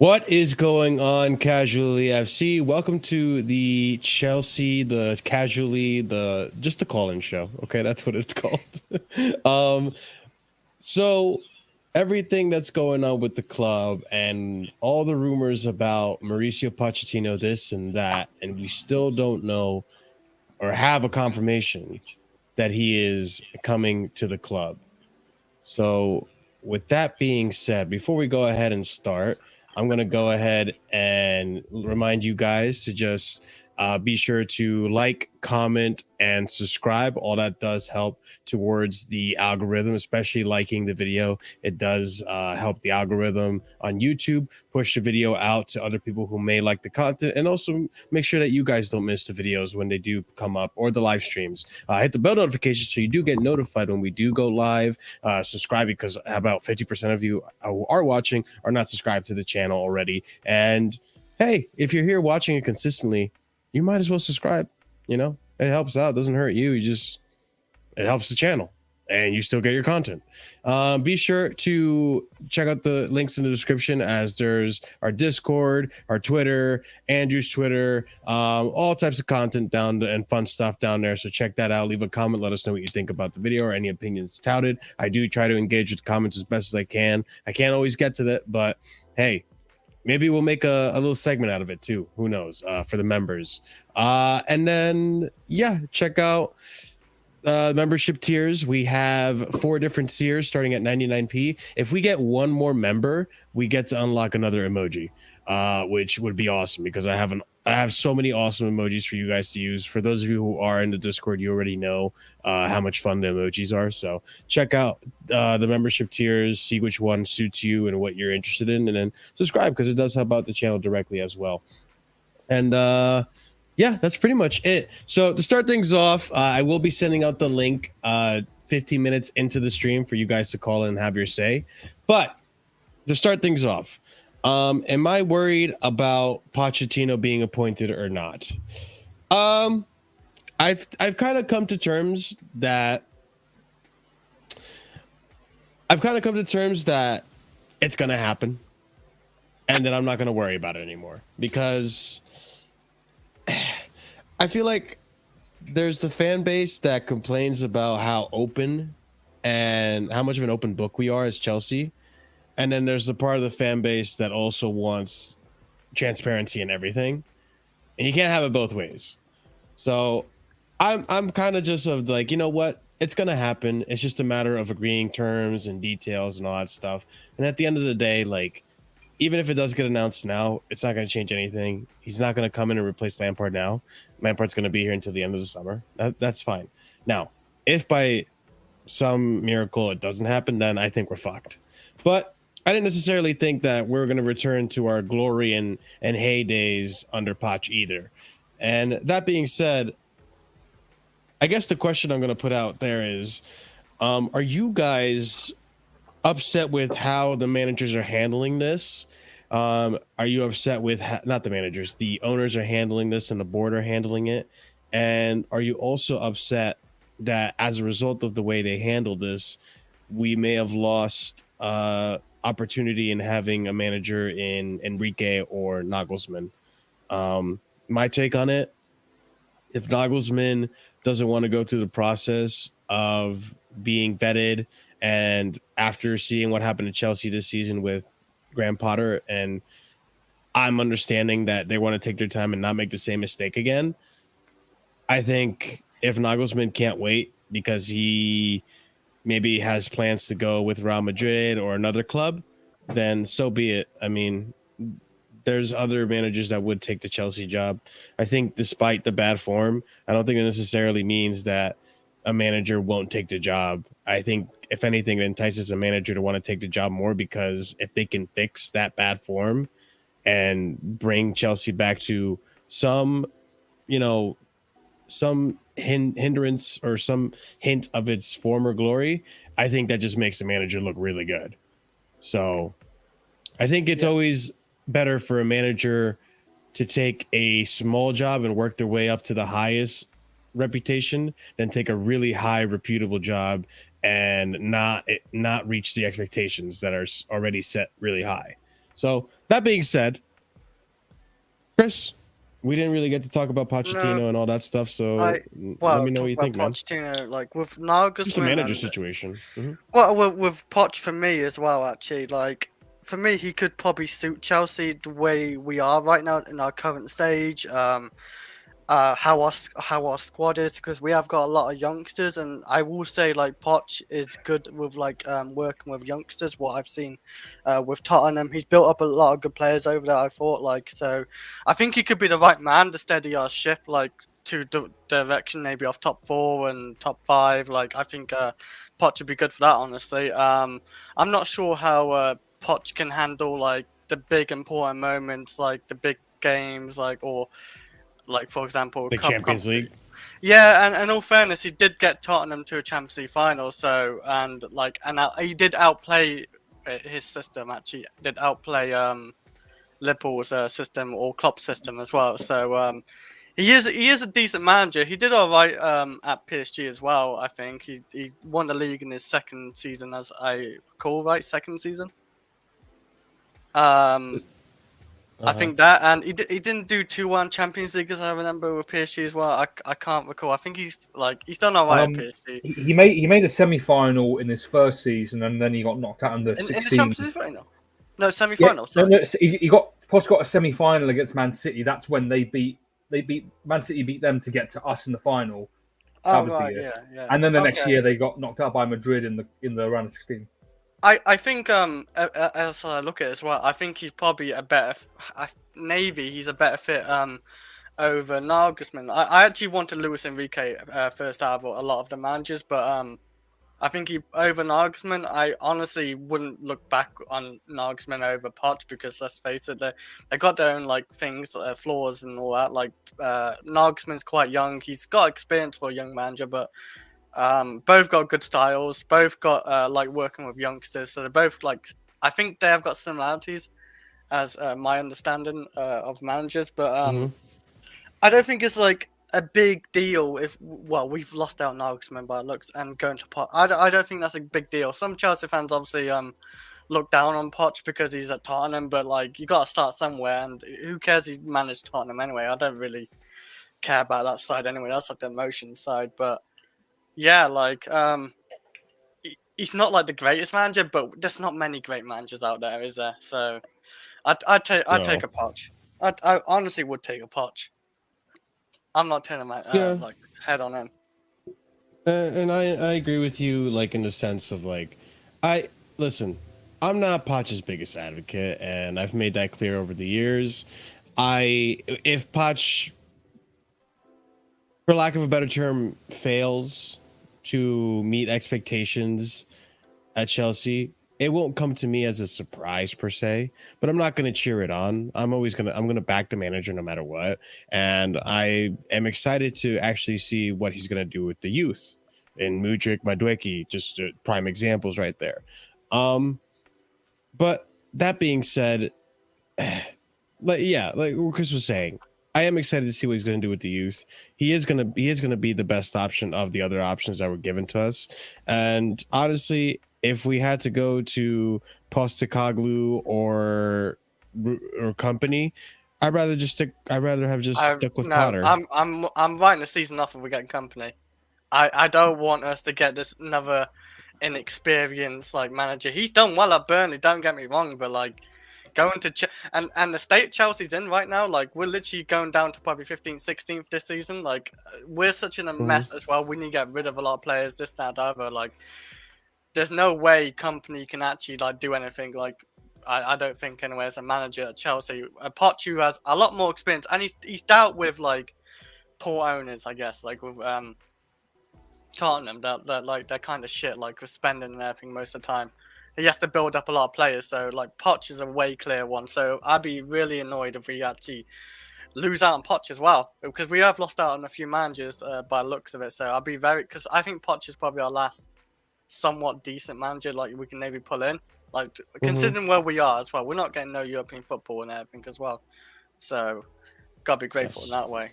What is going on, Casually FC? Welcome to the Chelsea, the just the call-in show. Okay, that's what it's called. So everything that's going on with the club and all the rumors about Mauricio Pochettino, this and that, and we still don't know or have a confirmation that he is coming to the club. So with that being said, before we go ahead and start, I'm going to go ahead and remind you guys to just be sure to like, comment, and subscribe. All that does help towards the algorithm, especially liking the video. It does help the algorithm on YouTube push the video out to other people who may like the content, and also make sure that you guys don't miss the videos when they do come up, or the live streams. Hit the bell notification so you do get notified when we do go live. Subscribe, because about 50% of you who are watching are not subscribed to the channel already. And hey, if you're here watching it consistently, you might as well subscribe. You know, it helps out. It doesn't hurt you. It helps the channel, and you still get your content. Be sure to check out the links in the description, as there's our Discord, our Twitter, Andrew's Twitter, all types of content down and fun stuff down there. So check that out. Leave a comment. Let us know what you think about the video or any opinions touted. I do try to engage with comments as best as I can. I can't always get to that, but hey, maybe we'll make a little segment out of it too. Who knows? For the members. And then, yeah, check out membership tiers. We have 4 different tiers starting at 99p. If we get one more member, we get to unlock another emoji, which would be awesome, because I have so many awesome emojis for you guys to use. For those of you who are in the Discord, you already know how much fun the emojis are. So check out the membership tiers, see which one suits you and what you're interested in, and then subscribe, because it does help out the channel directly as well. And yeah, that's pretty much it. So to start things off, I will be sending out the link 15 minutes into the stream for you guys to call in and have your say. But to start things off, am I worried about Pochettino being appointed or not? I've kind of come to terms that it's gonna happen, and that I'm not gonna worry about it anymore, because I feel like there's the fan base that complains about how open and how much of an open book we are as Chelsea. And then there's the part of the fan base that also wants transparency in everything. And you can't have it both ways. So I'm kind of just of like, you know what? It's going to happen. It's just a matter of agreeing terms and details and all that stuff. And at the end of the day, like, even if it does get announced now, it's not going to change anything. He's not going to come in and replace Lampard now. Lampard's going to be here until the end of the summer. That's fine. Now, if by some miracle it doesn't happen, then I think we're fucked. But I didn't necessarily think that we're going to return to our glory and heydays under Poch either. And that being said, I guess the question I'm going to put out there is, are you guys upset with how the managers are handling this? Are you upset with not the managers, the owners are handling this and the board are handling it? And are you also upset that as a result of the way they handle this, we may have lost opportunity in having a manager in Enrique or Nagelsmann? My take on it: if Nagelsmann doesn't want to go through the process of being vetted, and after seeing what happened to Chelsea this season with Graham Potter, and I'm understanding that they want to take their time and not make the same mistake again, I think if Nagelsmann can't wait because he maybe has plans to go with Real Madrid or another club, then so be it. I mean, there's other managers that would take the Chelsea job. I think despite the bad form, I don't think it necessarily means that a manager won't take the job. I think if anything, it entices a manager to want to take the job more, because if they can fix that bad form and bring Chelsea back to some, some hindrance or some hint of its former glory, I think that just makes the manager look really good. So I think it's always better for a manager to take a small job and work their way up to the highest reputation than take a really high reputable job and not reach the expectations that are already set really high. So that being said, Chris, we didn't really get to talk about Pochettino and all that stuff. So let me know what you think, man. Pochettino, like with Just a Nagelsmann manager and situation. well, with Poch for me as well. Actually, like for me, he could probably suit Chelsea the way we are right now in our current stage. How our squad is, because we have got a lot of youngsters, and I will say like Poch is good with like working with youngsters. What I've seen with Tottenham, he's built up a lot of good players over there. I thought like so, I think he could be the right man to steady our ship like to direction maybe of top 4 and top 5. Like I think Poch would be good for that. Honestly, I'm not sure how Poch can handle like the big important moments, like the big games, or like for example, The Champions League. Yeah, and in all fairness, he did get Tottenham to a Champions League final. So he did outplay his system. Actually, did outplay Liverpool's system or Klopp's system as well. So he is a decent manager. He did all right at PSG as well. I think he won the league in his second season, as I recall, right? Second season. I think that, and he didn't do 2-1 Champions League as I remember with PSG as well. I can't recall. I think he's done all right at PSG. He made a semi-final in his first season, and then he got knocked out in the 16th. In the Champions League final? No, semi-final. Yeah, Poch got a semi-final against Man City. That's when they beat Man City, beat them to get to us in the final. Oh right, yeah. And then the next year they got knocked out by Madrid in the round of 16. I think as I look at it as well, I think he's probably a better he's a better fit over Nagelsmann. I actually wanted Luis Enrique first out of a lot of the managers, but I think he over Nagelsmann. I honestly wouldn't look back on Nagelsmann over Poch, because let's face it, they got their own like things, flaws and all that. Like Nagelsmann's quite young; he's got experience for a young manager, but both got good styles. Both got like working with youngsters, so they're both like I think they have got similarities, as my understanding of managers. But I don't think it's like a big deal if we've lost out Nagelsmann by looks and going to Poch. I don't think that's a big deal. Some Chelsea fans obviously look down on Poch because he's at Tottenham, but like you got to start somewhere, and who cares? He managed Tottenham anyway. I don't really care about that side anyway. That's like the emotion side, but. Yeah, like he's not like the greatest manager, but there's not many great managers out there, is there? So I'd take a Poch. I honestly would take a Poch. I'm not turning my like head on him. And I agree with you, like in the sense of like, listen, I'm not Poch's biggest advocate, and I've made that clear over the years. If Poch, for lack of a better term, fails to meet expectations at Chelsea, it won't come to me as a surprise per se, but I'm not going to cheer it on. I'm going to back the manager no matter what. And I am excited to actually see what he's going to do with the youth in Mudryk, Madueke, just prime examples right there. But that being said, like Chris was saying, I am excited to see what he's going to do with the youth. He is going to be the best option of the other options that were given to us. And honestly, if we had to go to Postecoglou or company, I'd rather have stuck with Potter. I'm writing the season off if we get company. I don't want us to get this another inexperienced like manager. He's done well at Burnley, don't get me wrong, but like going to and the state Chelsea's in right now, like we're literally going down to probably 15th, 16th this season. Like we're such in a mess as well. We need to get rid of a lot of players, this, that, other. Like there's no way company can actually like do anything. Like I don't think anyway as a manager at Chelsea. Poch, who has a lot more experience, and he's dealt with like poor owners, I guess, like with Tottenham, that like they're kind of shit, like with spending and everything most of the time. He has to build up a lot of players, so like Poch is a way clear one. So I'd be really annoyed if we actually lose out on Poch as well, because we have lost out on a few managers by the looks of it. So I'll be because I think Poch is probably our last somewhat decent manager, like we can maybe pull in, like considering where we are as well. We're not getting no European football and everything as well, so gotta be grateful in that way.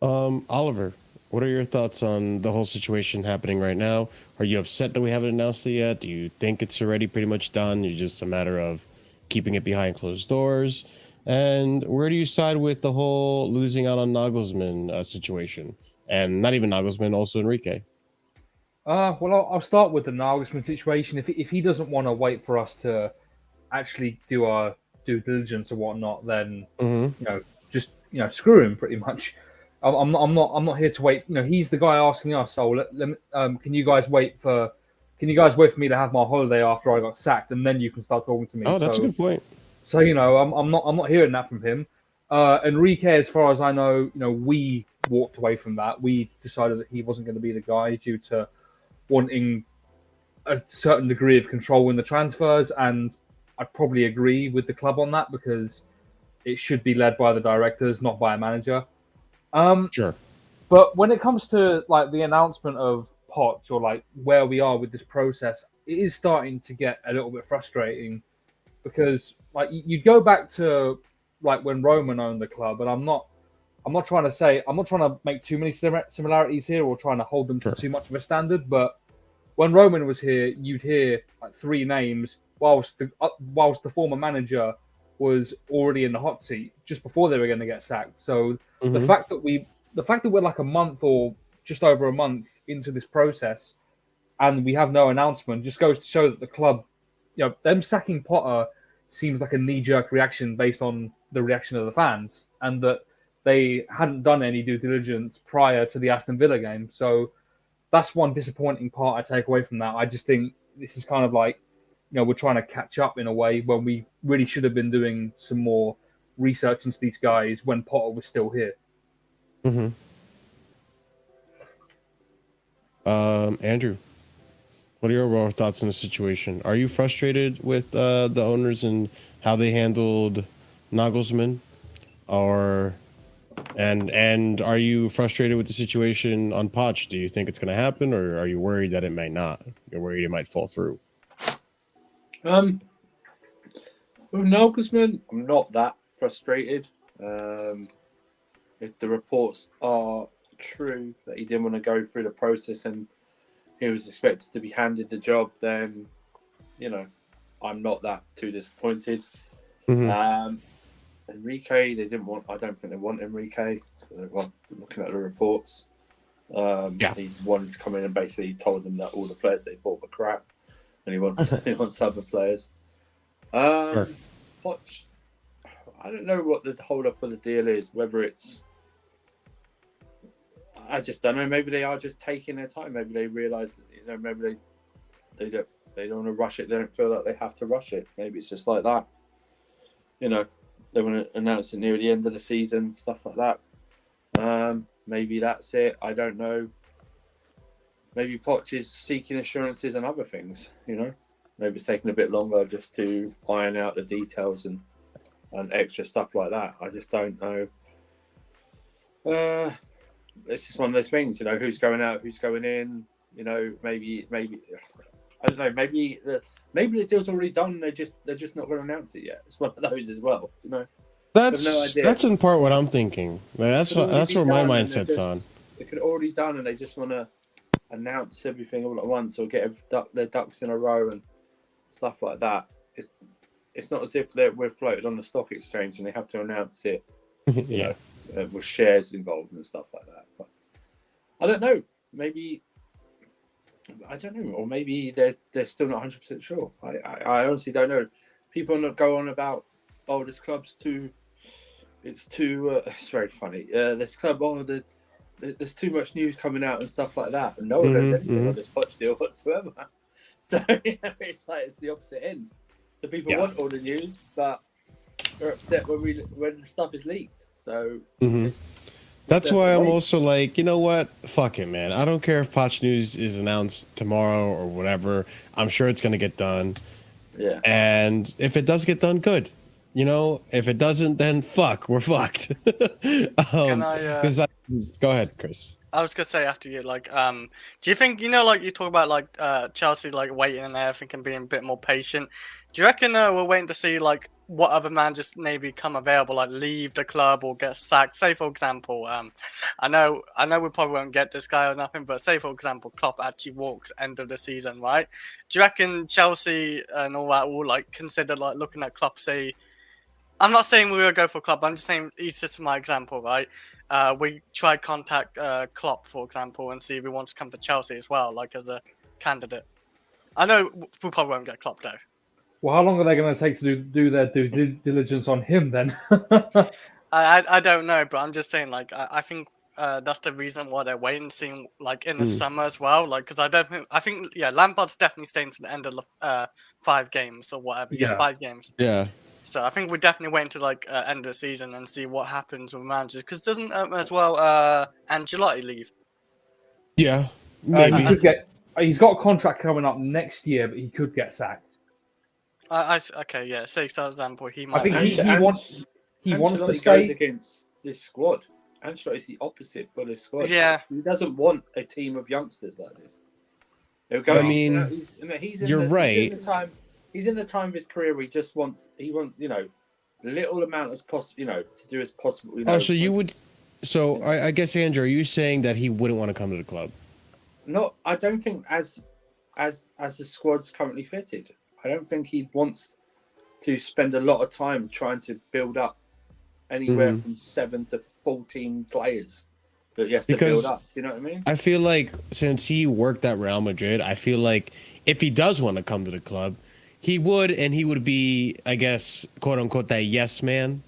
Oliver, what are your thoughts on the whole situation happening right now? Are you upset that we haven't announced it yet? Do you think it's already pretty much done? It's just a matter of keeping it behind closed doors? And where do you side with the whole losing out on Nagelsmann situation? And not even Nagelsmann, also Enrique. Well, I'll start with the Nagelsmann situation. If he doesn't want to wait for us to actually do our due diligence or whatnot, then just screw him pretty much. I'm not here to wait. He's the guy asking us. Oh, can you guys wait for me to have my holiday after I got sacked, and then you can start talking to me. Oh, that's a good point. So I'm not hearing that from him. Enrique, as far as I know, we walked away from that. We decided that he wasn't going to be the guy due to wanting a certain degree of control in the transfers, and I probably agree with the club on that because it should be led by the directors, not by a manager. Sure. But when it comes to like the announcement of Poch or like where we are with this process, it is starting to get a little bit frustrating because like you go back to like when Roman owned the club, and I'm not trying to make too many similarities here or trying to hold them to too much of a standard, but when Roman was here, you'd hear like 3 names whilst the former manager was already in the hot seat just before they were going to get sacked. So the fact that we're like a month or just over a month into this process and we have no announcement just goes to show that the club, them sacking Potter seems like a knee-jerk reaction based on the reaction of the fans, and that they hadn't done any due diligence prior to the Aston Villa game. So that's one disappointing part I take away from that. I just think this is kind of like, we're trying to catch up in a way when we really should have been doing some more research into these guys when Potter was still here. Andrew, what are your overall thoughts on the situation? Are you frustrated with the owners and how they handled Nagelsmann, and are you frustrated with the situation on Poch? Do you think it's going to happen, or are you worried that it might not? You're worried it might fall through. With Nagelsmann, I'm not that frustrated. If the reports are true that he didn't want to go through the process and he was expected to be handed the job, then I'm not that too disappointed. Enrique, they didn't want. I don't think they want Enrique. So, looking at the reports, he wanted to come in and basically told them that all the players they bought were crap, and he wants other players. Poch, I don't know what the hold up of the deal is. Whether it's, I just don't know. Maybe they are just taking their time. Maybe they realise that maybe they don't want to rush it. They don't feel like they have to rush it. Maybe it's just like that. They want to announce it near the end of the season, stuff like that. Maybe that's it. I don't know. Maybe Poch is seeking assurances and other things. Maybe it's taking a bit longer just to iron out the details and extra stuff like that. I just don't know. It's just one of those things. Who's going out, who's going in. Maybe I don't know. Maybe the deal's already done. They're just not going to announce it yet. It's one of those as well. That's in part what I'm thinking. That's where my mindset's on. They could have already done, and they just want to announce everything all at once, or get their ducks in a row and stuff like that. It's not as if we're floated on the stock exchange and they have to announce it. With shares involved and stuff like that. But I don't know. Maybe. I don't know, or maybe they're still not 100% sure. I honestly don't know. People go on about, this club's too. It's too. It's very funny. This club, there's too much news coming out and stuff like that, and no one knows anything on this Poch deal whatsoever. So it's like it's the opposite end. So people want all the news, but they're upset when the stuff is leaked. So. That's why I'm also like, you know what? Fuck it, man. I don't care if Poch News is announced tomorrow or whatever. I'm sure it's going to get done. Yeah. And if it does get done, good. If it doesn't, then fuck. We're fucked. Can I? Go ahead, Chris. I was gonna say after you, do you think you talk about Chelsea waiting and everything and being a bit more patient? Do you reckon we're waiting to see what other managers maybe come available, like leave the club or get sacked. Say for example, I know we probably won't get this guy or nothing, but say for example, Klopp actually walks end of the season, right? Do you reckon Chelsea and all that will like consider like looking at Klopp? Say, I'm not saying we will go for Klopp. I'm just saying he's just my example, right? We tried contact Klopp, for example, and see if he wants to come to Chelsea as well, like as a candidate. I know we probably won't get Klopp though. Well, how long are they going to take to do their due diligence on him then? I don't know, but I'm just saying, like, I think that's the reason why they're waiting, seeing like in the summer as well, like, because I think yeah, Lampard's definitely staying for the end of the 5 games or whatever, yeah, Yeah. 5 games. Yeah. So I think we're definitely waiting to like end of the season and see what happens with managers, because doesn't as well Ancelotti leave? Yeah. He Maybe. could get. He's got a contract coming up next year, but he could get sacked. Okay, yeah. Say for example, he I might. think he wants to Ancelotti stay. goes against this squad. Ancelotti's the opposite for this squad. Yeah. He doesn't want a team of youngsters like this. He'll go. I mean, you're right. He's in the time of his career where he wants, little amount as possible, to do as possible. Oh, so you would. So I guess, Andrew, are you saying that he wouldn't want to come to the club? No, I don't think as the squad's currently fitted, I don't think he wants to spend a lot of time trying to build up anywhere from 7 to 14 players that he has to build up. You know what I mean? I feel like since he worked at Real Madrid, I feel like if he does want to come to the club, he would, and he would be, I guess, quote unquote, that yes man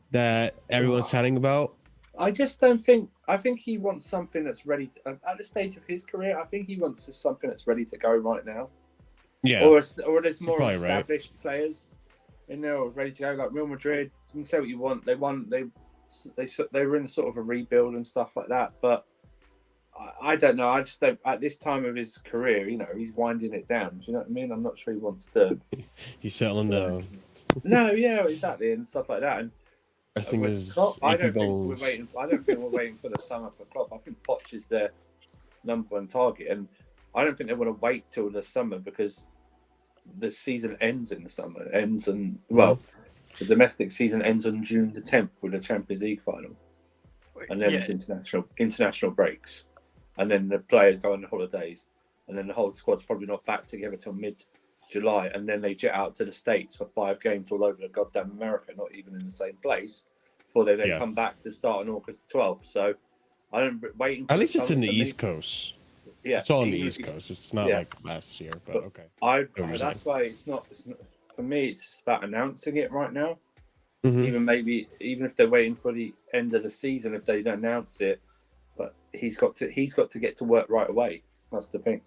that everyone's talking about. I just don't think. I think he wants something that's ready to, at the stage of his career. I think he wants just something that's ready to go right now. Yeah. Or there's more Probably established players in there or ready to go, like Real Madrid. You can say what you want. They were in sort of a rebuild and stuff like that. But I don't know. I just don't. At this time of his career, he's winding it down. Do you know what I mean? I'm not sure he wants to. He's settling down. No, yeah, exactly, and stuff like that. And I think is. Klopp, I don't think we're waiting for the summer for Klopp. I think Poch is their number one target, and I don't think they want to wait till the summer because the season ends in the summer. The domestic season ends on June the 10th with the Champions League final, and then it's international breaks, and then the players go on holidays, and then the whole squad's probably not back together till mid-July, and then they jet out to the States for 5 games all over the goddamn America, not even in the same place, before they then come back to start on August 12th. So I don't wait. At least it's in the East Coast. Yeah, it's all on the East Coast. It's not like last year, but okay. That's why it's not for me. It's just about announcing it right now. Mm-hmm. Even if they're waiting for the end of the season, if they don't announce it, but he's got to get to work right away. That's the thing.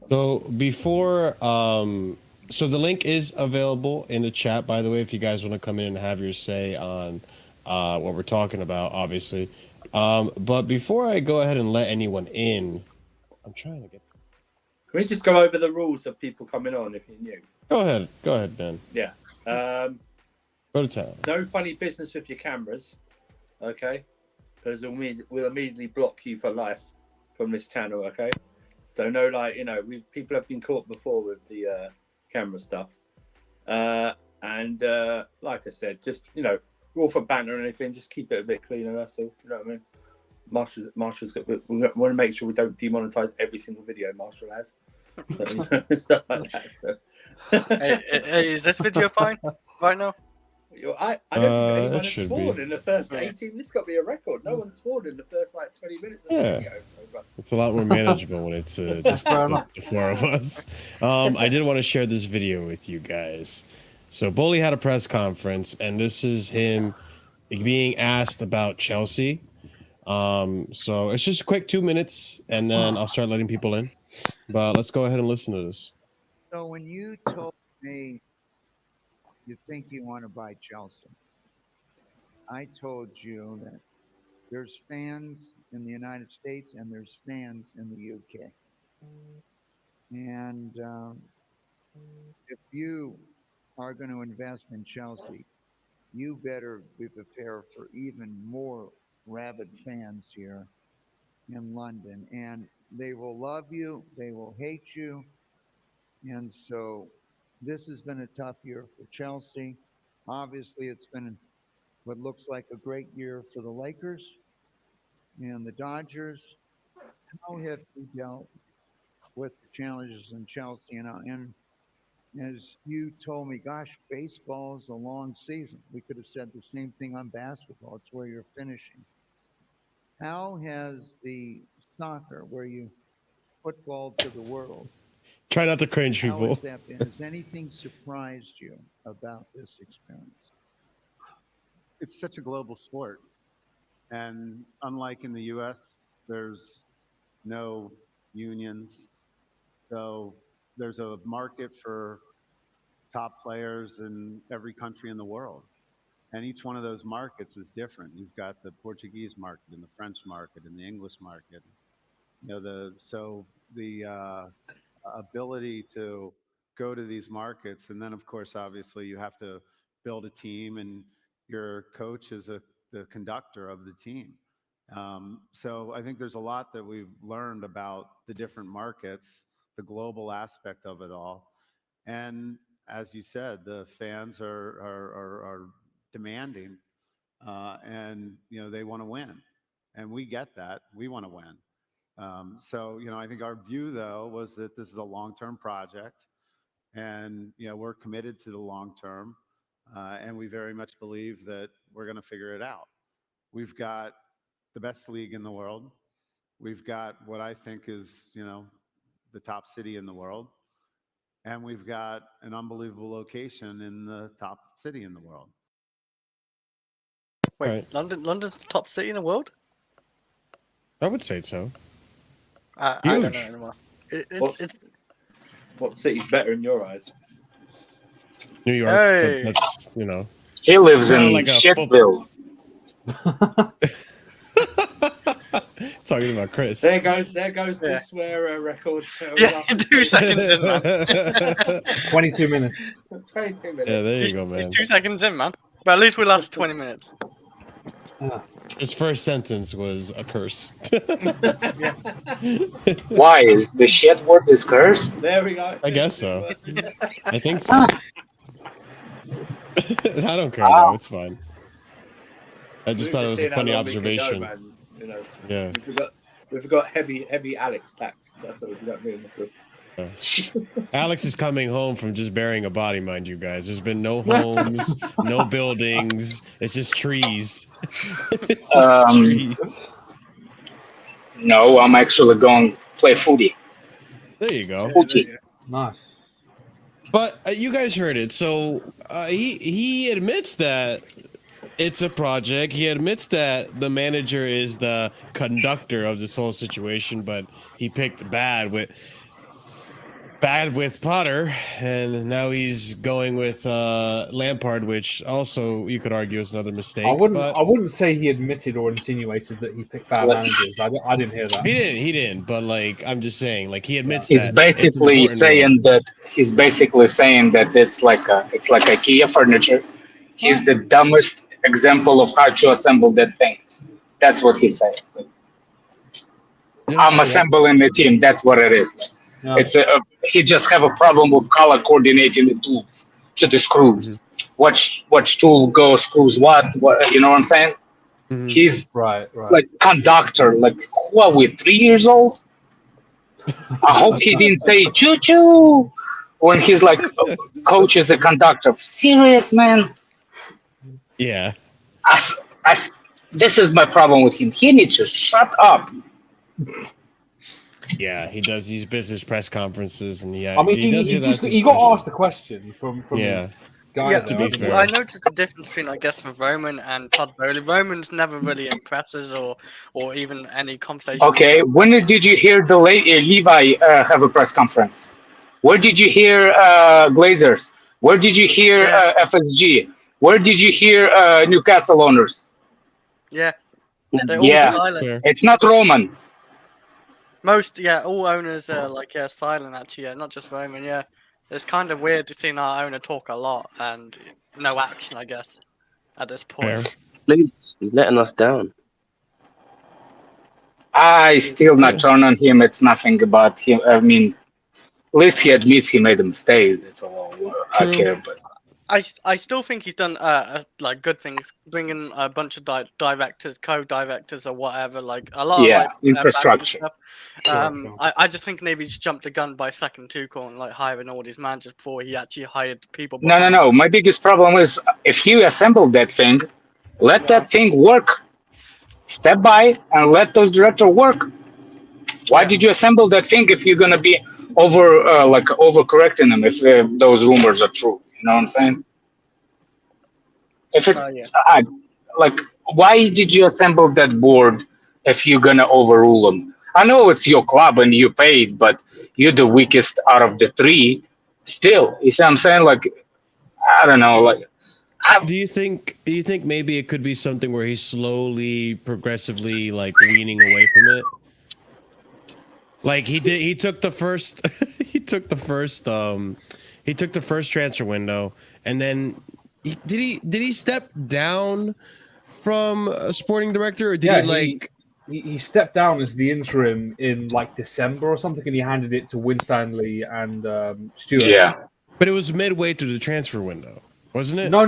So before, so the link is available in the chat, by the way, if you guys want to come in and have your say on what we're talking about, obviously. But before I go ahead and let anyone in, I'm trying to get. Can we just go over the rules of people coming on if you're new? Go ahead, Ben. Yeah. Go to town. No funny business with your cameras, okay? Because we'll immediately block you for life from this channel, okay? So no, people have been caught before with the camera stuff, and like I said, just all for banter and anything, just keep it a bit cleaner. That's all. You know what I mean? Marshall's got. We want to make sure we don't demonetize every single video Marshall has. Stuff like that. So. Hey, is this video fine right now? I don't think anyone has should sworn be. in the first 18. This got to be a record. No one sworn in the first 20 minutes of the video. It's a lot more manageable when it's just the 4 of us. I did want to share this video with you guys. So Boehly had a press conference, and this is him being asked about Chelsea. So it's just a quick 2 minutes, and then I'll start letting people in. But let's go ahead and listen to this. So when you told me you think you want to buy Chelsea, I told you that there's fans in the United States and there's fans in the UK. And if you are going to invest in Chelsea, you better be prepared for even more rabid fans here in London. And they will love you, they will hate you. And so this has been a tough year for Chelsea. Obviously, it's been what looks like a great year for the Lakers and the Dodgers. How have you dealt with the challenges in Chelsea? And as you told me, gosh, baseball is a long season. We could have said the same thing on basketball. It's where you're finishing. How has the soccer, where you football to the world, Try not to cringe, how people. has that been? Has anything surprised you about this experience? It's such a global sport. And unlike in the US, there's no unions. So there's a market for top players in every country in the world. And each one of those markets is different. You've got the Portuguese market and the French market and the English market. You know, so the ability to go to these markets, and then of course, obviously, you have to build a team, and your coach is the conductor of the team. So I think there's a lot that we've learned about the different markets, the global aspect of it all, and as you said, the fans are demanding, and they want to win, and we get that. We want to win. So I think our view though was that this is a long-term project, and we're committed to the long term, and we very much believe that we're going to figure it out. We've got the best league in the world. We've got what I think is the top city in the world, and we've got an unbelievable location in the top city in the world. Wait, Right. London's the top city in the world? I would say so. I don't know Huge. anymore. What city's better in your eyes? New York, Hey. but that's He lives Kinda in like a Shitsville. talking about Chris. There goes Yeah. the swear record. Yeah, 2 seconds in, man. 22 minutes. 22 minutes. Yeah, there you He's, go, he's man. 2 seconds in, man. But at least we lasted 20 minutes. His first sentence was a curse. Why is the shit word is cursed? There we go. I guess so. I think so. I don't care though. It's fine. I just thought it was a funny observation. Yeah. We forgot heavy Alex tax. That's what we got moving through. Alex is coming home from just burying a body, mind you guys. There's been no homes, no buildings. It's just trees. It's just trees. No, I'm actually going to play footy. There you go. Footy. Nice. But you guys heard it. So he admits that it's a project. He admits that the manager is the conductor of this whole situation, but he picked bad with Potter, and now he's going with Lampard, which also you could argue is another mistake. I wouldn't say he admitted or insinuated that he picked bad managers. I didn't hear that. He didn't. But I'm just saying, he admits He's that basically saying that it's like IKEA furniture. He's the dumbest example of how to assemble that thing. That's what he's saying. I'm assembling the team. That's what it is. No. He just have a problem with color coordinating the tools to the screws. Which tool goes screws what? You know what I'm saying? Mm-hmm. He's Right. like conductor. Like, who are we, 3 years old? I hope he didn't say choo choo when he's like coach is the conductor. Serious, man. Yeah. This is my problem with him. He needs to shut up. Yeah, he does these business press conferences, and I mean, he got asked the question from yeah. Guy to be fair. I noticed the difference between, I guess, with Roman and Todd Boehly. Roman's never really impresses or even any conversation. Okay, when did you hear the Levi have a press conference? Where did you hear Glazers? Where did you hear FSG? Where did you hear Newcastle owners? Yeah. They're all silent. Fair. It's not Roman. All owners are silent actually, not just Roman, yeah. It's kind of weird to see our owner talk a lot and no action, I guess, at this point. Fair. Please, he's letting us down. I still not turn on him. It's nothing about him. I mean, at least he admits he made a mistake. That's all I care. But I still think he's done like good things, bringing a bunch of directors, co-directors, or whatever. Like a lot of Yeah, like infrastructure. stuff. Sure. I just think maybe he's jumped the gun by second Tuchel and like hiring all these managers before he actually hired the people. No. My biggest problem is if you assemble that thing, let that thing work. Step by and let those directors work. Why did you assemble that thing if you're gonna be overcorrecting them if those rumors are true? You know what I'm saying? If it's like, why did you assemble that board if you're gonna overrule them? I know it's your club and you paid, but you're the weakest out of the three. Still, you see what I'm saying? Like, I don't know. Like, Do you think maybe it could be something where he's slowly, progressively like weaning away from it? Like he took the first transfer window, and then did he step down from a sporting director, or did he stepped down as the interim in like December or something, and he handed it to Winstanley and Stewart. Yeah, but it was midway through the transfer window, wasn't it? No.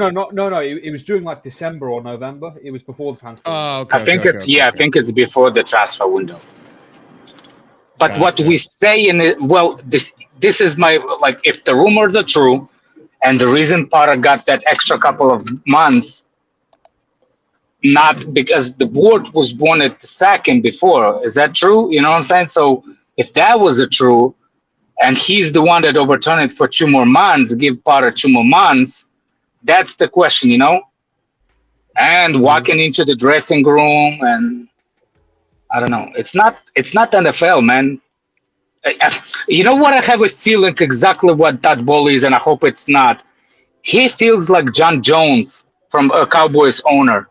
It was during like December or November. It was before the transfer. Oh, okay. I think it's before the transfer window. But what we say in it, well, this is my, like, if the rumors are true, and the reason Potter got that extra couple of months, not because the board was wanted to sack him before. Is that true? You know what I'm saying? So if that was true, and he's the one that overturned it for 2 more months, give Potter 2 more months, that's the question, you know? And walking into the dressing room and I don't know. It's not NFL, man. You know what? I have a feeling exactly what that ball is, and I hope it's not. He feels like John Jones from a Cowboys owner,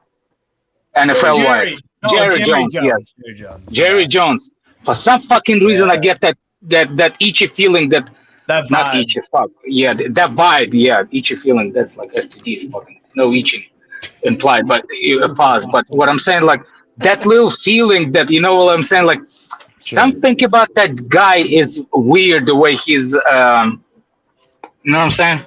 NFL wise. Jerry Jones, yes. Jerry Jones. For some fucking reason, I get that itchy feeling that vibe. Not itchy, fuck. Yeah, that vibe. Yeah, itchy feeling. That's like STDs, fucking no itching implied, but pause. But what I'm saying, like, that little feeling that, you know what I'm saying, like, something about that guy is weird, the way he's, you know what I'm saying?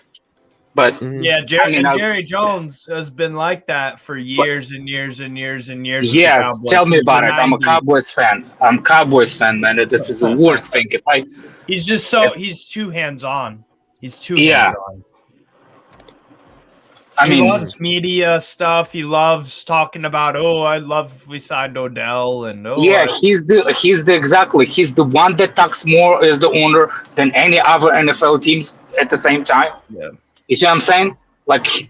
But yeah, Jerry Jones has been like that for years and years and years and years. Yes, tell me about it. I'm a Cowboys fan. I'm a Cowboys fan, man. This is the worst thing. He's too hands-on. He's too hands-on. He loves media stuff. He loves talking about, I love if we signed Odell and he's the one that talks more as the owner than any other NFL teams at the same time. Yeah. You see what I'm saying? Like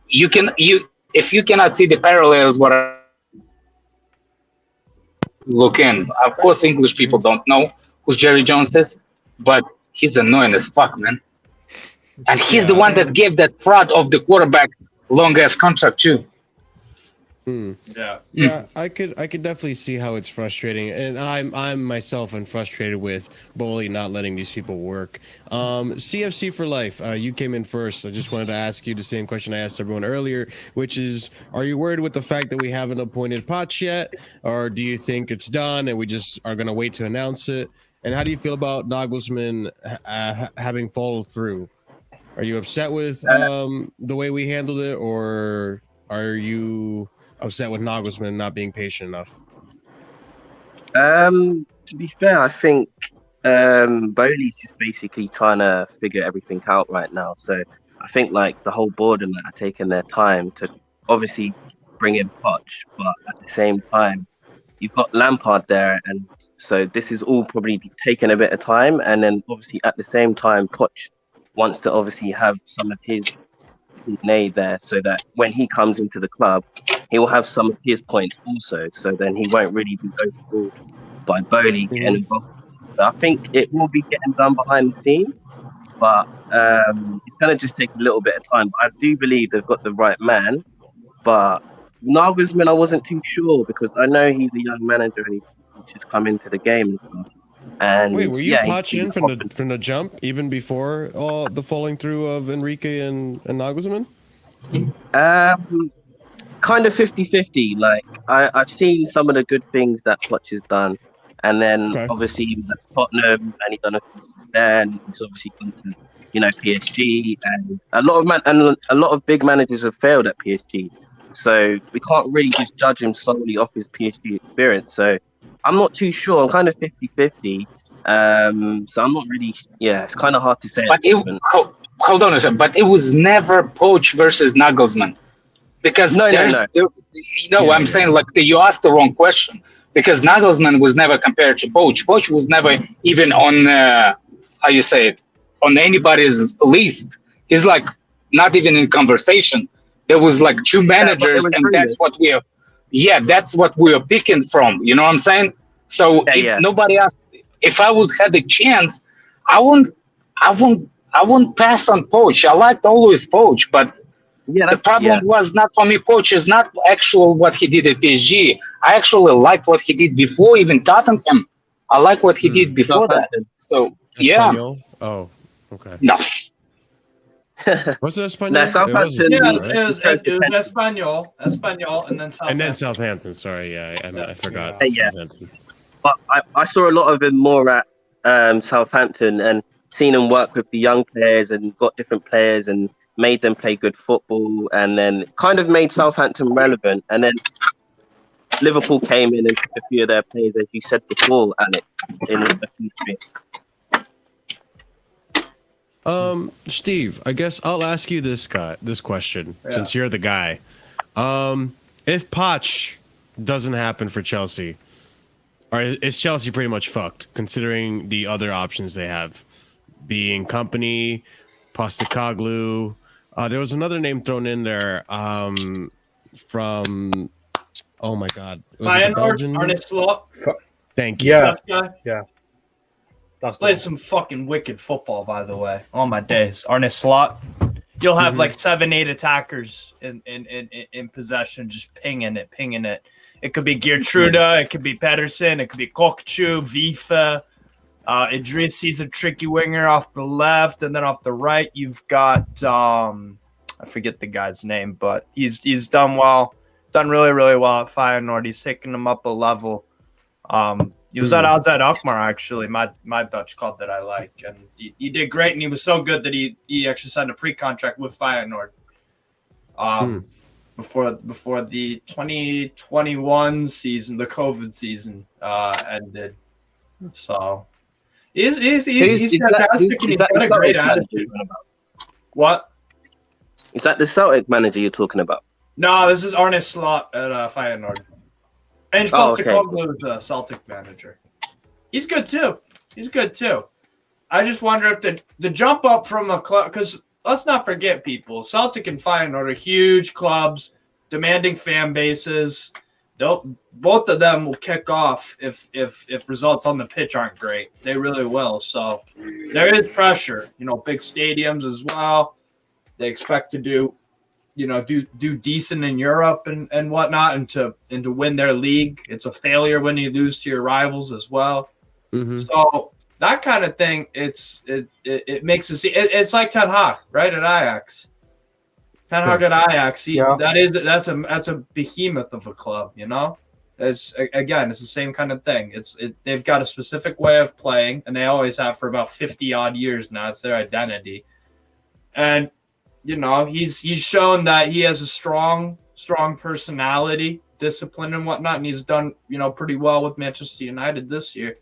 if you cannot see the parallels, what I look in. Of course, English people don't know who Jerry Jones is, but he's annoying as fuck, man. And he's the one that gave that fraud of the quarterback long ass contract too. Yeah, I could definitely see how it's frustrating, and I'm myself frustrated with Boehly not letting these people work. CFC for life. You came in first. I just wanted to ask you the same question I asked everyone earlier, which is: are you worried with the fact that we haven't appointed Poch yet, or do you think it's done and we just are going to wait to announce it? And how do you feel about Nagelsmann having followed through? Are you upset with the way we handled it, or are you upset with Nagelsmann not being patient enough? To be fair, I think Boehly's just basically trying to figure everything out right now. So I think like the whole board and that are taking their time to obviously bring in Poch, but at the same time, you've got Lampard there, and so this is all probably taking a bit of time. And then obviously at the same time, Poch wants to obviously have some of his DNA there, so that when he comes into the club, he will have some of his points also. So then he won't really be overruled by Boehly getting involved. So I think it will be getting done behind the scenes, but it's going to just take a little bit of time. But I do believe they've got the right man. But Nagelsmann, I wasn't too sure, because I know he's a young manager and he's just come into the game and stuff. And wait, were you Poch in from the jump, even before the falling through of Enrique and Nagelsmann? Kind of 50-50. Like I've seen some of the good things that Poch has done, and then obviously he was at Tottenham and he done a there, and he's obviously gone to PSG, and a lot of big managers have failed at PSG. So we can't really just judge him solely off his PSG experience. So I'm not too sure. I'm kind of 50-50. So I'm not really. Yeah, it's kind of hard to say. But hold on a second. But it was never Poch versus Nagelsmann, because I'm saying like you asked the wrong question, because Nagelsmann was never compared to Poch. Poch was never even on how you say it, on anybody's list. He's like not even in conversation. There was like two managers, and that's what we are picking from. You know what I'm saying? So nobody asked. If I would had the chance, I wouldn't pass on Poch. I liked always Poch, but the problem was not for me. Poch is not actual what he did at PSG. I actually liked what he did before even Tottenham. I like what he did before that. So Espanol? Oh, okay. No. Was it Espanol? No, Southampton. It was Espanol, and then Southampton. And then Southampton. Sorry, I forgot. Yeah. Southampton. But I saw a lot of him more at Southampton, and seen him work with the young players and got different players and made them play good football, and then kind of made Southampton relevant. And then Liverpool came in and took a few of their players, as you said before, Alex, in a few streams. Steve, I guess I'll ask you this question since you're the guy. If Poch doesn't happen for Chelsea, or is Chelsea pretty much fucked, considering the other options they have, being Company, Postecoglou? There was another name thrown in there from, oh my God, Feyenoord, Arne Slot. Thank you. Yeah. Played some fucking wicked football, by the way. All my days, Arne Slot. You'll have like 7-8 attackers in possession, just pinging it. It could be Geertruida, it could be Pedersen, it could be Kokchu, Vifa. Idrissi's a tricky winger off the left, and then off the right you've got I forget the guy's name, but he's done really, really well at Feyenoord. He's taken them up a level. He was at AZ Alkmaar, actually, my Dutch club that I like, and he did great, and he was so good that he actually signed a pre-contract with Feyenoord before the 2021 season, the COVID season, ended. So he's fantastic, and he's got a great attitude. What? Is that the Celtic manager you're talking about? No, this is Arne Slot at Feyenoord. And Postecoglou is a Celtic manager. He's good too. I just wonder if the jump up from a club, because let's not forget, people, Celtic and Feyenoord are huge clubs, demanding fan bases. Both of them will kick off if results on the pitch aren't great. They really will. So there is pressure. Big stadiums as well. They expect to do decent in Europe and whatnot, and to win their league. It's a failure when you lose to your rivals as well. So that kind of thing, it makes it see. It's like Ten Hag, right, at Ajax. Ten Hag at Ajax. That's a behemoth of a club. It's the same kind of thing. They've got a specific way of playing, and they always have for about 50 odd years now. It's their identity, and he's shown that he has a strong personality, discipline and whatnot, and he's done, pretty well with Manchester United this year.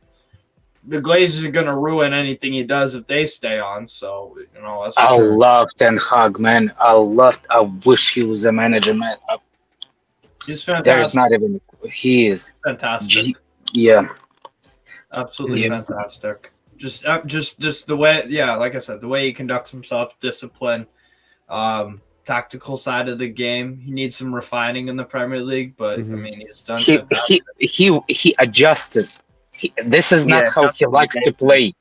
The Glazers are going to ruin anything he does if they stay on. So, that's I love Ten Hag, man. I wish he was a manager, man. He's fantastic. There's not even, he is fantastic. Absolutely fantastic. Just the way, like I said, the way he conducts himself, discipline, tactical side of the game. He needs some refining in the Premier League, but he's done. He adjusted. This is not how he likes to play.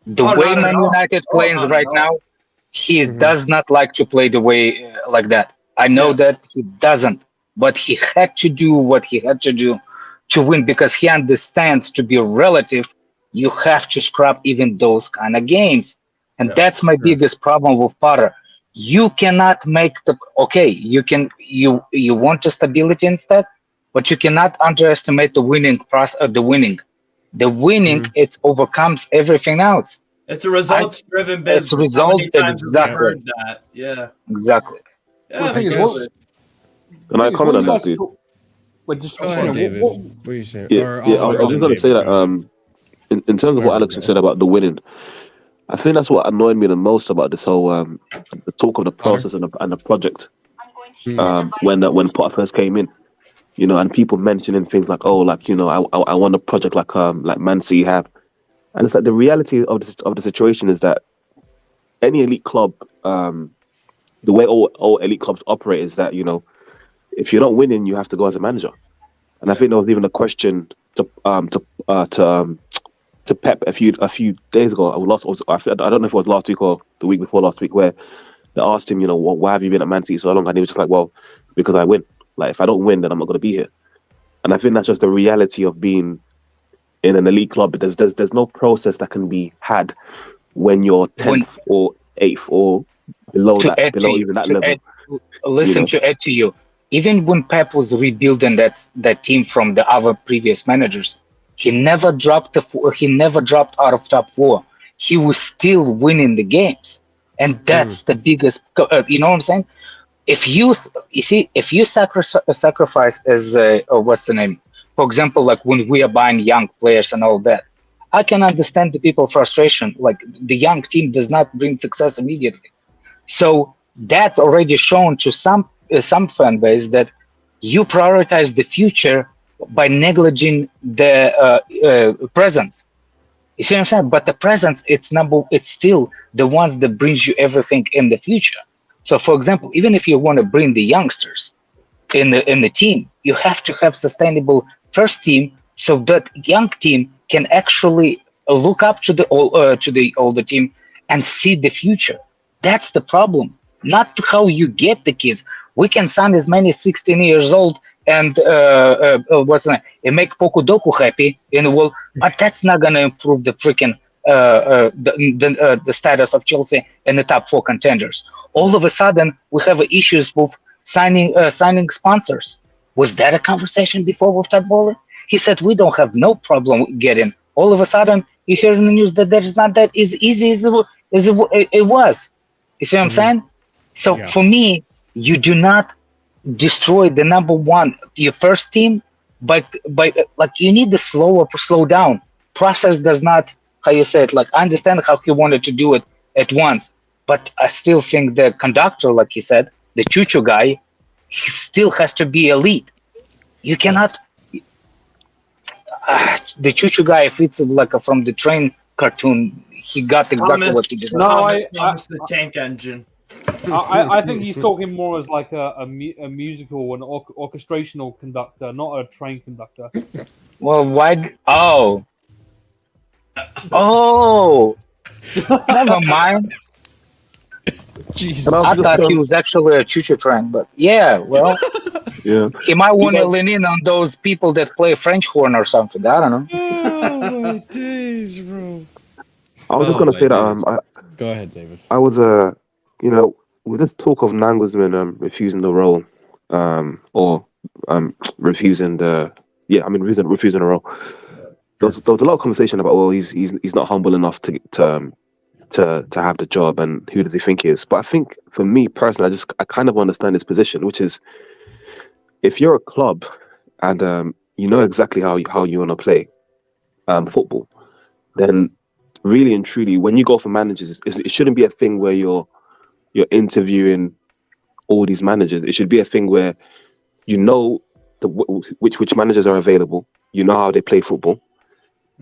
The way Man United plays right now, he does not like to play the way like that. I know that he doesn't, but he had to do what he had to do to win, because he understands, to be a relative, you have to scrap even those kind of games. And that's my biggest problem with Potter. You cannot make you want the stability instead, but you cannot underestimate the winning process. The winning, it overcomes everything else. It's a results-driven business. It's result How many times have we exactly. heard that? Yeah. Exactly. Yeah, Well, the thing I is, what- guess- Can I thing is, comment what on you that, guys dude? talk- Like, just Go ahead, David. What are you saying? Yeah, Or yeah. I Oliver, was just going to say that. In terms of what Alex has said about the winning, I think that's what annoyed me the most about this whole the talk of the process and the project. When Potter first came in, you know, and people mentioning things like, oh, like, you know, I want a project like Man City have, and it's like the reality of the situation is that any elite club, the way all elite clubs operate is that, you know, if you're not winning, you have to go as a manager. And I think there was even a question to Pep a few days ago. I don't know if it was last week or the week before last week, where they asked him, you know, why have you been at Man City so long? And he was just like, well, because I win. Like, if I don't win, then I'm not going to be here. And I think that's just the reality of being in an elite club. There's no process that can be had when you're 10th or 8th or below even that level. Listen, to add to you, even when Pep was rebuilding that team from the other previous managers, he never dropped out of top 4. He was still winning the games, and that's the biggest. You know what I'm saying? If you sacrifice as what's the name? For example, like when we are buying young players and all that, I can understand the people's frustration. Like, the young team does not bring success immediately, so that's already shown to some fan base that you prioritize the future by negliging the presence. You see what I'm saying? But the presence, it's still the ones that brings you everything in the future. So, for example, even if you want to bring the youngsters in the team, you have to have sustainable first team, so that young team can actually look up to the older team and see the future. That's the problem. Not how you get the kids. We can sign as many 16 years old and make Pokudoku happy in the world, but that's not gonna improve the freaking the status of Chelsea in the top 4 contenders. All of a sudden, we have issues with signing sponsors. Was that a conversation before with Todd Boehly? He said we don't have no problem getting. All of a sudden, you hear in the news that there's not that as easy as it was. You see what I'm saying? So for me, you do not destroy the number one, your first team, by like, you need to slow down. Process does not, how you say it, like, I understand how he wanted to do it at once, but I still think the conductor, like he said, the choo-choo guy, he still has to be elite. You cannot, the choo-choo guy, if it's like from the train cartoon, he got exactly what he deserved. Thomas the tank engine. I think he's talking more as like a musical and orchestrational conductor, not a train conductor. Well, why? Oh, never mind. Jesus. I thought he was actually a choo-choo train, but yeah, well, he might want to lean in on those people that play French horn or something. I don't know. Oh my days, bro. I was just going to say that. Go ahead, David. I was you know, with this talk of Nagelsmann refusing the role, or refusing the refusing the role. There was a lot of conversation about, well, he's not humble enough to have the job, and who does he think he is? But I think, for me personally, I kind of understand his position, which is, if you're a club and you know exactly how you want to play football, then really and truly, when you go for managers, it shouldn't be a thing where you're interviewing all these managers. It should be a thing where you know which managers are available, you know how they play football,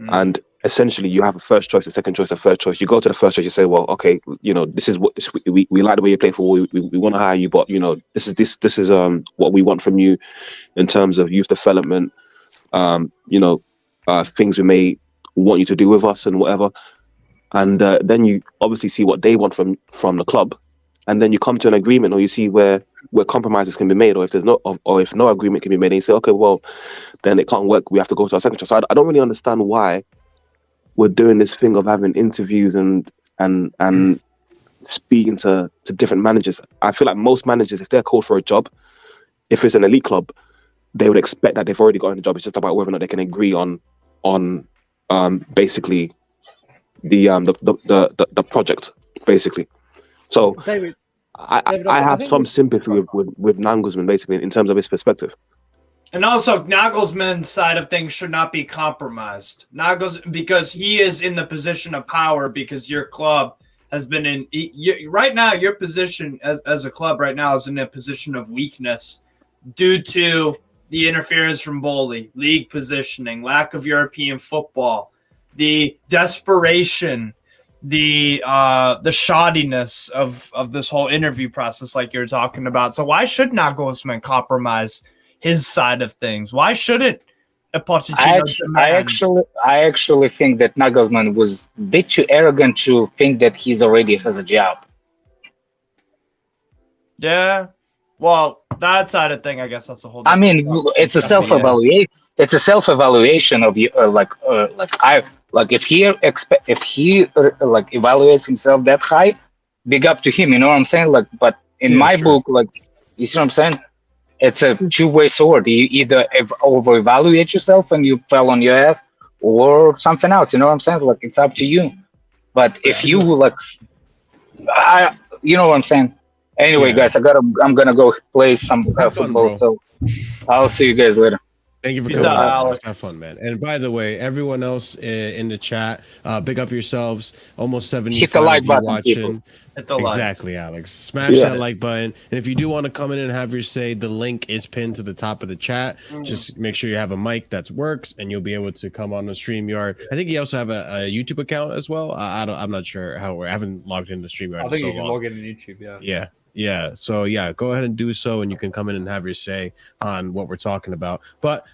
and essentially you have a first choice, a second choice, a third choice. You go to the first choice, you say, well, okay, you know, this is what we like the way you play football. We want to hire you, but you know, this is what we want from you in terms of youth development. You know, things we may want you to do with us and whatever. And then you obviously see what they want from the club, and then you come to an agreement, or you see where compromises can be made, or if no agreement can be made, and you say, okay, well, then it can't work. We have to go to our second choice. So I don't really understand why we're doing this thing of having interviews and speaking to different managers. I feel like most managers, if they're called for a job, if it's an elite club, they would expect that they've already gotten the job. It's just about whether or not they can agree on basically the project basically. So David, I have some sympathy with Nagelsmann basically in terms of his perspective. And also, Nagelsmann's side of things should not be compromised. Because he is in the position of power because your club has been in right now. Your position as a club right now is in a position of weakness due to the interference from Boehly, league positioning, lack of European football, the desperation, the shoddiness of this whole interview process, like you're talking about. So why should Nagelsmann compromise his side of things? Why shouldn't Pochettino I actually think that Nagelsmann was a bit too arrogant to think that he's already has a job. Yeah. Well, that side of thing, I guess that's a whole. I mean, it's a self-evaluation. It's a self-evaluation of you. If he evaluates himself that high, big up to him. You know what I'm saying? But in my book, you see what I'm saying? It's a two-way sword. You either over-evaluate yourself and you fell on your ass, or something else. You know what I'm saying? It's up to you. But if you you know what I'm saying. Anyway, guys, I'm gonna go play some football. So I'll see you guys later. Thank you for coming on, Alex. Have fun, man. And by the way, everyone else in the chat, big up yourselves. Almost 75 Hit the like button, watching. Hit the like. Exactly, Alex. Smash that like button. And if you do want to come in and have your say, the link is pinned to the top of the chat. Just make sure you have a mic that works, and you'll be able to come on the StreamYard. I think you also have a YouTube account as well. I'm not sure how. I haven't logged into StreamYard. I think you can log in YouTube. Yeah. Yeah. So go ahead and do so, and you can come in and have your say on what we're talking about. But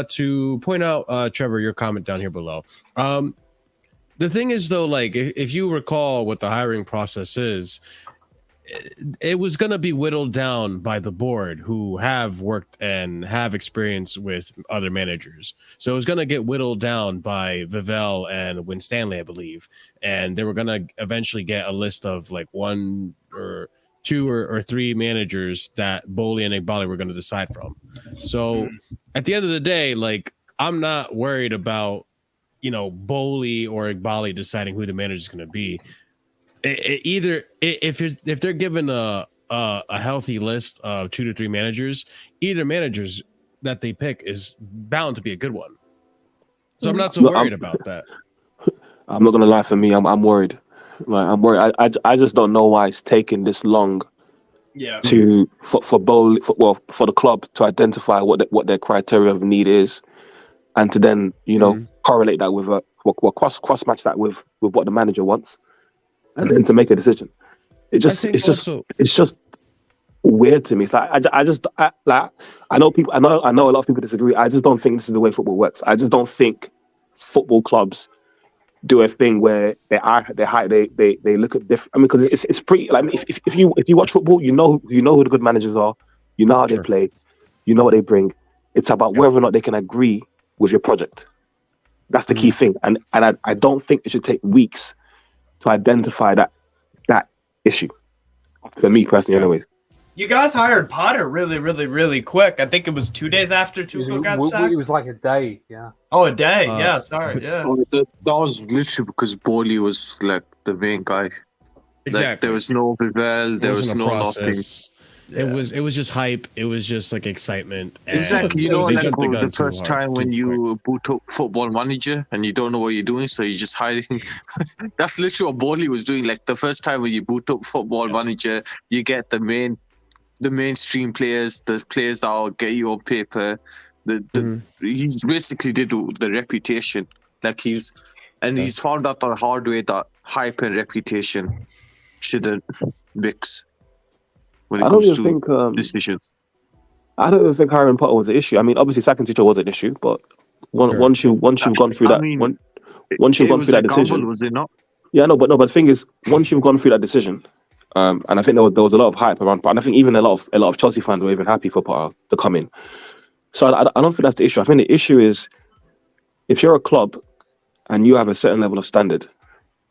to point out, Trevor, your comment down here below. The thing is, though, if you recall what the hiring process is, it was going to be whittled down by the board, who have worked and have experience with other managers. So it was going to get whittled down by Vivell and Winstanley, I believe, and they were going to eventually get a list of one or two or three managers that Boehly and Igbali were going to decide from. So at the end of the day, I'm not worried about, Boehly or Igbali deciding who the manager is going to be. If they're given a healthy list of 2 to 3 managers, either managers that they pick is bound to be a good one. So I'm not so worried about that. I'm not going to lie, for me, I'm worried. I'm worried. I just don't know why it's taking this long. Yeah. For Boehly, for the club to identify what their criteria of need is, and to then correlate that with cross match that with what the manager wants, and then to make a decision. It's just weird to me. It's I know a lot of people disagree. I just don't think this is the way football works. I just don't think football clubs do a thing where they look at different. I mean, because it's pretty. If you watch football, you know who the good managers are. You know how they play. You know what they bring. It's about whether or not they can agree with your project. That's the key thing. And I don't think it should take weeks to identify that issue. For me personally, anyways. You guys hired Potter really, really, really quick. I think it was 2 days after Tuchel got sacked. It was like a day, yeah. Oh, a day, yeah. Sorry, yeah. That was literally because Boehly was the main guy. Exactly. There was no Vivell, there was no nothing. Yeah. It was just hype. It was just excitement. Exactly. The first time when you boot up Football Manager and you don't know what you're doing, so you're just hiding. That's literally what Boehly was doing. The first time when you boot up Football Manager, you get the mainstream players, the players that will get you on paper. He's basically did the reputation. He's found out the hard way that hype and reputation shouldn't mix when it comes to decisions. I don't even think hiring Potter was an issue. I mean, obviously sacking Tuchel was an issue, but once you've gone through that, once you've gone through that decision, gamble, was it not? Yeah, no, but the thing is, once you've gone through that decision. And I think there was a lot of hype around, and I think even a lot of Chelsea fans were even happy for Potter to come in. So I don't think that's the issue. I think the issue is if you're a club and you have a certain level of standard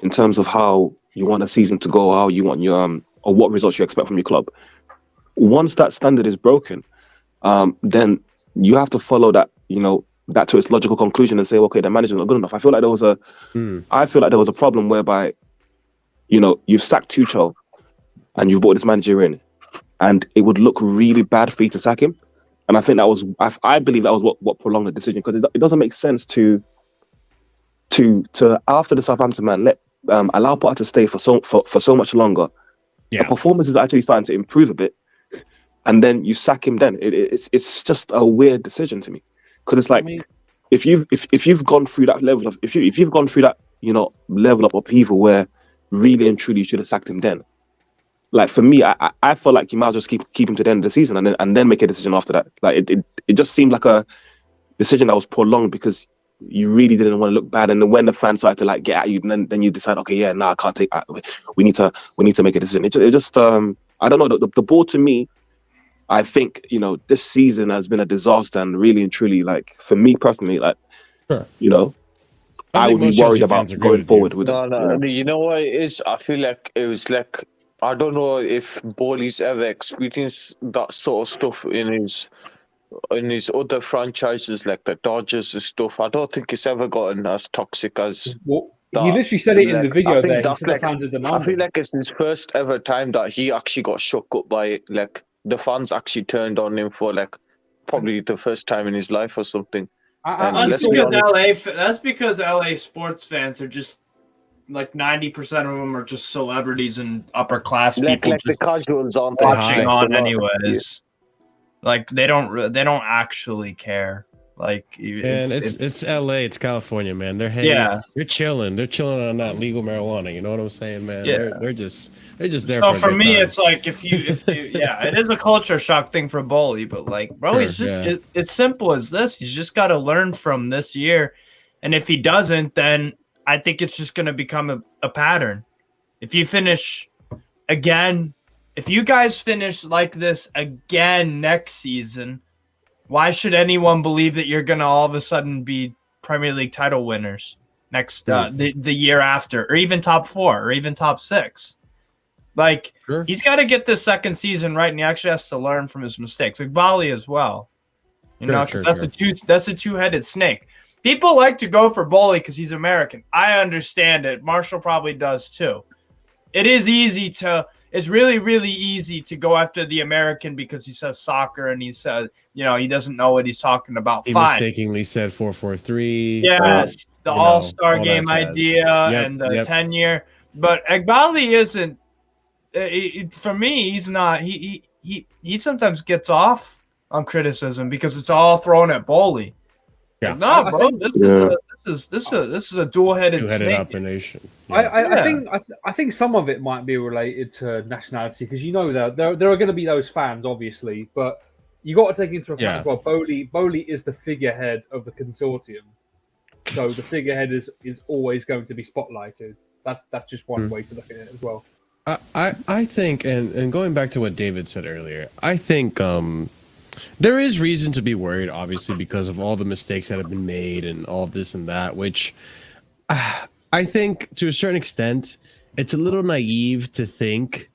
in terms of how you want a season to go, how you want your or what results you expect from your club. Once that standard is broken, then you have to follow that that to its logical conclusion and say, okay, the manager's not good enough. I feel like there was a problem whereby, you know, you've sacked Tuchel and you've brought this manager in, and it would look really bad for you to sack him. And I think that was, I believe that was what prolonged the decision, because it doesn't make sense to after the Southampton man allow Potter to stay for so much longer. Yeah. The performance is actually starting to improve a bit, and then you sack him. Then it's just a weird decision to me, because it's like, if you've gone through that level of if you've gone through that, you know, level of upheaval where really and truly you should have sacked him then. Like, for me, I feel like you might as well just keep him to the end of the season and then make a decision after that. Like, it just seemed like a decision that was prolonged because you really didn't want to look bad. And then when the fans started to like get at you, then you decide, okay, yeah, no, I can't take. We need to make a decision. It just I don't know. The board, to me, I think, you know, this season has been a disaster, and really and truly, like, for me personally, like, you know, I would be worried about going forward with it. You know what it is? I feel like it was like, I don't know if Boehly's ever experienced that sort of stuff in his other franchises, like the Dodgers and stuff. I don't think it's ever gotten as toxic as. Well, he literally said it in the video there. I feel like it's his first ever time that he actually got shook up by it. Like, the fans actually turned on him for like probably the first time in his life or something. That's because LA sports fans are just like 90% of them are just celebrities and upper class people. Like the casuals aren't watching on anyways. Like, they don't actually care. Like, and it's LA, it's California, man. They're they're chilling. They're chilling on that legal marijuana. You know what I'm saying, man? Yeah. They're just there. So for me, it's like if you it is a culture shock thing for Boehly, but like, bro, it's simple as this. He's just got to learn from this year, and if he doesn't, then I think it's just going to become a pattern. If you finish again, if you guys finish like this again next season, why should anyone believe that you're going to all of a sudden be Premier League title winners next the year after, or even top 4 or even top 6? Like, he's got to get this second season right, and he actually has to learn from his mistakes. Like Boehly as well. You know, that's a two-headed snake. People like to go for Boehly because he's American. I understand it. Marshall probably does too. It's really, really easy to go after the American because he says soccer and he says, you know, he doesn't know what he's talking about. He mistakenly said 4-4-3. Yes, the all-star game idea and the tenure. But Eghbali isn't. For me, he's not. He sometimes gets off on criticism because it's all thrown at Boehly. Yeah. Like, no, bro. This is a dual-headed snake. operation. Yeah. I think some of it might be related to nationality, because you know there are going to be those fans, obviously, but you got to take into account as well. Boehly is the figurehead of the consortium, so the figurehead is always going to be spotlighted. That's just one way to look at it as well. I think, and going back to what David said earlier, I think there is reason to be worried, obviously, because of all the mistakes that have been made and all this and that, which I think to a certain extent, it's a little naive to think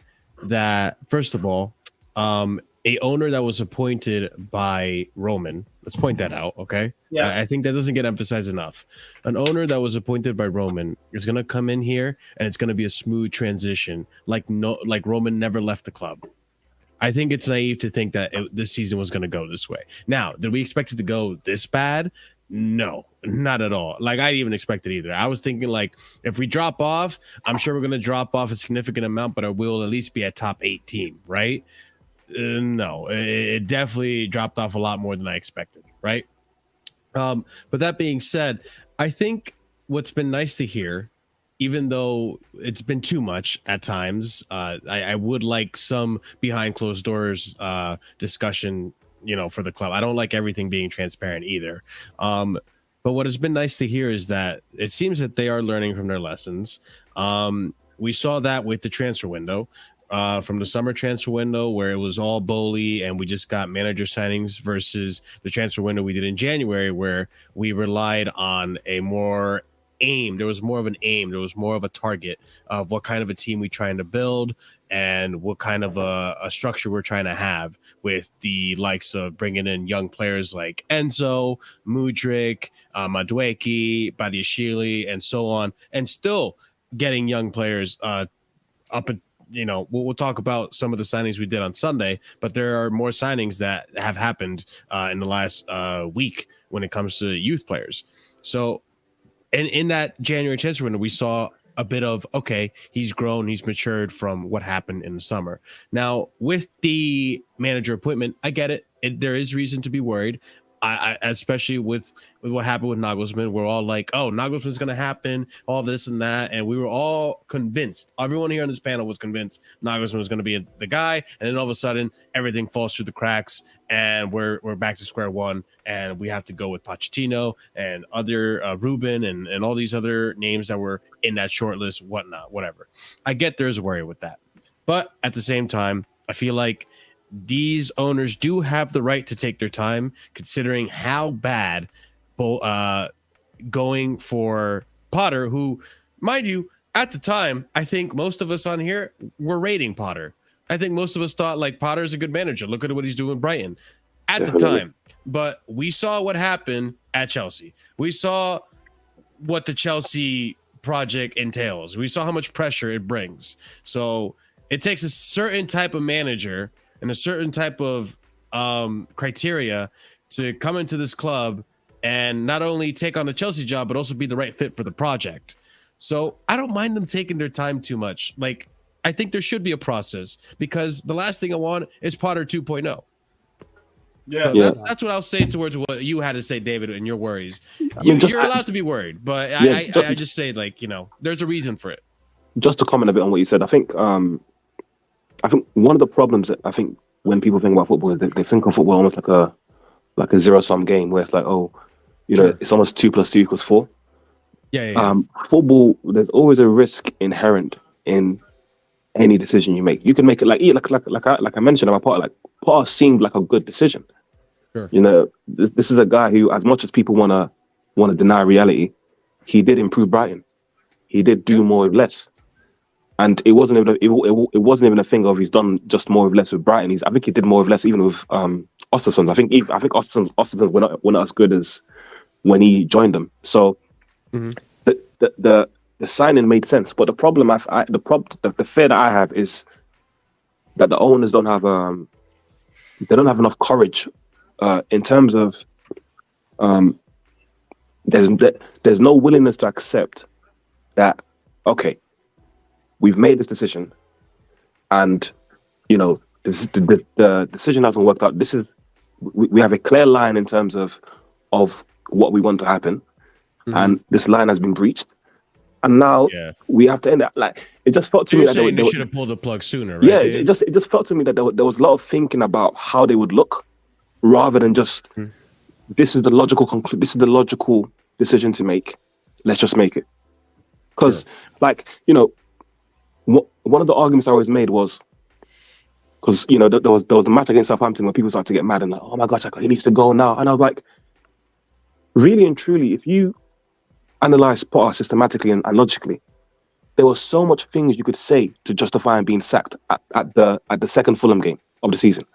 that, first of all, a owner that was appointed by Roman, let's point that out, okay? Yeah. I think that doesn't get emphasized enough. An owner that was appointed by Roman is going to come in here and it's going to be a smooth transition, like Roman never left the club. I think it's naive to think that this season was going to go this way. Now, did we expect it to go this bad? No, not at all. Like, I didn't even expect it either. I was thinking, like, if we drop off, I'm sure we're going to drop off a significant amount, but we'll at least be a top 8 team, right? No, it definitely dropped off a lot more than I expected, right? But that being said, I think what's been nice to hear, even though it's been too much at times, I would like some behind closed doors discussion, you know, for the club. I don't like everything being transparent either. But what has been nice to hear is that it seems that they are learning from their lessons. We saw that with the transfer window. From the summer transfer window where it was all Boehly and we just got manager signings versus the transfer window we did in January where we relied on a more aim. There was more of an aim. There was more of a target of what kind of a team we're trying to build and what kind of a structure we're trying to have with the likes of bringing in young players like Enzo, Mudryk, Madueke, Badiashile, and so on, and still getting young players up and we'll talk about some of the signings we did on Sunday, but there are more signings that have happened in the last week when it comes to youth players. So in that January transfer window, we saw a bit of, okay, he's grown, he's matured from what happened in the summer. Now, with the manager appointment, I get it. There is reason to be worried. I especially with what happened with Nagelsmann, we're all like, oh, Nagelsmann's going to happen, all this and that. And we were all convinced. Everyone here on this panel was convinced Nagelsmann was going to be the guy. And then all of a sudden, everything falls through the cracks and we're back to square one. And we have to go with Pochettino and other Ruben and all these other names that were in that short list, whatnot, whatever. I get there's worry with that. But at the same time, I feel like these owners do have the right to take their time, considering how bad going for Potter, who, mind you, at the time, I think most of us on here were rating Potter. I think most of us thought like Potter's a good manager. Look at what he's doing with Brighton at the time. But we saw what happened at Chelsea. We saw what the Chelsea project entails. We saw how much pressure it brings. So it takes a certain type of manager and a certain type of criteria to come into this club and not only take on the Chelsea job, but also be the right fit for the project. So I don't mind them taking their time too much. Like, I think there should be a process, because the last thing I want is Potter 2.0. Yeah, that's what I'll say towards what you had to say, David, and your worries. You're allowed to be worried, but I just say, like, there's a reason for it. Just to comment a bit on what you said, I think one of the problems that I think when people think about football is they think of football almost like a zero-sum game where it's like, it's almost 2 + 2 = 4. Yeah. Football, there's always a risk inherent in any decision you make. You can make it like I mentioned about Potter. Like, Potter seemed like a good decision. Sure. This is a guy who, as much as people want to deny reality, he did improve Brighton. He did do more with less. And it wasn't even a thing of he's done just more with less with Brighton. I think he did more with less even with Ostersund. I think Ostersund were not as good as when he joined them. So the signing made sense. But the problem the fear that I have is that the owners don't have enough courage in terms of there's no willingness to accept that, okay, we've made this decision, and the decision hasn't worked out. We have a clear line in terms of what we want to happen, and this line has been breached, and now we have to end it. Like, it just felt to me that they should have pulled the plug sooner, right? Yeah, it just felt to me that there was a lot of thinking about how they would look, rather than just this is the logical decision to make. Let's just make it, because one of the arguments I always made was, because there was the match against Southampton where people started to get mad and like, oh my gosh, he needs to go now. And I was like, really and truly, if you analyze Potter systematically and logically, there was so much things you could say to justify him being sacked at the second Fulham game of the season.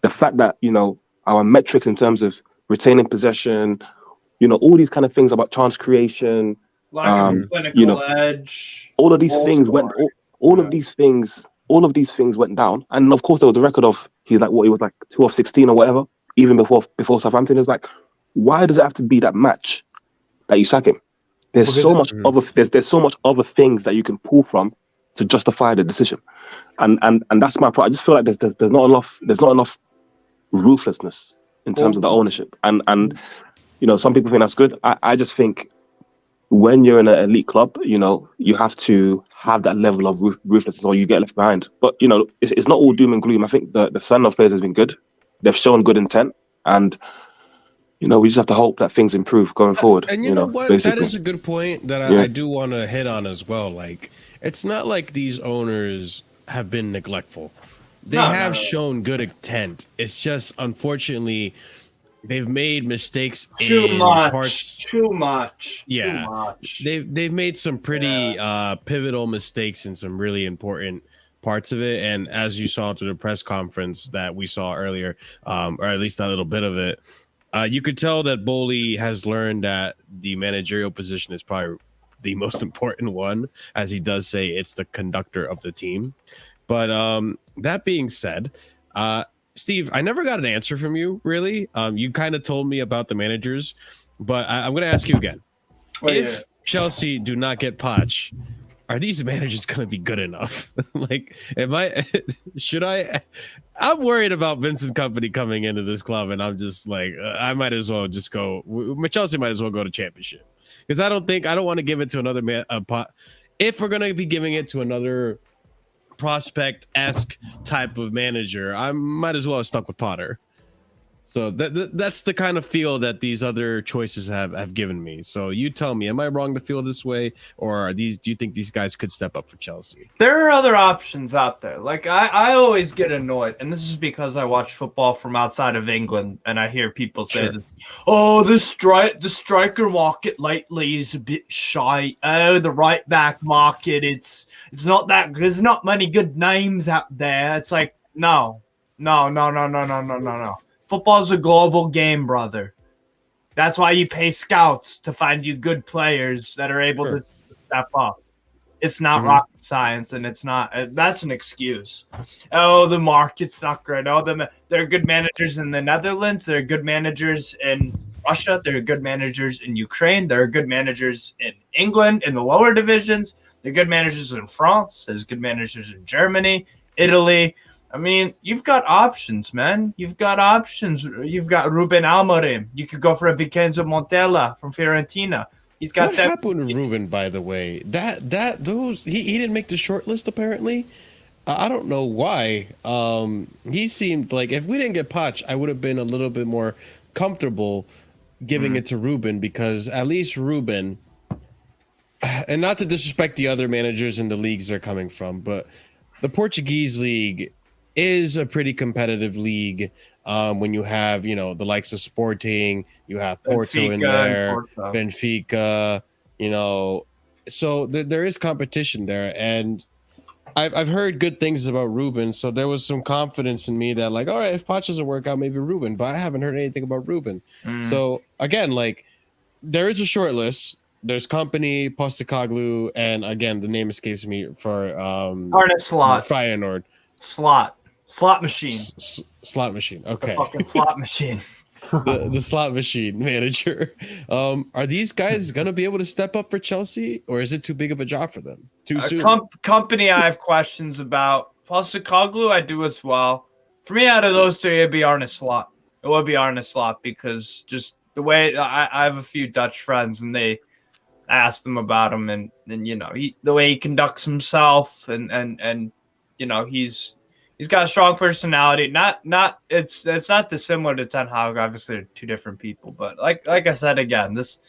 The fact that our metrics in terms of retaining possession, all these kind of things about chance creation, lack of clinical edge, all of these things went. All of these things went down, and of course there was the record of he was like 2 of 16 or whatever, even before Southampton. It was like, why does it have to be that match that you sack him? There's so much other things that you can pull from to justify the decision, and that's my problem. I just feel like there's not enough ruthlessness in terms of the ownership, and some people think that's good. I just think when you're in an elite club, you have to have that level of ruthlessness or you get left behind. But, it's not all doom and gloom. I think the sign of players has been good. They've shown good intent. And, we just have to hope that things improve going forward. And you know what? Basically. That is a good point that I do want to hit on as well. Like, it's not like these owners have been neglectful. They have shown good intent. It's just, unfortunately, they've made mistakes Too in much. parts. Too much. Yeah. Too much. They've made some pretty pivotal mistakes in some really important parts of it. And as you saw through the press conference that we saw earlier, or at least a little bit of it, you could tell that Boehly has learned that the managerial position is probably the most important one, as he does say it's the conductor of the team. But that being said, Steve, I never got an answer from you, really. You kind of told me about the managers, but I'm going to ask you again. If Chelsea do not get Poch, are these managers going to be good enough? Like, I'm worried about Vincent Kompany coming into this club, and I'm just like, I might as well just go. Chelsea might as well go to championship, because I don't want to give it to another man. If we're going to be giving it to another prospect-esque type of manager, I might as well have stuck with Potter. So that's the kind of feel that these other choices have given me. So you tell me, am I wrong to feel this way, or do you think these guys could step up for Chelsea? There are other options out there. Like I always get annoyed, and this is because I watch football from outside of England, and I hear people say this. Oh, the striker market lately is a bit shy. Oh, the right back market, it's not that good. There's not many good names out there. It's like no. Football's a global game, brother. That's why you pay scouts to find you good players that are able to step up. It's not rocket science, and it's not. That's an excuse. Oh, the market's not great. Oh, there are good managers in the Netherlands. There are good managers in Russia. There are good managers in Ukraine. There are good managers in England in the lower divisions. There are good managers in France. There's good managers in Germany, Italy. I mean, you've got options, man. You've got options. You've got Ruben Amorim. You could go for a Vincenzo Montella from Fiorentina. He's got what happened to Ruben, by the way? He didn't make the short list, apparently. I don't know why. He seemed like if we didn't get Poch, I would have been a little bit more comfortable giving it to Ruben, because at least Ruben, and not to disrespect the other managers in the leagues they're coming from, but the Portuguese league is a pretty competitive league. When you have, the likes of Sporting, you have Porto in there, Benfica, so there is competition there. And I've heard good things about Ruben, so there was some confidence in me that, like, all right, if Poch doesn't work out, maybe Ruben, but I haven't heard anything about Ruben. So again, like, there is a short list. There's Kompany, Postecoglou, and again, the name escapes me for Arne Slot. Feyenoord. Slot machine. Slot machine. Okay. The fucking slot machine. the slot machine manager. Are these guys going to be able to step up for Chelsea, or is it too big of a job for them? Too soon? Kompany, I have questions about. Postecoglou, I do as well. For me, out of those two, it'd be Arne Slot. It would be Arne Slot, because just the way I have a few Dutch friends, and they asked them about him, and the way he conducts himself, and he's got a strong personality. It's not dissimilar to Ten Hag. Obviously, they're two different people, but like I said again, this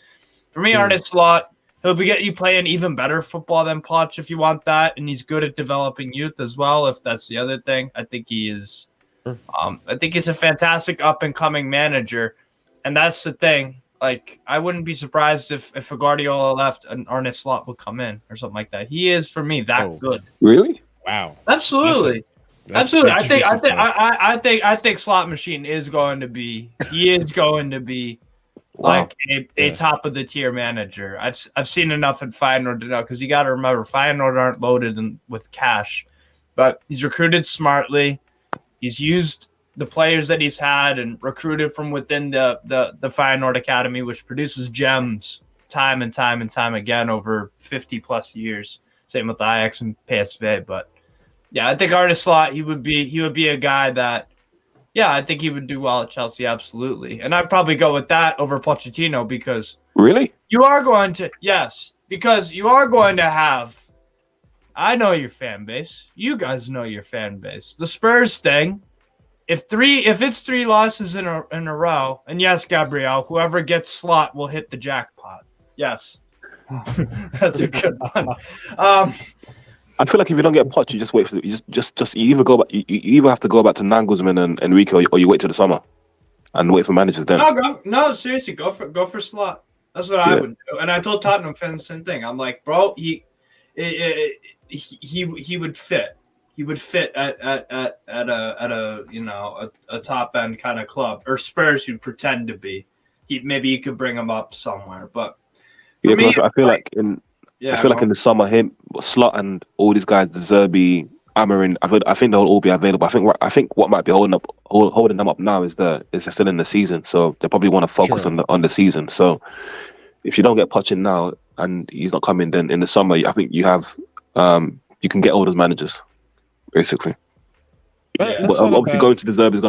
for me, Arne Slot, he'll be getting you playing even better football than Poch if you want that, and he's good at developing youth as well. If that's the other thing, I think he is. I think he's a fantastic up and coming manager, and that's the thing. Like, I wouldn't be surprised if a Guardiola left and Arne Slot would come in or something like that. He is, for me, that good. Really? Wow. Absolutely. Absolutely. I think Slot Machine is going to be. He is going to be like a top of the tier manager. I've seen enough at Feyenoord to know, because you got to remember, Feyenoord aren't loaded with cash, but he's recruited smartly. He's used the players that he's had and recruited from within the Feyenoord Academy, which produces gems time and time and time again over 50 plus years. Same with Ajax and PSV. But yeah, I think Arne Slot, he would be a guy that, I think he would do well at Chelsea, absolutely. And I'd probably go with that over Pochettino, because you are going to have, I know your fan base. You guys know your fan base. The Spurs thing, if it's 3 losses in a row, and yes, Gabriel, whoever gets Slot will hit the jackpot. Yes. That's a good one. I feel like if you don't get Poch, you just wait for you either go back. You either have to go back to Nagelsmann and Enrique, or you wait till the summer. and wait for managers then. No, seriously, go for Slot. That's what I would do. And I told Tottenham fans the same thing. I'm like, bro, he would fit. He would fit at a top end kind of club, or Spurs who pretend to be. Maybe you could bring him up somewhere, but I feel like in the summer, him, Slot, and all these guys, the Zerbi, Amarin, I think they'll all be available. I think what might be holding them up now is they're still in the season, so they probably want to focus on the season. So if you don't get Poch in now and he's not coming, then in the summer, I think you have you can get all those managers basically. But obviously, going to the Zerb is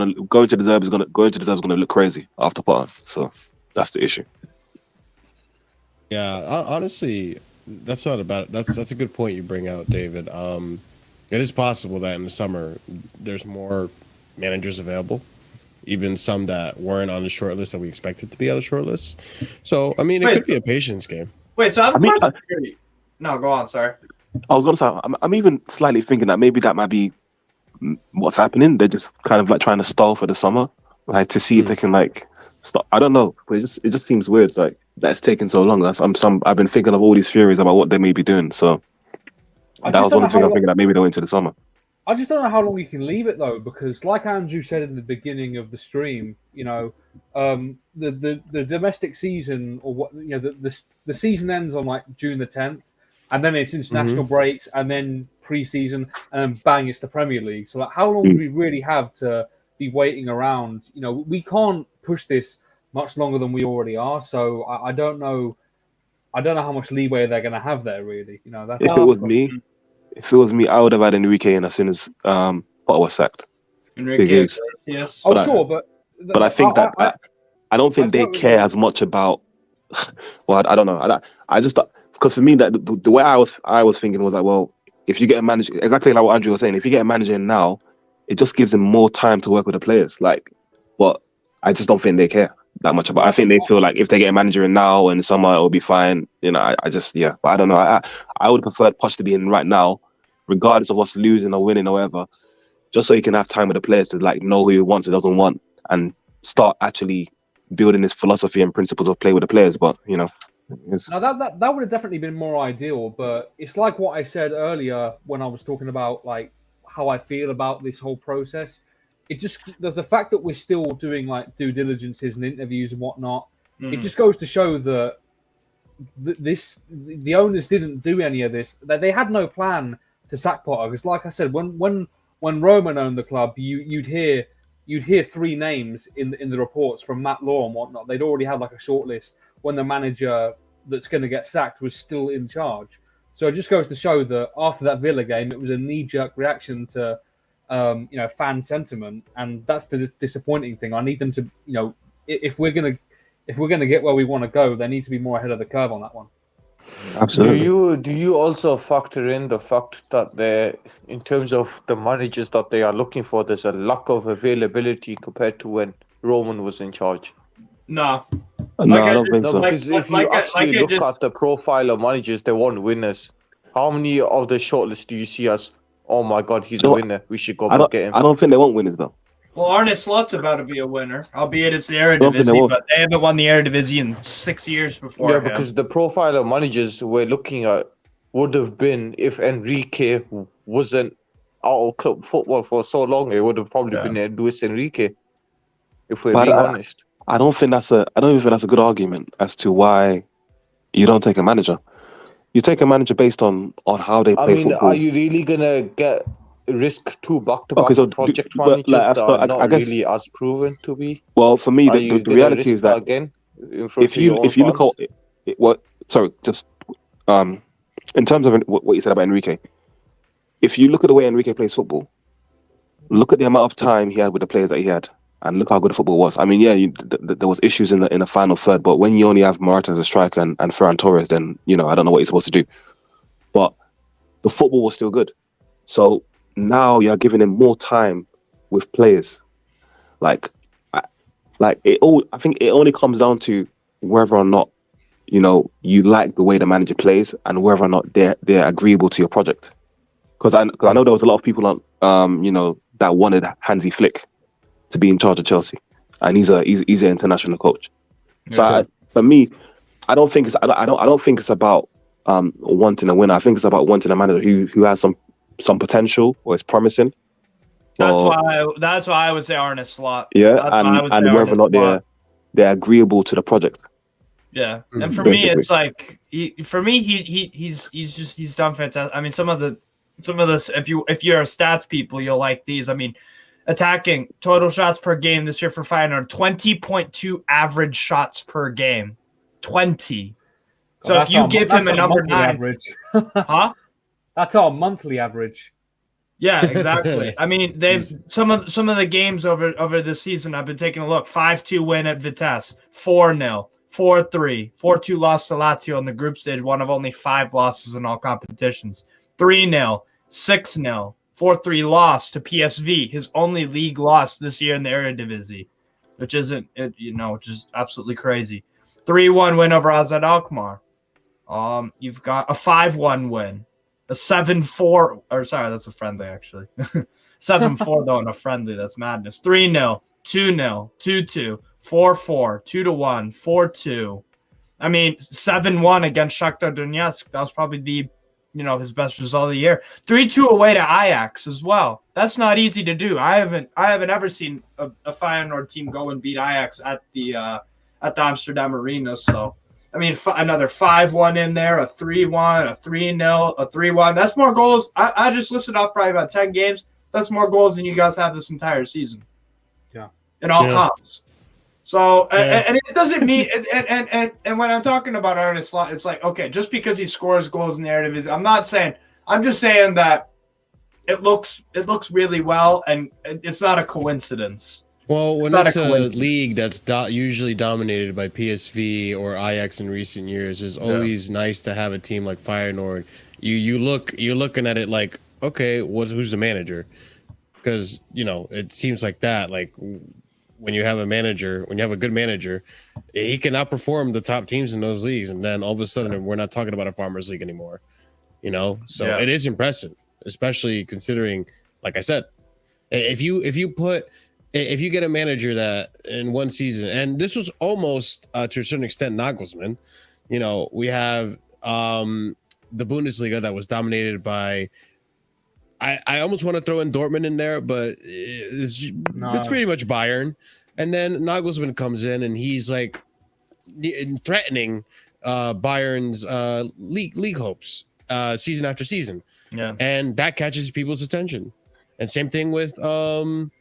gonna look crazy after Potter. So that's the issue. Yeah, honestly, that's not about. That's a good point you bring out, David. It is possible that in the summer there's more managers available, even some that weren't on the short list that we expected to be on the short list. So I mean, it could be a patience game. Wait, so no, go on. Sorry. I was gonna say I'm even slightly thinking that maybe that might be what's happening. They're just kind of like trying to stall for the summer, like to see if they can like stop. I don't know, but it just seems weird, like that it's taking so long. I've been thinking of all these theories about what they may be doing. So that was one thing I'm thinking that maybe they went to the summer. I just don't know how long you can leave it though, because like Andrew said in the beginning of the stream, the domestic season, or what the season ends on like June the 10th, and then it's international breaks, and then pre-season, and then bang, it's the Premier League. So like, how long do we really have to be waiting around? We can't push this much longer than we already are. So I don't know. I don't know how much leeway they're going to have there, really. If it was me, I would have had Enrique in as soon as Potter was sacked. Enrique, yes. But I think I don't think they care as much about. Well, I don't know. I just because for me that the way I was thinking was like, well, if you get a manager, exactly like what Andrew was saying, if you get a manager in now, it just gives them more time to work with the players. Like, but I just don't think they care that much about. I think they feel like if they get a manager in now and summer, it'll be fine. But I don't know. I would prefer Poch to be in right now, regardless of what's losing or winning or whatever, just so he can have time with the players to like know who he wants and doesn't want, and start actually building his philosophy and principles of play with the players. But now that would have definitely been more ideal. But it's like what I said earlier when I was talking about like how I feel about this whole process. It just the fact that we're still doing like due diligences and interviews and whatnot. It just goes to show that the owners didn't do any of this. That they had no plan to sack Potter. Because like I said, when Roman owned the club, you'd hear three names in the reports from Matt Law and whatnot. They'd already had like a short list when the manager that's going to get sacked was still in charge. So it just goes to show that after that Villa game, it was a knee-jerk reaction to fan sentiment, and that's the disappointing thing. I need them to, if we're gonna get where we want to go, they need to be more ahead of the curve on that one. Absolutely. Do you also factor in the fact that in terms of the managers that they are looking for, there's a lack of availability compared to when Roman was in charge? No. I don't think so. Because if you actually look at the profile of managers, they weren't winners. How many of the shortlist do you see as, oh my God, he's a winner, we should go back get him? I don't think they won't winners though. Well, Arne Slot's about to be a winner, albeit it's the Eredivisie, but they haven't won the Eredivisie in 6 years before. Yeah, because the profile of managers we're looking at would have been, if Enrique wasn't out of club football for so long, it would have probably been Luis Enrique, if we're being honest. I don't even think that's a good argument as to why you don't take a manager. You take a manager based on how they play football. Are you really gonna risk two back-to-back project managers that are not really as proven to be? Well, for me, the reality is that again, if you look at in terms of what you said about Enrique, if you look at the way Enrique plays football, look at the amount of time he had with the players that he had, and look how good the football was. I mean, there was issues in the final third, but when you only have Morata as a striker and Ferran Torres, then I don't know what you're supposed to do. But the football was still good. So now you're giving him more time with players. I think it only comes down to whether or not you like the way the manager plays and whether or not they're agreeable to your project. Because I know there was a lot of people on that wanted Hansi Flick to be in charge of Chelsea. and he's an international coach. So for me, I don't think it's about wanting a winner. I think it's about wanting a manager who has some potential or is promising. That's why I would say Arne Slot. Yeah, and whether or not they're agreeable to the project. Yeah, and for me, it's like he's done fantastic. I mean, some of this, if you're a stats people, you'll like these. I mean, attacking total shots per game this year for Feyenoord, 20.2 average shots per game, 20. So if you give him a number 9, average. Huh? That's our monthly average. Yeah, exactly. I mean, they've some of the games over this season. I've been taking a look. 5-2 win at Vitesse, 4-0. 4-3, 4-2 loss to Lazio in the group stage, one of only 5 losses in all competitions. 3-0, 6-0, 4-3 loss to PSV, his only league loss this year in the Eredivisie, which is absolutely crazy. 3-1 win over AZ Alkmaar. You've got a 5-1 win, a 7-4, or sorry, that's a friendly actually. 7-4 though in a friendly, that's madness. 3-0, 2-0, 2-2. 4-4, 2-1, 4-2. I mean, 7-1 against Shakhtar Donetsk. That was probably his best result of the year. 3-2 away to Ajax as well. That's not easy to do. I haven't ever seen a Feyenoord team go and beat Ajax at the Amsterdam Arena. So, I mean, another 5-1 in there, a 3-1, a 3-0, a 3-1. That's more goals. I just listed off probably about 10 games. That's more goals than you guys have this entire season. Yeah. In all comps. So, and it doesn't mean, and when I'm talking about Arne Slot, it's like, okay, just because he scores goals in the Eredivisie, I'm just saying that it looks really well, and it's not a coincidence. Well, when it's a league that's usually dominated by PSV or Ajax in recent years, it's always nice to have a team like Feyenoord. You're looking at it like, okay, who's the manager? Because it seems like that, like. When you have a good manager, he can outperform the top teams in those leagues, and then all of a sudden we're not talking about a farmers league anymore. So it is impressive, especially considering, like I said, if you get a manager that in one season, and this was almost to a certain extent Nagelsmann, we have the Bundesliga that was dominated by. I almost want to throw in Dortmund in there, but it's pretty much Bayern. And then Nagelsmann comes in and he's like threatening Bayern's league hopes season after season. Yeah, and that catches people's attention. And same thing with who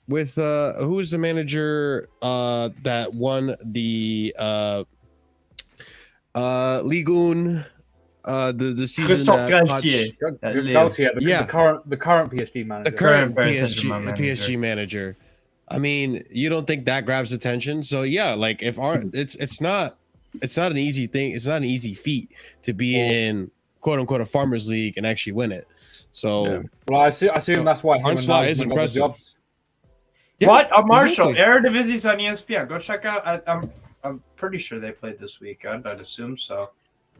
was the manager that won the Ligue 1. The season Galtier, the current PSG manager. The current PSG manager. I mean, you don't think that grabs attention? So yeah, like if it's not an easy thing. It's not an easy feat to be in quote unquote a farmers league and actually win it. So well, I assume that's why Arne Slot is impressive. Yeah, what? Marshall, exactly. Eredivisie's on ESPN. Go check out. I'm pretty sure they played this week. I'd assume so.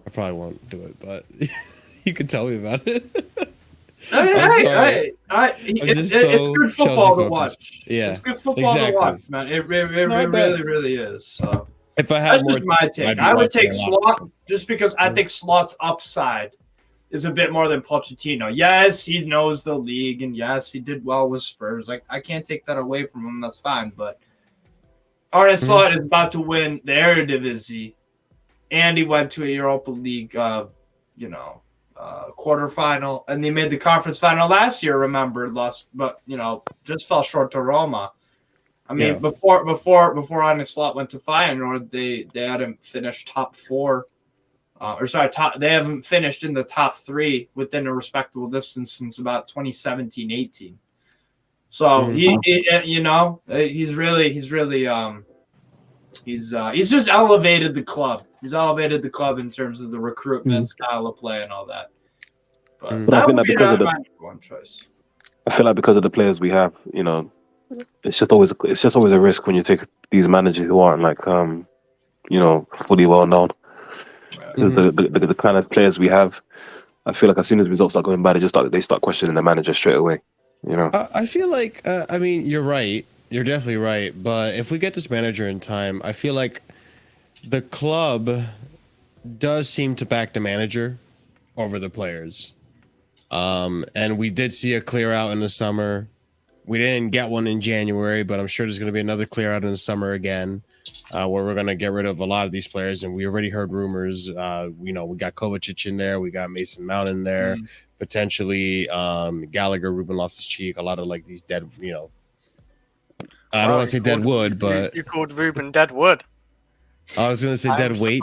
I probably won't do it, but you can tell me about it. It's good football to watch. Yeah, it's good football to watch, man. It really is. So if I had that's just my take. I would take Slot just because I think Slot's upside is a bit more than Pochettino. Yes, he knows the league, and yes, he did well with Spurs. Like I can't take that away from him. That's fine, but Arne Slot is about to win the Eredivisie. And he went to a Europa League, quarterfinal, and they made the conference final last year. Remember, lost, but just fell short to Roma. I mean, before Arne Slot went to Feyenoord, they hadn't finished top 4, they haven't finished in the top 3 within a respectable distance since about 2017-18. So he's just elevated the club. He's elevated the club in terms of the recruitment, style of play, and all that. But that would be my one choice. I feel like because of the players we have, it's just always a risk when you take these managers who aren't like fully well known. The kind of players we have, I feel like as soon as results start going bad, they start questioning the manager straight away. I feel like you're right. You're definitely right. But if we get this manager in time, I feel like the club does seem to back the manager over the players. And we did see a clear out in the summer. We didn't get one in January, but I'm sure there's going to be another clear out in the summer again, where we're going to get rid of a lot of these players. And we already heard rumors. We got Kovacic in there. We got Mason Mount in there. Potentially Gallagher, Ruben Loftus-Cheek, a lot of like these dead, I don't want to say dead wood, but... You called Ruben deadwood. I was going to say dead weight.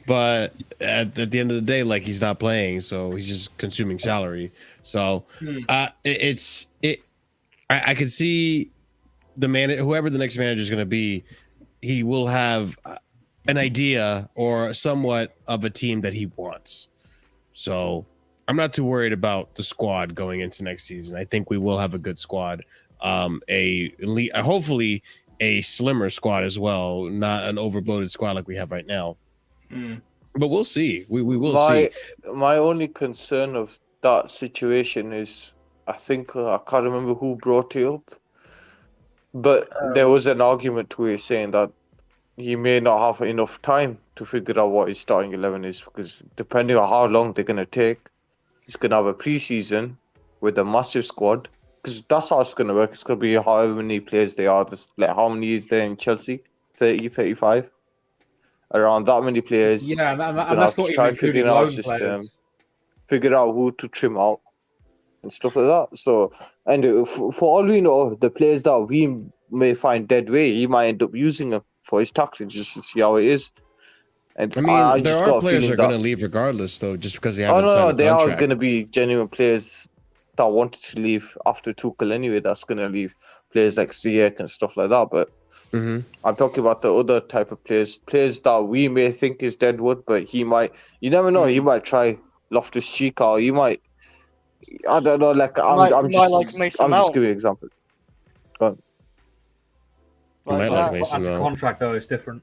But at the end of the day, like, he's not playing, so he's just consuming salary. So I can see whoever the next manager is going to be, he will have an idea or somewhat of a team that he wants. So I'm not too worried about the squad going into next season. I think we will have a good squad. Hopefully a slimmer squad as well, not an overbloated squad like we have right now. But we'll see. We will see. My only concern of that situation is, I think I can't remember who brought it up, but there was an argument to it saying that he may not have enough time to figure out what his starting 11 is, because depending on how long they're going to take, he's going to have a preseason with a massive squad, because that's how it's going to work. It's going to be however many players they are. Like, how many is there in Chelsea? 30, 35? Around that many players. Yeah, and he's that's going to have not to try even figuring including out a loan system, players. figure out who to trim out and stuff like that. So, and for all we know, the players that we may find dead weight, he might end up using them for his tactics just to see how it is. And I mean, there just are got a players that are feeling going to leave regardless, though, just because they Oh haven't no, signed a they are contract. going to be genuine players that wanted to leave after Tuchel anyway. That's going to leave players like Ziyech and stuff like that. But I'm talking about the other type of players that we may think is deadwood, but he might. You never know. He might try Loftus-Cheek, or he might. I don't know. Like I'm just giving an example. Go on. That's a contract, though. It's different.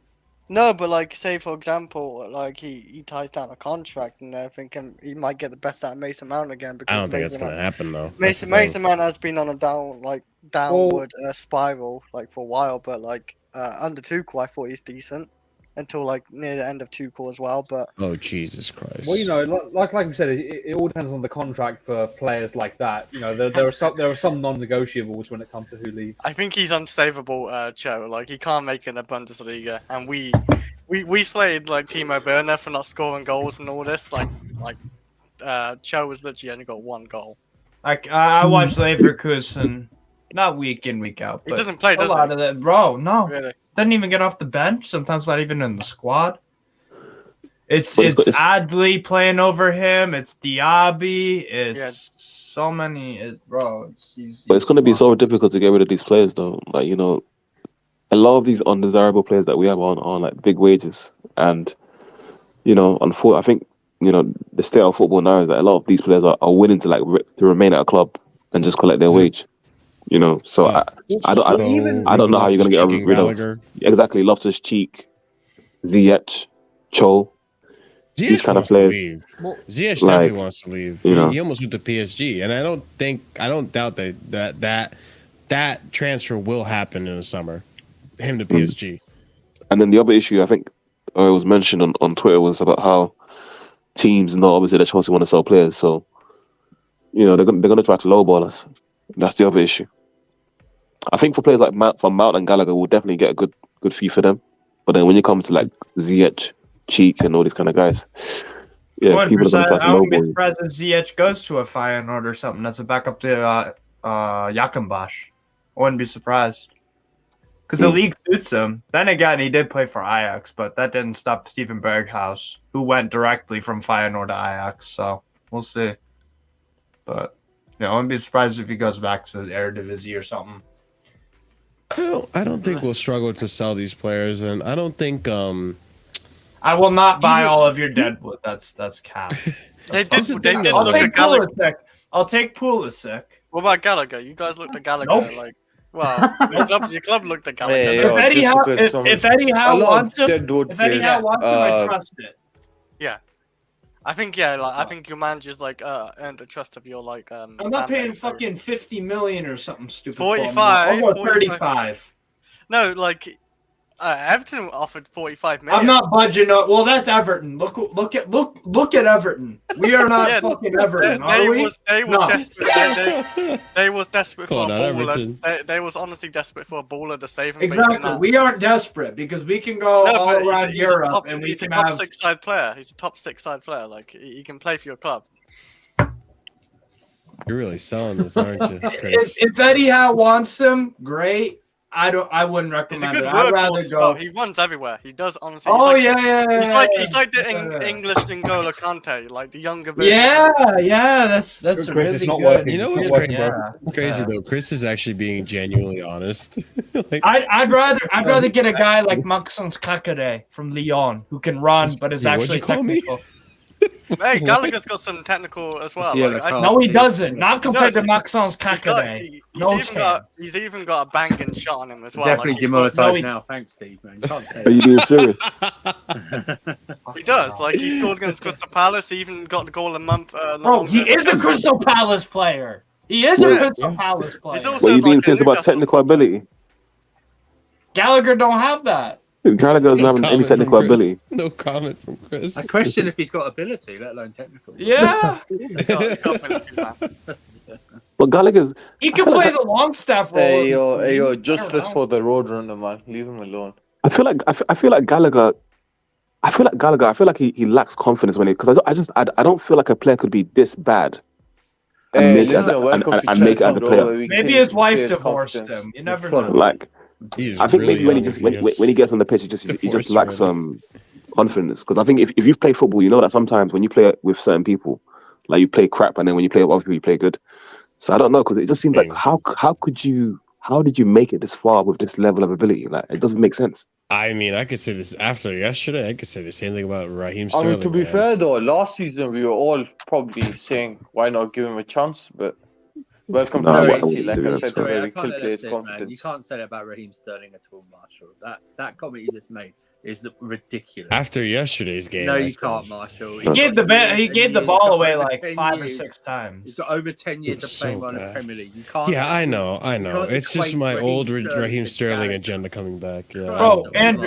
No, but like, say for example, like he ties down a contract, and they're thinking he might get the best out of Mason Mount again. Because I don't think it's going to happen, though. Mason Mount has been on a downward spiral like for a while, but like under Tuchel, I thought he's decent until like near the end of Tuchel as well. But oh Jesus Christ! Well, like we said, it all depends on the contract for players like that. There are some non-negotiables when it comes to who leaves. I think he's unsavable, Cho. Like, he can't make it in the Bundesliga, and we slayed like Timo Werner for not scoring goals and all this. Like Cho was literally only got one goal. I watched Leverkusen, not week in, week out. He doesn't play, does he? A lot of that, bro. No, really. Doesn't even get off the bench. Sometimes not even in the squad. It's Adley playing over him. It's Diaby. It's so many, bro. But it's going to be so difficult to get rid of these players, though. Like, a lot of these undesirable players that we have on like big wages, and unfortunately, I think the state of football now is that a lot of these players are willing to to remain at a club and just collect their wage. So I don't know how you're going to get rid of exactly Loftus-Cheek, Ziyech, Cho. These kind of players. Ziyech definitely wants to leave. He almost went to PSG, and I don't doubt that transfer will happen in the summer. Him to PSG. And then the other issue I think it was mentioned on Twitter was about how teams know obviously that Chelsea want to sell players, so they're going to try to lowball us. That's the other issue. I think for players like Mount and Gallagher, we'll definitely get a good fee for them. But then when you come to like Ziyech, Cheek, and all these kind of guys, people are going to try to lowball. I wouldn't be you. surprised if Ziyech goes to a Feyenoord or something as a backup to Jakenbosch. I wouldn't be surprised. Because the league suits him. Then again, he did play for Ajax, but that didn't stop Steven Berghuis, who went directly from Feyenoord to Ajax. So we'll see. But I wouldn't be surprised if he goes back to the Eredivisie or something. I don't think we'll struggle to sell these players, and I don't think I will not buy all of your deadwood. That's cap. They did look at Gallagher. I'll take Pulisic. What about Gallagher? You guys looked at Gallagher like, well, your club looked at Gallagher. If Eddie Howe wants him, I trust it. Yeah. I think I think your manager's like earned the trust of your like. I'm not fan paying base, so- fucking 50 million or something stupid. 45, I'll go 45. 35. No, like Everton offered 45 million. I'm not budging up. Well, that's Everton. Look at Everton. We are not fucking Everton, are we? They was No. desperate. They was desperate for a Come on, baller. Everton. They was honestly desperate for a baller to save him. Exactly. We aren't desperate because we can go No, all but around Europe and we he's can a top have. 6-side player. He's a top 6-side player. Like he can play for your club. You're really selling this, aren't you, Chris? If Eddie Howe wants him, great. I wouldn't He's a recommend good it. I'd rather workhorse as go. well. He runs everywhere. He does honestly. Oh he's like, yeah. He's like the English N'Golo Kante, like the younger version. Yeah. That's Chris, really it's not good. working. You know It's what's not working, crazy? bro. It's crazy though. Chris is actually being genuinely honest. Like, I'd rather get a guy like Maxence Kakare from Lyon who can run but is Yeah, what'd actually you call me? technical. Hey, Gallagher's got some technical as well. Yeah, Like, like, No, he doesn't. Not He compared does. to Maxence He's got- Kakare. he- No he's even got a banging shot on him as well. Definitely like, demonetised No, he- now. Thanks, Steve, man. You can't say Are you being serious? he does. Like he scored against Crystal Palace. He even got the goal a month. Oh, he is a Crystal Palace player. He is a Wait. Crystal Palace player. He's also What are you being like a serious about Newcastle technical ability? Gallagher don't have that. Gallagher doesn't have any comment technical from Chris. ability. No comment from Chris. I question if he's got ability, let alone technical. Yeah, He can't win a few, man. But Gallagher's he can play the long staff role. Hey yo, I justice don't know. for the Roadrunner, man. Leave him alone. I feel like Gallagher. I feel like he lacks confidence when because I don't feel like a player could be this bad and Hey, make it listen, as welcome to and make it as Chelsea, a bro, player. where we Maybe kill his wife players' divorced confidence. him. You never It's know. Like He's I think really maybe when he young just if when, gets when he gets on the pitch, he just divorced lacks already. confidence. Because I think if you've played football, you know that sometimes when you play with certain people, like you play crap, and then when you play with other people, you play good. So I don't know because it just seems like how did you make it this far with this level of ability? Like it doesn't make sense. I mean, I could say this after yesterday. I could say the same thing about Raheem I Sterling. mean, to be man. fair though, last season we were all probably saying why not give him a chance, but welcome No, to I Chelsea. wouldn't Like do I that. said, Sorry, where I we can't kill let that players' sit, man. You confidence. can't say that about Raheem Sterling at all, Marshall. That comment you just made is ridiculous. After yesterday's game, No, I you said- can't, Marshall. He gave the ball away like 5 or 6 times. He's got over 10 years of It's playing so in the bad. Premier League. You can't. Yeah, I know. can't It's just equate my Raheem old Sterling Raheem to Sterling Gallagher. agenda coming back. Yeah. Bro, Christ, Andrew.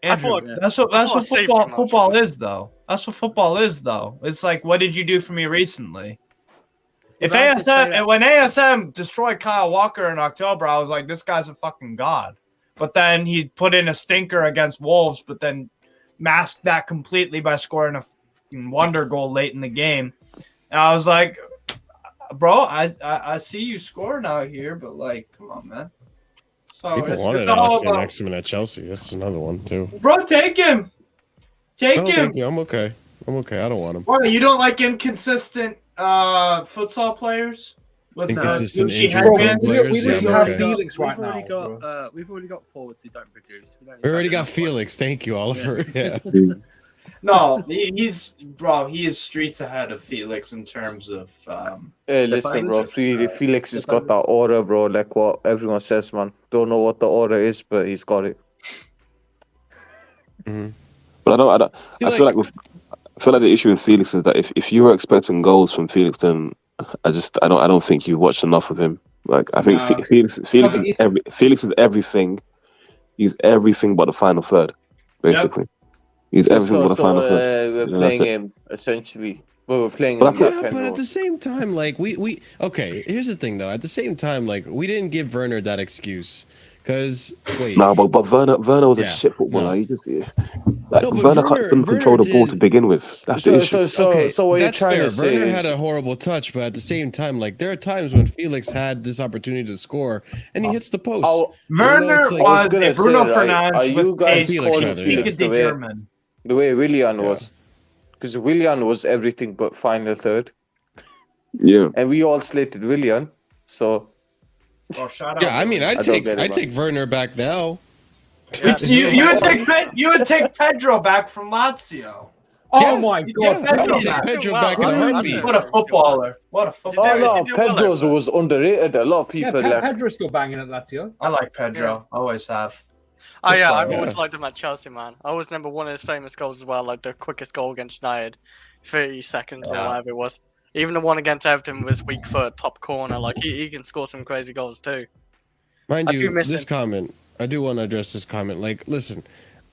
thought- That's I what thought I saved football him, football actually. is though. That's what football is though. It's like, what did you do for me recently? If Well, I just say ASM that- when ASM destroyed Kyle Walker in October, I was like, this guy's a fucking god. But then he put in a stinker against Wolves, but then masked that completely by scoring a fucking wonder goal late in the game. And I was like, bro, I see you scoring out here, but like, come on, man. So People it's wanted all Alisson about, next to him at Chelsea. That's another one too. bro, take him. Take No, him. thank you. I'm okay. I don't want him. What, you don't like inconsistent futsal players? With Inconsistent Gucci injury headband? prone players. we Yeah, literally I'm have okay. Felix right We've already now. got we've already got forwards who don't produce. We already got Felix. Thank you, Oliver. Yeah. No, he is streets ahead of Felix in terms of Hey, listen, bro. Felix has got that aura, bro. Like what everyone says, man. Don't know what the aura is, but he's got it. But I feel like the issue with Felix is that if you were expecting goals from Felix, then I don't think you watched enough of him. Like I think No. Felix but Felix is everything. He's everything but the final third, basically. He's everything but the final third. We're You know, that's playing it. him essentially. Well, we're playing But him that's in Yeah, that but 10 at the same time, like we okay. Here's the thing, though. At the same time, like we didn't give Werner that excuse, because wait, No, but Werner was a Yeah, shit footballer. no. He just No, but Werner couldn't control the ball did- to begin with. That's the issue. So what you're that's trying fair. to say Werner is had a horrible touch, but at the same time, like there are times when Felix had this opportunity to score and he hits the post. Werner it's like- was gonna a Bruno say, right, Fernandes are you with guys pace. Felix calling rather, He yeah. Felix could the be way, German. the way Willian was? Because Willian was everything but final third, Yeah. and we all slated Willian. So Oh, shout out. Yeah, I mean, I I'd don't take get it, man. Werner back now. You would take Pedro back from Lazio. Oh Yeah, my yeah, god, I Pedro would take back. Pedro Wow, back in a I don't- heartbeat. What a footballer! What a footballer! Does no, he do well Pedro's over? was underrated. A lot of Yeah, people like. Pedro's still banging at Lazio. I like Pedro. Always have. Oh yeah, player. I've always Yeah. liked him at Chelsea, man. I always remember one of his famous goals as well, like the quickest goal against United. 30 seconds or whatever it was. Even the one against Everton was weak foot, top corner. Like he can score some crazy goals too. Mind you, this comment, I do want to address this comment. Like, listen,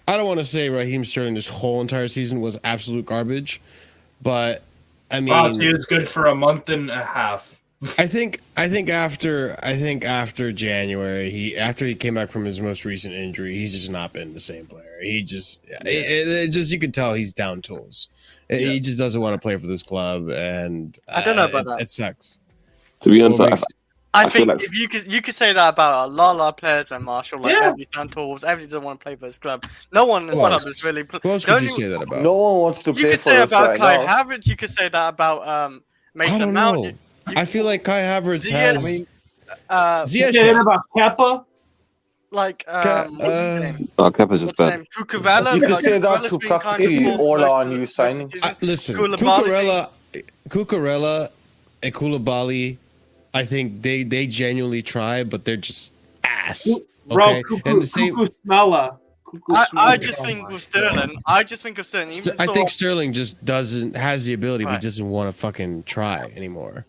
I don't want to say Raheem Sterling this whole entire season was absolute garbage, but I mean, he was good for a month and a half. I think after January, after he came back from his most recent injury, he's just not been the same player. He just, it just you can tell he's down tools. He just doesn't want to play for this club, and I don't know about that. It sucks. To be honest, I think if you could say that about a lot of players and Marshall, like everybody's down tools, everybody doesn't want to play for his club. No one in this club is really. Who else could you say that about? No one wants to play for us. You could say about Kai Havertz. You could say that about Mason Mount. I feel like Kai Havertz has. You said about Kepa. Like what's his name? Kepa's just bad. Cucurella. You could say that to practically all our new signings. Listen, Cucurella, and Koulibaly, I think they genuinely try, but they're just ass. Okay, and the same. I just think with Sterling. I just think of Sterling. I think Sterling just has the ability, but he doesn't want to fucking try anymore.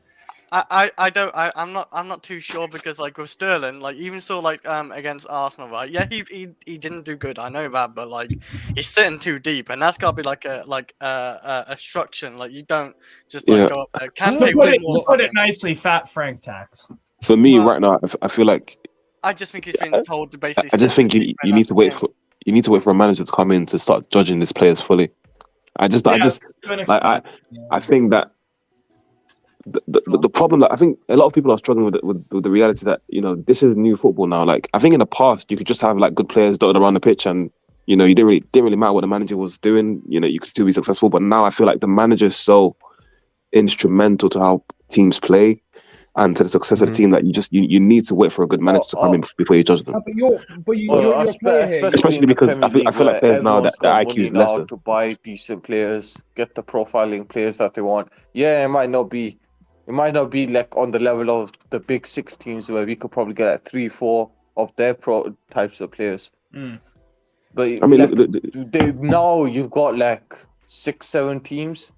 I'm not too sure because like with Sterling, like even so like against Arsenal, right? Yeah, he didn't do good. I know that, but like he's sitting too deep, and that's got to be like a instruction. Like you don't just like go up there. Put it nicely, Fat Frank tax. For me, right now, I feel like I just think he's been told to basically. I just think you need to wait for a manager to come in to start judging these players fully. I think that. The problem that I think a lot of people are struggling with the reality that this is new football now. Like I think in the past you could just have like good players dotted around the pitch and you didn't really matter what the manager was doing. You could still be successful. But now I feel like the manager is so instrumental to how teams play and to the success of the team that you need to wait for a good manager to come in before you judge them. Especially because I feel like players now that the IQ is lesser. To buy decent players, get the profiling players that they want. Yeah, it might not be like on the level of the big 6 teams where we could probably get like 3-4 of their types of players. But I mean, now you've got like 6-7 teams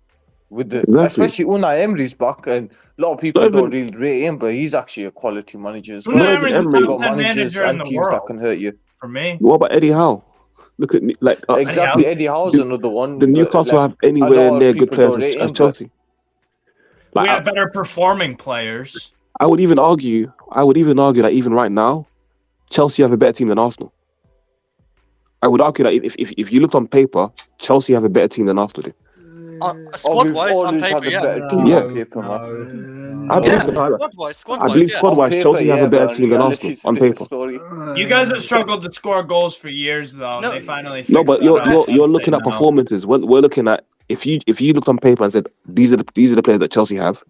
with especially Unai Emery's back, and a lot of people don't really rate him, but he's actually a quality manager as well. Unai Emery's the top managers and teams that can hurt you. For me, what about Eddie Howe? Look at exactly Eddie Howe's another one. The Newcastle have anywhere near good players as Chelsea. We have better performing players. I would even argue that even right now, Chelsea have a better team than Arsenal. I would argue that if you looked on paper, Chelsea have a better team than Arsenal do. Squad-wise, on paper, I believe squad-wise, Chelsea have a better team than Arsenal on paper. You guys have struggled to score goals for years, though. They finally fixed but you're looking at performances. We're looking at if you looked on paper and said these are the players that Chelsea have,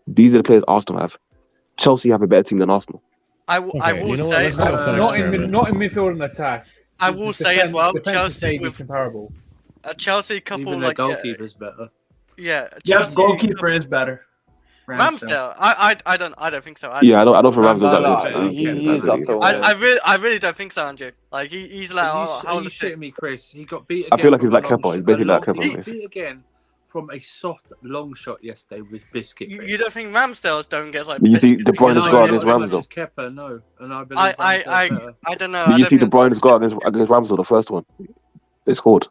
these are the players Arsenal have. Chelsea have a better team than Arsenal. I will say not in midfield and attack. I will say as well, Chelsea with comparable. A Chelsea couple even like goalkeeper's better. Yeah, Chelsea goalkeeper is better. Ramsdale, I don't think so. Yeah, I don't think Ramsdale's that good. I really don't think so, Andrew. Like he's like. Are you shitting me, Chris? He got beat again. I feel like he's like Kepa. He's basically like Kepa. He beat again from a soft long shot yesterday with biscuit. You don't think Ramsdale's don't get like? You see De Bruyne's goal against Ramsdale. Kepa, no, and I believe I don't know. You see De Bruyne's goal against Ramsdale, the first one. They scored.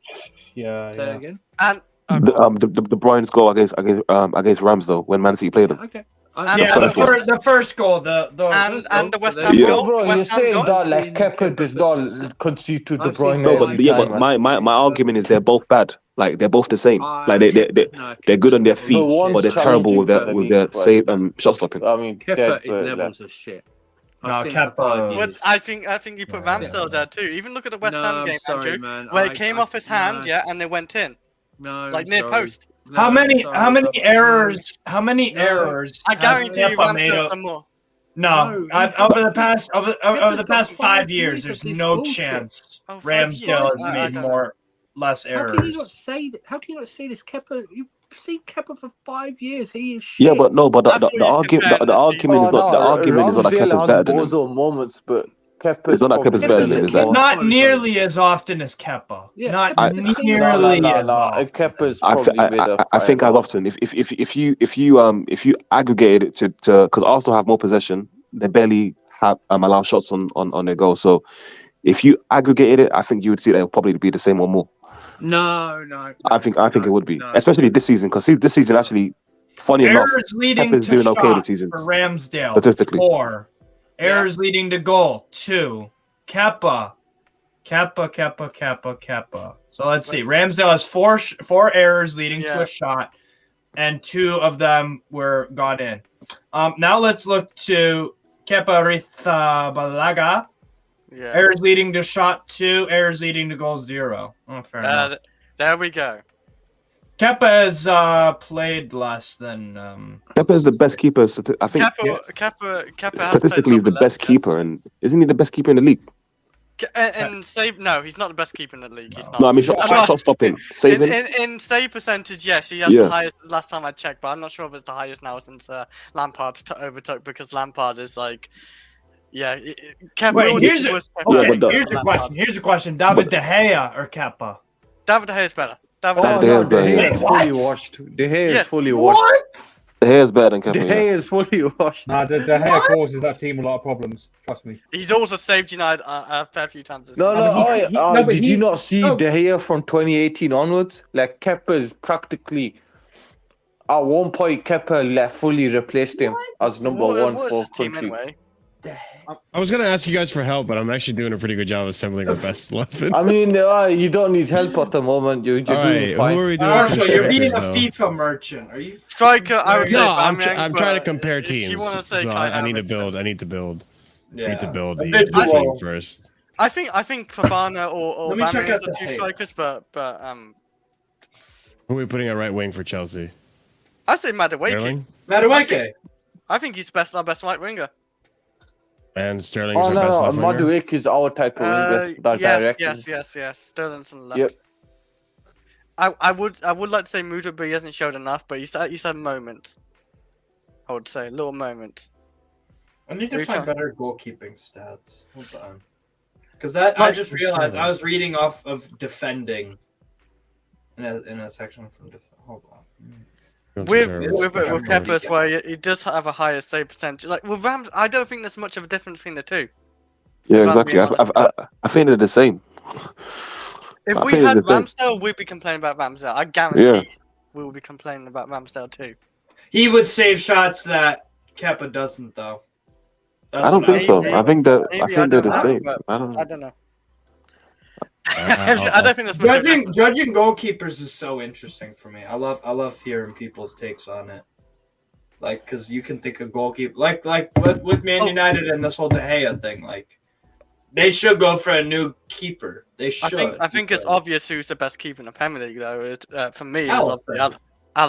Yeah. Say it again. And De Bruyne's goal against Ramsdale when Man City played him. Okay. The first goal, and the West Ham goal. Bro, you're saying that like Kepa does not concede to De Bruyne. No, but my argument is they're both bad. Like they're both the same. Like they're good on their feet, but they're terrible with their save shot stopping. I mean, Kepa is levels of shit. But I think you put Ramsdale there too. Even look at the West Ham game, Andrew, where it came off his hand, and they went in. No, like near post. How many errors? How many errors? I guarantee you, Ramsdale's done more. No, over the past 5 years, there's no chance Ramsdale has made less errors. How can you not say that? How can you not say this, Kepa? You've seen Kepa for 5 years. He is shit. Yeah, but the argument is not that Kepa's better than him. Bozo moments, but It's not that Kepa's better than him, is that? Not nearly as often as Kepa. Yeah, Not Kepa's the king. nearly as No. often. Kepa's I probably made up. I think as often. If you aggregated it to because Arsenal have more possession, they barely have allow shots on their goal. So if you aggregated it, I think you would see that it'll probably be the same or more. No. I think it would be, especially this season, because this season actually, funny enough, Errors leading Kepa's to doing shot okay this season for Ramsdale, statistically. 4. Errors leading to goal, 2. Kepa. So let's see. Ramsdale has 4 errors leading to a shot, and 2 of them were got in. Now let's look to Kepa Arrizabalaga. Yeah. Errors leading to shot, 2. Errors leading to goal, 0. Oh, fair enough. There we go. Kepa has played less than. Kepa is the best keeper. I think Kepa statistically he's the best keeper, and isn't he the best keeper in the league? And save, no, he's not the best keeper in the league. He's not. No, I mean shot stopping, saving. In save percentage, yes, he has the highest. Last time I checked, but I'm not sure if it's the highest now since Lampard overtook, because Lampard is like, Kepa. Wait, here's the question. Here's the question: David De Gea or Kepa? David De Gea is better. De Gea is fully washed. De Gea is fully washed. What? De Gea is better than Kepa. De Gea is fully washed. Nah, De Gea causes that team a lot of problems. Trust me. He's also saved United a fair few times. Did you not see De Gea from 2018 onwards? Like Kepa is practically. At one point, Kepa fully replaced him as number 1 for his team country. anyway? I was gonna ask you guys for help, but I'm actually doing a pretty good job of assembling our best 11. I mean, you don't need help at the moment. You're doing fine. Who are we doing? Marshall, you're being a FIFA merchant. Are you? Striker, I would say. I'm trying to compare teams. You want to say so I need to build. Yeah. I need to build the Midfield thing first. I think Fofana or Let me check Bammy out are the 2 hate. strikers, but Who are we putting at right wing for Chelsea? I say Madueke. Sterling? Madueke. I think he's our best right winger. And Sterling's Oh our best no, left winger? Madueke is our type of winger. Yes. Sterling's on the left. Yep. I would like to say Muda, but he hasn't showed enough. But he's had moments. I would say little moments. I need to find better goalkeeping stats. Hold on. Because I just realized I was reading off of defending in a section from hold on. With Kepa as well, he does have a higher save percentage. Like with Rams, I don't think there's much of a difference between the two. Yeah, exactly. I think they're the same. If we had Ramsdale, we'd be complaining about Ramsdale. I guarantee we will be complaining about Ramsdale too. He would save shots that Kepa doesn't, though. I don't think so. I think they're the same. I don't know. I don't think that's much judging goalkeepers is so interesting for me. I love hearing people's takes on it. Like, because you can think of goalkeeper like with Man United and this whole De Gea thing. Like, they should go for a new keeper. They should. I think it's obvious who's the best keeper in the Premier League, though. For me, it's Alisson.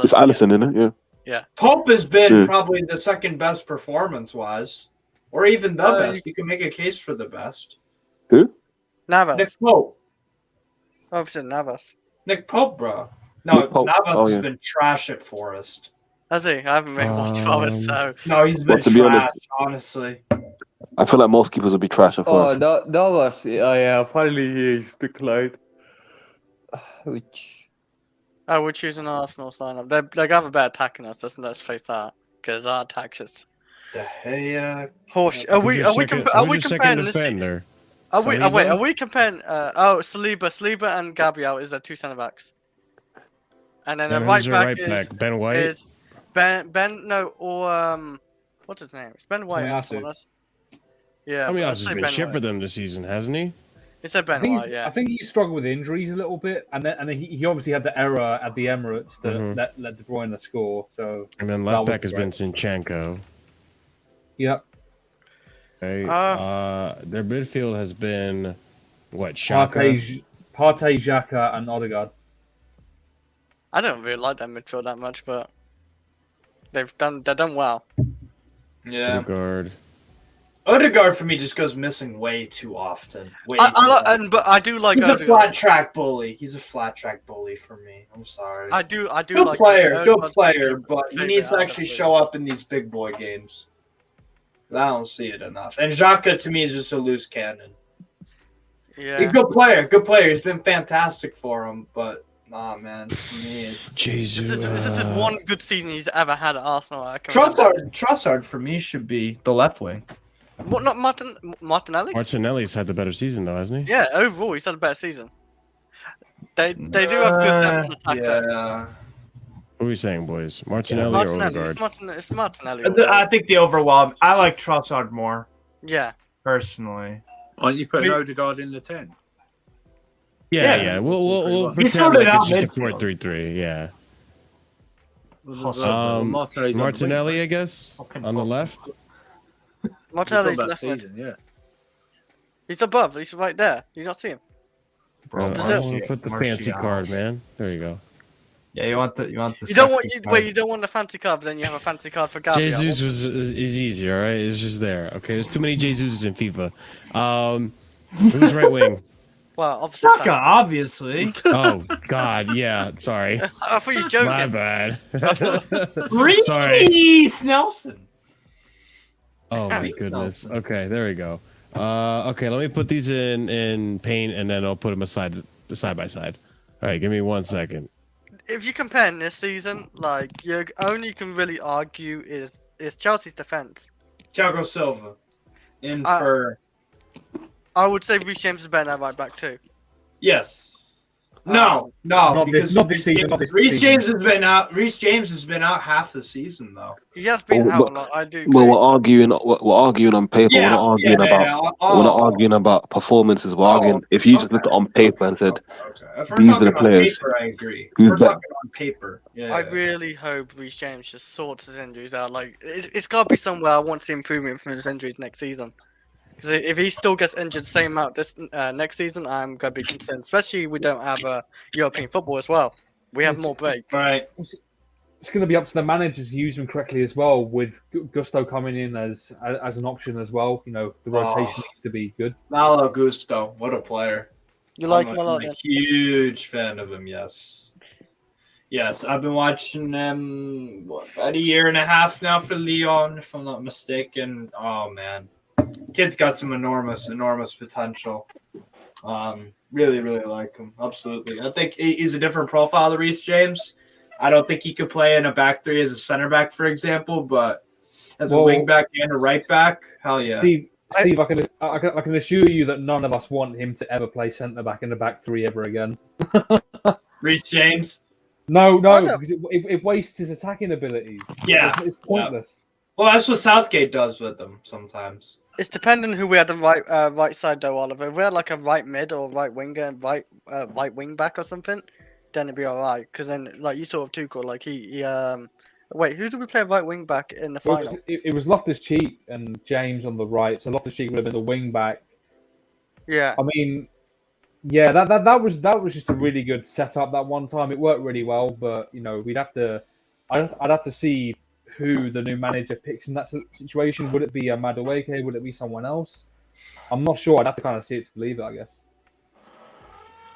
It's Alisson, isn't it? Yeah. Pope has been probably the second best performance-wise, or even the best. You can make a case for the best. Who? Navas. Nick Pope. Obviously, Navas. Nick Pope, bro. No, Nick Pope. Navas has been trash at Forest. Has he? I haven't really watched Forest, so. No, he's been to be trash, honest, honestly. I feel like most keepers would be trash at first. Navas. Finally he's declined. We're choosing Arsenal sign-up. They have a better attack than us, let's face that. Because our attack's just... De Gea. Horse. Are we comparing this season? Are we comparing? Saliba and Gabriel is their 2 centre backs, and then the right back is Ben White. Is what's his name? It's Ben White. Yeah, Tomiyasu has been shit for them this season, hasn't he? He said Ben White. Yeah, I think he struggled with injuries a little bit, and then he obviously had the error at the Emirates that led De Bruyne score. So and then left back has been Zinchenko. Yep. Okay. Their midfield has been what? Xhaka, Xhaka, and Odegaard. I don't really like that midfield that much, but they're done well. Yeah. Odegaard for me just goes missing way too often. But I do like. He's Odegaard. a flat track bully. He's a flat track bully for me. I'm sorry. I do good like player, Odegaard's but he needs to actually show up in these big boy games. I don't see it enough. And Xhaka to me is just a loose cannon. Yeah. He's a good player. Good player. He's been fantastic for him, but nah, man. For me, it's... Jesus. This is one good season he's ever had at Arsenal. I can remember. Trossard for me should be the left wing. What? Not Martinelli? Martinelli's had the better season though, hasn't he? Yeah, overall he's had a better season. They do have good depth in attack. Yeah. What are we saying, boys? Martinelli or Odegaard? It's Martinelli. I think the overwhelm. I like Trossard more. Yeah. Personally. Aren't you putting Odegaard in the 10? Yeah. We'll He pretend sorted like out it's just a midfield. 4-3-3. Yeah. Martinelli's Martinelli, I guess, on the left. Martinelli's that left wing. season, yeah. He's above. He's right there. You not see him? I want to put the fancy card, man. There you go. Yeah, you want the. You don't want the fancy card, but then you have a fancy card for Gabriel. Jesus is easy, all right? It's just there. Okay, there's too many Jesuses in FIFA. Who's right wing? Well, obviously. Saka, obviously. Oh God, yeah. Sorry. I thought you were joking. My bad. Reece Nelson. Oh my goodness. Okay, there we go. Okay, let me put these in paint, and then I'll put them side by side. All right, give me 1 second. If you compare this season, like you only can really argue is Chelsea's defense. Thiago Silva, in for. I would say Reece James is better than right back too. Yes. No, because not this season. Reece James has been out. Reece James has been out half the season though. He has been out a lot. I do. Well, we're arguing on paper. Yeah, we're not arguing about performances. We're arguing if you just looked at it on paper and said, If we're these are talking the players. On paper, I agree. If we're talking on paper. Yeah. I really hope Reece James just sorts his injuries out. Like it's got to be somewhere I want to see improvement from his injuries next season. Because if he still gets injured the same amount this next season, I'm going to be concerned. Especially we don't have European football as well. We have more break. Right. It's going to be up to the managers to use him correctly as well. With Gusto coming in as an option as well, you know the rotation needs to be good. Malo Gusto, what a player! You like Malo? I'm a huge fan of him. Yes, I've been watching them about a year and a half now for Lyon, if I'm not mistaken. Oh man. Kid's got some enormous potential. Really like him. Absolutely. I think he's a different profile than Reece James. I don't think he could play in a back three as a center back, for example, but as a wing back and a right back, hell yeah. Steve, I can assure you that none of us want him to ever play centre back in the back three ever again. Reece James? No, because it wastes his attacking abilities. Yeah. It's pointless. Well, that's what Southgate does with them sometimes. It's depending who we had on right side though, Oliver. If we had like a right mid or right winger and right wing back or something, then it'd be alright. Because then, like you sort of Tuchel, like he wait, who did we play right wing back in the final? It was Loftus-Cheek and James on the right, so Loftus-Cheek would have been the wing back. Yeah. I mean, yeah, that was just a really good setup that one time. It worked really well, but you know, I'd have to see who the new manager picks in that situation. Would it be a Madueke? Would it be someone else? I'm not sure. I'd have to kind of see it to believe it, I guess.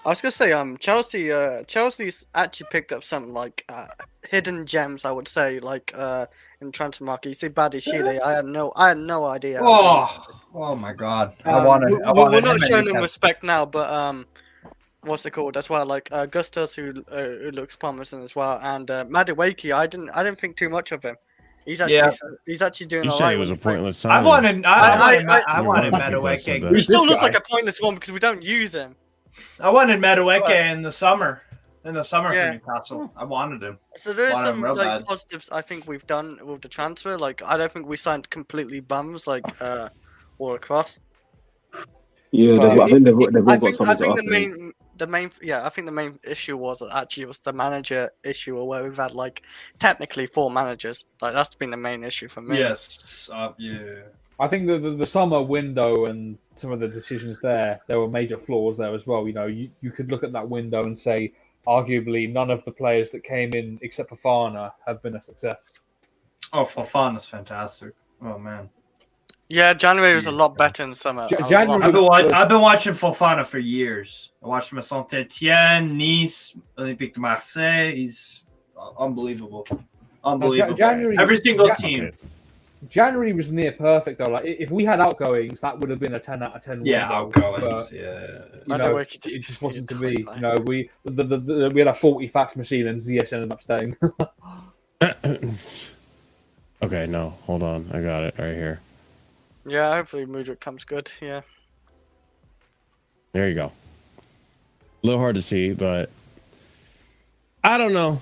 I was gonna say, Chelsea's actually picked up some like hidden gems. I would say, like in transfer market. You see, Badiashile. I had no idea. Oh my God! We're not showing them respect now, but what's it called as well? Like Gustas, who looks promising as well, and Madueke. I didn't think too much of him. He's actually doing all right. It was a pointless sign. I wanted Madueke. He still looks like a pointless one because we don't use him. I wanted Madueke in the summer. For Newcastle. I wanted him. So there's some like positives I think we've done with the transfer. Like I don't think we signed completely bums like all across. Yeah, I think the main issue was the manager issue, or where we've had like technically 4 managers. Like that's been the main issue for me. Yes, yeah. I think the summer window and some of the decisions there were major flaws there as well. You know, you could look at that window and say, arguably, none of the players that came in except Fofana have been a success. Oh, Fofana's fantastic. Oh man. Yeah, January was a lot better in summer. I've been watching Fofana for years. I watched him at Saint-Etienne, Nice, Olympique de Marseille. He's unbelievable. Unbelievable. Every single team. January was near perfect though. Like if we had outgoings, that would have been a 10 out of 10. Yeah, outgoings. But, Yeah. You know, it just wasn't to be. You know, we had a 40 fax machine and ZS ended up staying. Okay, no, hold on. I got it right here. Yeah, hopefully Mudryk comes good. Yeah. There you go. A little hard to see, but I don't know.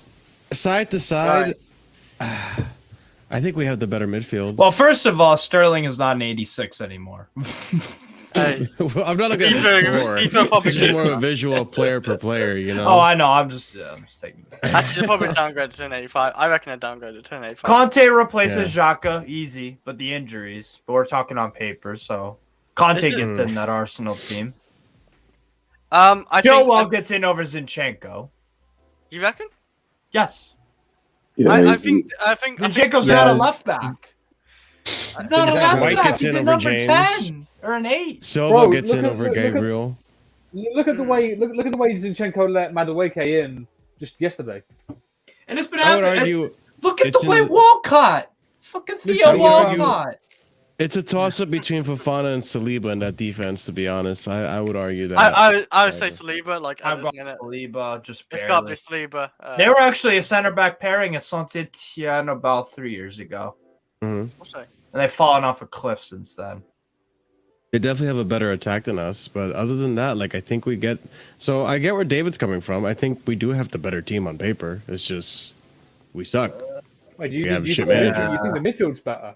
Side to side, I think we have the better midfield. Well, first of all, Sterling is not an 86 anymore. Hey, I'm not looking at the score. It's just more of a visual player per player, you know. Oh, I know. I'm just taking that. Actually, they'll probably downgrade to an 85. I reckon a downgrade to an 85. Conte replaces Xhaka, easy, but the injuries. But we're talking on paper, so Conte gets in that Arsenal team. I Chilwell gets in over Zinchenko. You reckon? Yes. Yeah, I think Zinchenko's not a left back. Not a left White back. gets He's in a over number James. 10 or an 8. Silva gets in over Gabriel. Look at the way Zinchenko let Madueke in just yesterday. And it's been I would happening. argue. Look at it's the way in the- Walcott. Fucking Theo Walcott. It's a toss-up between Fofana and Saliba in that defense, to be honest. I would argue that. I would say Saliba, like, I've at got this minute. Saliba, just It's barely. got to be Saliba. They were actually a center-back pairing at Saint-Etienne about 3 years ago. Mhm. Okay. And they've fallen off a cliff since then. They definitely have a better attack than us, but other than that, like, I think we get. So I get where David's coming from. I think we do have the better team on paper. It's just we suck. Wait, do you We think have shit manager. you think the midfield's better?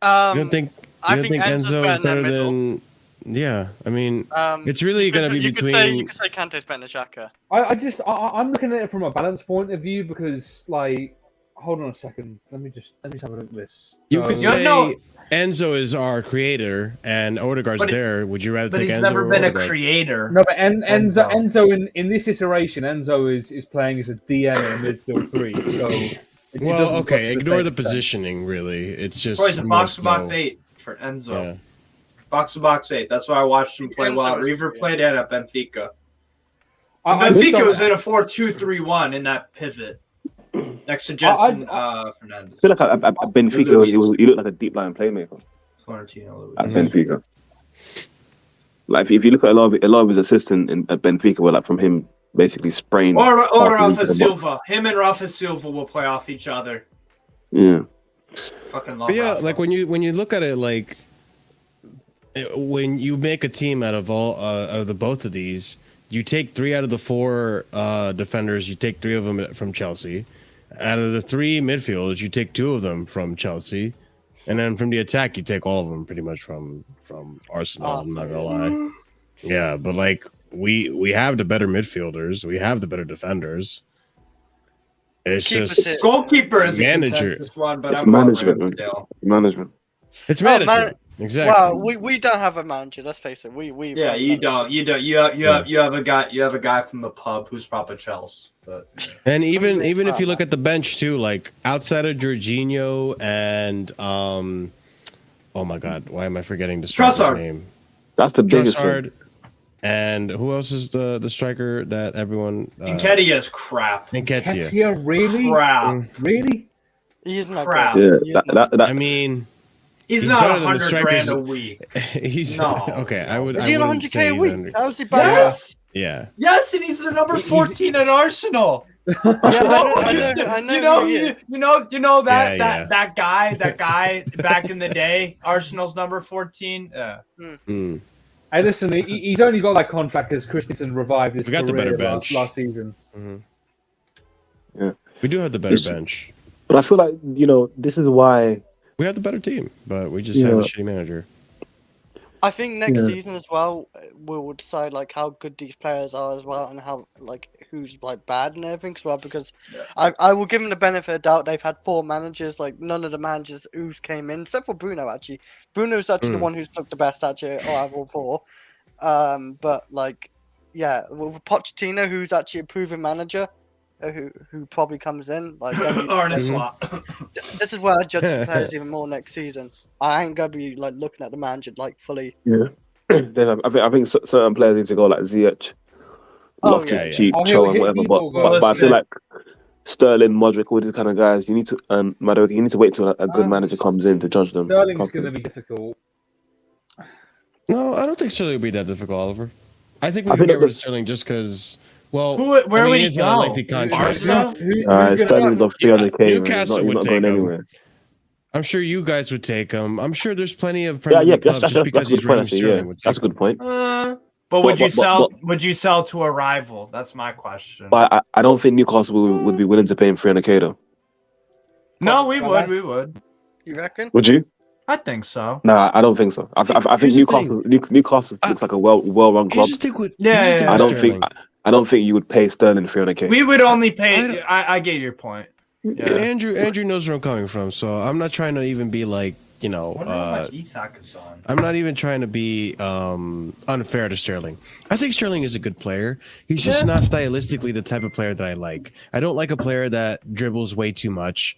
You don't think? I You don't think Enzo's Enzo is better better than than? Yeah, I mean, it's really gonna be you between. you could say Kante's better than Xhaka. I'm looking at it from a balance point of view because, like, hold on a second. Let me just have a look at this. You could So- say Enzo is our creator and Odegaard's But there. Would you rather But take he's Enzo never or been a Odegaard? creator. No, but Enzo in this iteration, Enzo is playing as a DM in a midfield 3. So it Well, doesn't okay, look ignore same the extent. positioning. Really, it's just Boys, a more box-to-box slow. 8 for Enzo. Yeah. Box-to-box 8. That's why I watched him play well. Enzo is River great. played it at Benfica. I Benfica was in a 4-2-3-1 in that pivot next to Jensen Fernandez. I feel like at Benfica, he looked like a deep line playmaker Florentino at Benfica. Like if you look at a lot of his assists at Benfica were like from him basically spraying. Or passing into Rafa the box. Silva. Him and Rafa Silva will play off each other. Yeah. Fucking love But yeah, Rafa. like when you look at it, like when you make a team out of all out of the both of these, you take 3 out of the 4 defenders. You take 3 of them from Chelsea. Out of the 3 midfielders, you take 2 of them from Chelsea, and then from the attack, you take all of them pretty much from Arsenal. I'm not gonna lie. Yeah, but like we have the better midfielders. We have the better defenders. It's just Goalkeeper is manager. a contentious one, but It's I'm going management. Man. Ramsdale. Management. It's Oh, management. Exactly. Well, we don't have a manager. Let's face it. We Yeah, you don't. You have a guy from the pub who's Papa Chelsea. But And even if you look at the bench too, like outside of Jorginho and oh my God, why am I forgetting the striker's Trossard. name? That's the biggest Trossard. thing. And who else is the striker that everyone? Nketiah is crap. Nketiah. Nketiah, really? Crap. Really? He's not Crap. good. Yeah, that I mean, He's he's not better than the 100 grand strikers. a week. He's No. okay. I would. Is I he on wouldn't 100K say a he's week? under- How's he better? Yes. Yeah. Yes, and he's the number 14 at Arsenal. Yeah, I know. You know that Yeah, that guy back in the day, Arsenal's number 14. Hmm. Hey, listen, he's only got that contract because Christensen revived his We got the career better bench. last season. Mhm. Yeah. We do have the better It's- bench. But I feel like this is why We have the better team, but we just have a shitty manager. I think next season as well, we'll decide like how good these players are as well, and how like who's like bad and everything as well. Because I will give them the benefit of doubt. They've had 4 managers. Like none of the managers who's came in, except for Bruno. Actually, Bruno's actually the one who's looked the best actually out of all 4. But like, yeah, with Pochettino, who's actually a proven manager. Who probably comes in like Arne Slot. This is where I judge the players even more next season. I ain't gonna be like looking at the manager like fully. Yeah. I think certain players need to go like Ziyech, Oh, Loftus yeah, yeah. Cheek, Oh, Cho, and he'll whatever. all go. But I feel like Sterling, Modric, all these kind of guys. You need to, Madueke, you need to wait till a good manager comes in to judge them. Sterling's going to be difficult. No, I don't think Sterling will be that difficult, Oliver. I think we can get rid of Sterling just because. Well, where would he it's go? on a lengthy contract. Sterling's off 300k. Newcastle would not take going him. anywhere. I'm sure you guys would take him. I'm sure there's plenty of Yeah, Premier League clubs just because that's a he's good point. Raheem Actually, Sterling yeah, would take that's a good him. point. But would you sell? Would you sell to a rival? That's my question. But I don't think Newcastle would be willing to pay him 300k though. No, we would. We would. You reckon? Would you? I think so. No, I don't think so. I think Newcastle looks like a well-run club. Yeah. I don't think you would pay Sterling 300k. We would only pay. I get your point. Yeah. Andrew knows where I'm coming from, so I'm not trying to even be like, you know, I wonder how much Isak is on. I'm not even trying to be unfair to Sterling. I think Sterling is a good player. He's just not stylistically the type of player that I like. I don't like a player that dribbles way too much.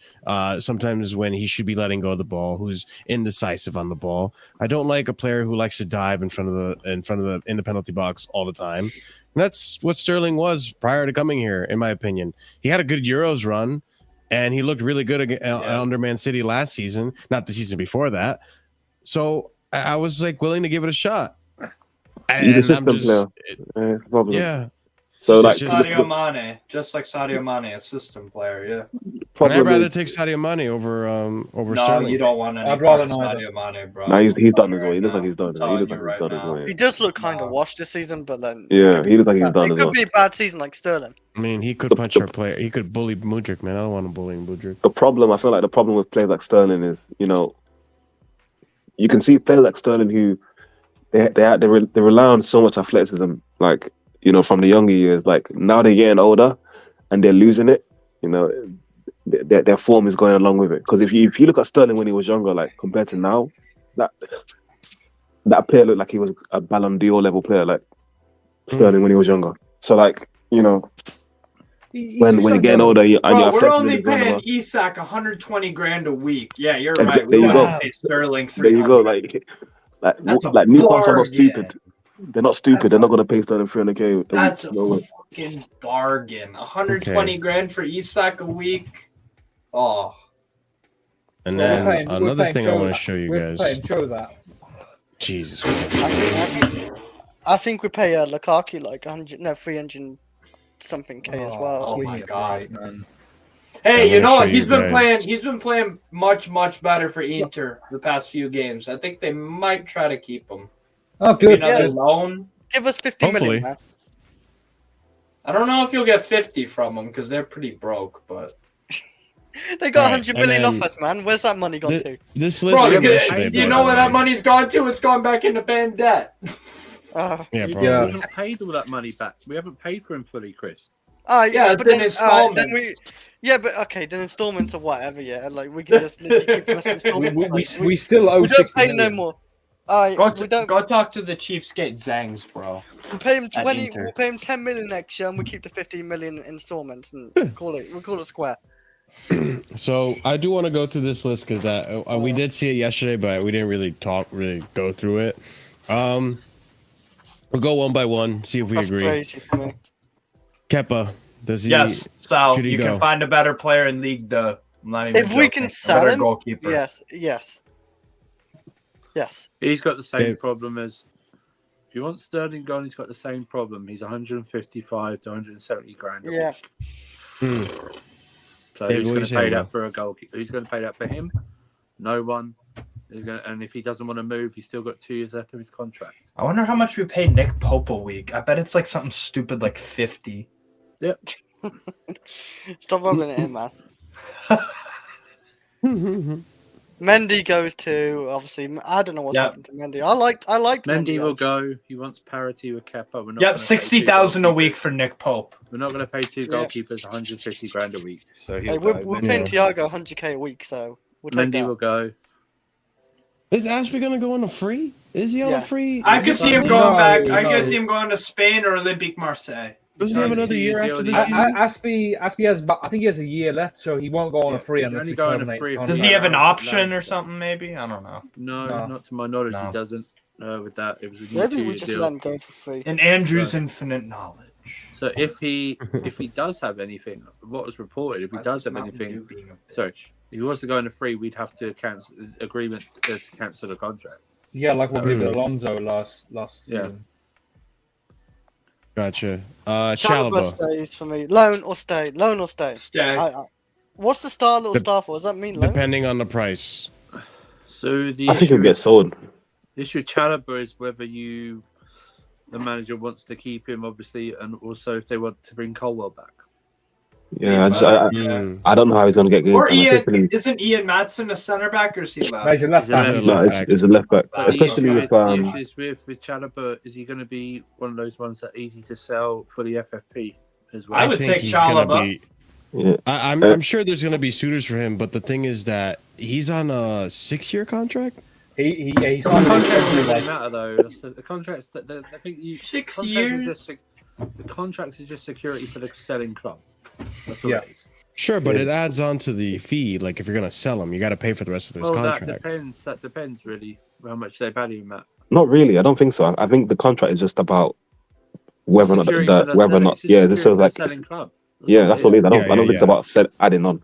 Sometimes when he should be letting go of the ball, who's indecisive on the ball. I don't like a player who likes to dive in the penalty box all the time. And that's what Sterling was prior to coming here, in my opinion. He had a good Euros run. And he looked really good under Man City last season, not the season before that. So I was like willing to give it a shot. He's a system player. Yeah. So like Sadio Mane, just like Sadio Mane, a system player. Yeah. I'd rather take Sadio Mane over Sterling. No, you don't want any. I'd rather Sadio Mane, bro. No, he's done as well. He looks like he's done. He looks like he's done as well. He does look kind of washed this season, but then he looks like he's done as well. It could be a bad season like Sterling. I mean, he could punch our player. He could bully Mudryk, man. I don't want to bully Mudryk. I feel like the problem with players like Sterling is, you know, you can see players like Sterling who they rely on so much athleticism, like, you know, from the younger years. Like now they're getting older and they're losing it. You know, their form is going along with it. Because if you look at Sterling when he was younger, like compared to now, that player looked like he was a Ballon d'Or level player, like Sterling when he was younger. So like, you know, when you're getting older, we're only paying Isak 120 grand a week. Yeah, you're right. There you go. Pay Sterling 300. There you go. Like Newcastle are not stupid. They're not stupid. They're not going to pay Sterling 300k. That's a fucking bargain. 120 grand for Isak a week. Oh. And then another thing I want to show you guys. Show that. Jesus Christ. I think we pay Lukaku like 300 something K as well. Oh my god, man. Hey, you know what? He's been playing much better for Inter the past few games. I think they might try to keep him. Oh, good. Another loan. Give us 50 million, man. I don't know if you'll get 50 from them because they're pretty broke, but they got 100 million off us, man. Where's that money gone to? This list, you know where that money's gone to? It's gone back into paying debt. Yeah, probably. We haven't paid all that money back. We haven't paid for him fully, Chris. Yeah, but then installments. Then installments or whatever. Yeah, like we can just keep less installments. We still owe. We don't pay no more. Go talk to the cheapskate Zangs, bro. We'll pay him 20. We'll pay him 10 million next year, and we keep the 15 million installments, and we'll call it square. So I do want to go through this list because we did see it yesterday, but we didn't really go through it. We'll go one by one, see if we agree. Crazy for me. Kepa, does he? Yes, Sal. Should he You go? can find a better player in League Two. I'm not even If we can sell him, goalkeeper. yes. He's got the same problem as. If you want Sterling gone, he's got the same problem. He's 155 to 170 grand a week. So who's going to pay that for a goalkeeper? Who's going to pay that for him? No one. And if he doesn't want to move, he's still got 2 years left of his contract. I wonder how much we pay Nick Pope a week. I bet it's like something stupid like 50. Yep. Stop rubbing it in, man. Mendy goes to, obviously, I don't know what's happened to Mendy. I liked Mendy will go. He wants parity with Kepa. We're not 60,000 a week for Nick Pope. We're not going to pay two goalkeepers 150 grand a week. So we're paying Thiago 100k a week, so we'll take Mendy will go. Is Ashby going to go on a free? Is he on a free? I could see him going back. I could see him going to Spain or Olympique Marseille. Doesn't he have another year after this season? Ashby has, I think he has a year left, so he won't go on a free unless he terminates. Doesn't he have an option or something? Maybe I don't know. No, not to my knowledge, he doesn't. With that, it was a maybe we just let him go for free. In Andrew's infinite knowledge. So if he does have anything, what was reported, if he does have anything, sorry, if he was to go on a free, we'd have to cancel agreement to cancel the contract. Yeah, like what we did with Alonso last season. Gotcha. Chalobah Chalobah. stays for me. Loan or stay. Loan or stay. Stay. What's the star little star for? Does that mean loan? Depending on the price. So the I think he'll issue get sold. The issue with Chalobah is whether the manager wants to keep him, obviously, and also if they want to bring Colwell back. Yeah, I don't know how he's going to get games. Or Ian, isn't Ian Madsen a center back or is he left? He's a left back. No, it's a left back. Especially with the issue is with Chalobah, is he going to be one of those ones that are easy to sell for the FFP as well? I would take Chalobah. Yeah. I'm sure there's going to be suitors for him, but the thing is that he's on a 6-year contract. He's on a contract. contract. Doesn't matter though. The contracts that I think 6 years. The contracts are just security for the selling club. That's all it is. Sure, but it adds on to the fee. Like if you're going to sell him, you got to pay for the rest of this contract. That depends really how much they value him at. Not really. I don't think so. I think the contract is just about whether or not this sort of like selling club. That's what it is. I don't think it's about adding on.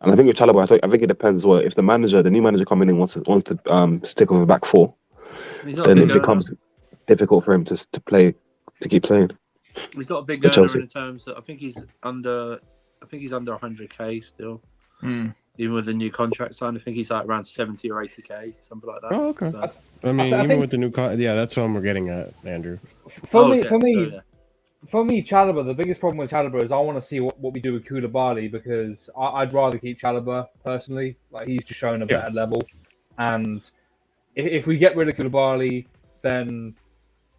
And I think with Chalobah, I think it depends. Well, if the new manager coming in wants to stick with a back four, then it becomes difficult for him to keep playing. He's not a big earner in terms that I think he's under 100k still. Even with the new contract signed, I think he's like around 70 or 80k, something like that. Oh, okay. So, I mean, even with the new that's what we're getting at, Andrew. For me, Chalobah, the biggest problem with Chalobah is I want to see what we do with Koulibaly because I'd rather keep Chalobah personally. Like he's just showing a better level, and if we get rid of Koulibaly, then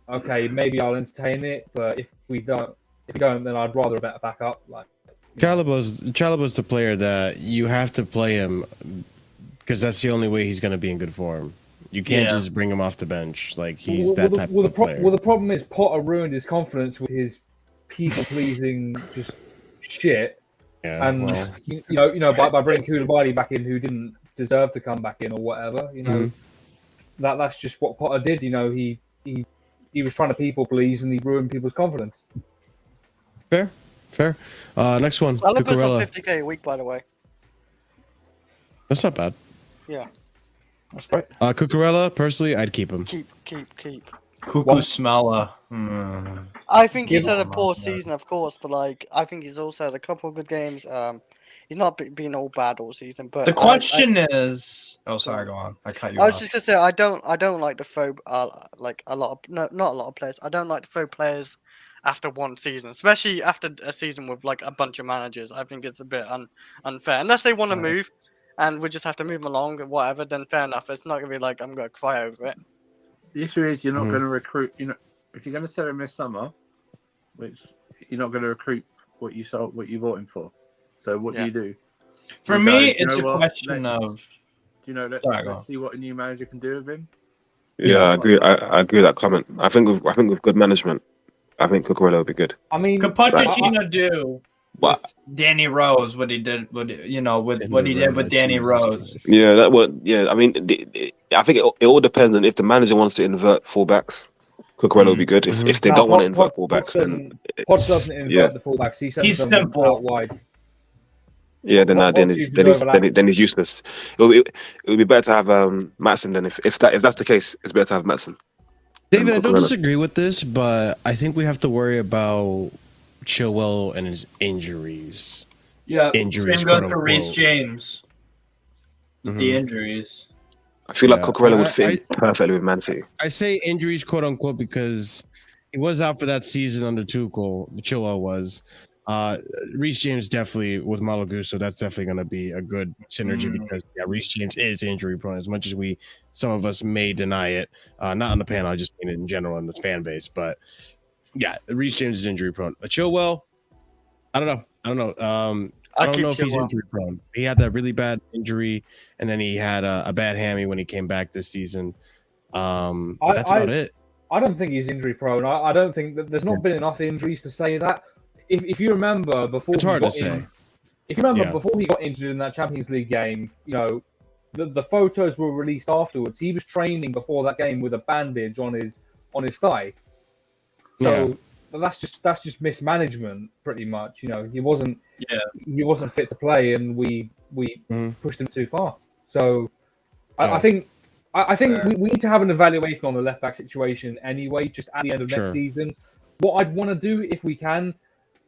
okay, maybe I'll entertain it. But if we don't, then I'd rather a better backup. Like Chalobah's the player that you have to play him because that's the only way he's going to be in good form. You can't just bring him off the bench. Like he's that type of player. Well, the problem is Potter ruined his confidence with his people-pleasing just shit. Yeah, and by bringing Koulibaly back in, who didn't deserve to come back in or whatever. That's just what Potter did. He was trying to people please and he ruined people's confidence. Fair. Next one. Chalobah's on 50k a week, by the way. That's not bad. Yeah. That's great. Cucurella, personally, I'd keep him. Keep. Cuckoo Smella. I think he's had a poor season, of course, but I think he's also had a couple of good games. He's not been all bad all season. But the question is, sorry, go on. I cut you off. I was just gonna say I don't like to throw not a lot of players. I don't like to throw players after one season, especially after a season with like a bunch of managers. I think it's a bit unfair unless they want to move. And we just have to move along and whatever, then fair enough. It's not going to be like I'm going to cry over it. The issue is you're not going to recruit, if you're going to sell him this summer, which you're not going to recruit what you bought him for. So what do you do? For me, it's a question of... Let's see what a new manager can do with him. Yeah, I agree. I agree with that comment. I think with good management, I think Cucurella will be good. I mean... Could Pochettino do... What? Danny Rose, what he did with Danny Rose. Yeah, I mean, I think it all depends on if the manager wants to invert fullbacks. Cucurella will be good. If they don't want to invert fullbacks, then Poch doesn't invert the fullbacks. He's simple out wide. Yeah, then he's useless. It would be better to have Maatsen than if that's the case. It's better to have Maatsen. David, I don't disagree with this, but I think we have to worry about Chilwell and his injuries. Yeah, same goes for Reece James. The injuries. I feel like Cucurella would fit in perfectly with Man City. I say injuries, quote unquote, because he was out for that season under Tuchel. Chilwell was. Reece James definitely with Malo Gusto. That's definitely going to be a good synergy because Reece James is injury prone. As much as some of us may deny it, not on the panel, I just mean it in general in the fan base, but. Yeah, Reece James is injury prone. Chilwell, I don't know. I don't know if he's injury prone. He had that really bad injury, and then he had a bad hammy when he came back this season. That's about it. I don't think he's injury prone. I don't think that there's not been enough injuries to say that. If you remember before, it's hard to say. If you remember before he got injured in that Champions League game, the photos were released afterwards. He was training before that game with a bandage on his thigh. So that's just mismanagement, pretty much. You know, he wasn't fit to play, and we pushed him too far. So I think we need to have an evaluation on the left back situation anyway, just at the end of next season. What I'd want to do, if we can,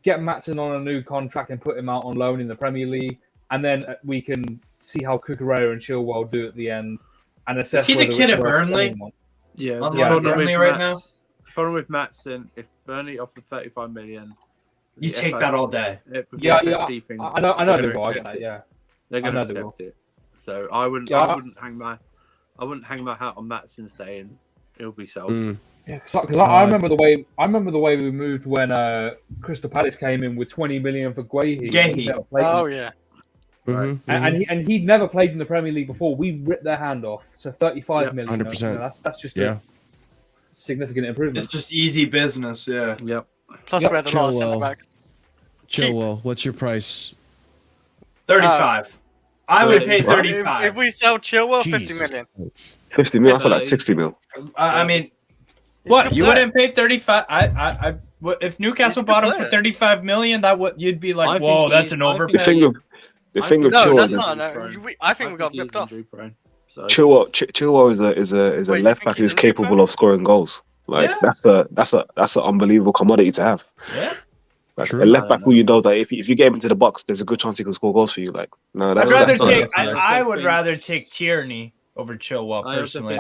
get Maatsen on a new contract and put him out on loan in the Premier League, and then we can see how Cucurella and Chilwell do at the end, and assess. Is he the kid at Burnley? Yeah, the Burnley right now. The problem with Maatsen, if Burnley offer 35 million, you take that all day. I know they will. I get that. Yeah, they're going to accept it. So I wouldn't hang my hat on Maatsen staying. He'll be sold. Yeah, because I remember the way we moved when Crystal Palace came in with 20 million for Guehi. Oh yeah. Right. And he'd never played in the Premier League before. We ripped their hand off. So 35 million. 100%. You know, that's just a significant improvement. It's just easy business. Yeah. Yep. Plus we had a lot of centre backs. Chilwell, what's your price? 35. I would pay 35. If we sell Chilwell, 50 million. 50 mil? I feel like 60 mil. I mean, what? You wouldn't pay 35? If Newcastle bought him for 35 million, you'd be like, whoa, that's an overpay. The thing with Chilwell, I think we got ripped off. Chilwell is a left back who's capable of scoring goals. Like that's an unbelievable commodity to have. Yeah. Like, a left back who you know that if you get him into the box, there's a good chance he can score goals for you. Like, no, I would rather take Tierney over Chilwell personally.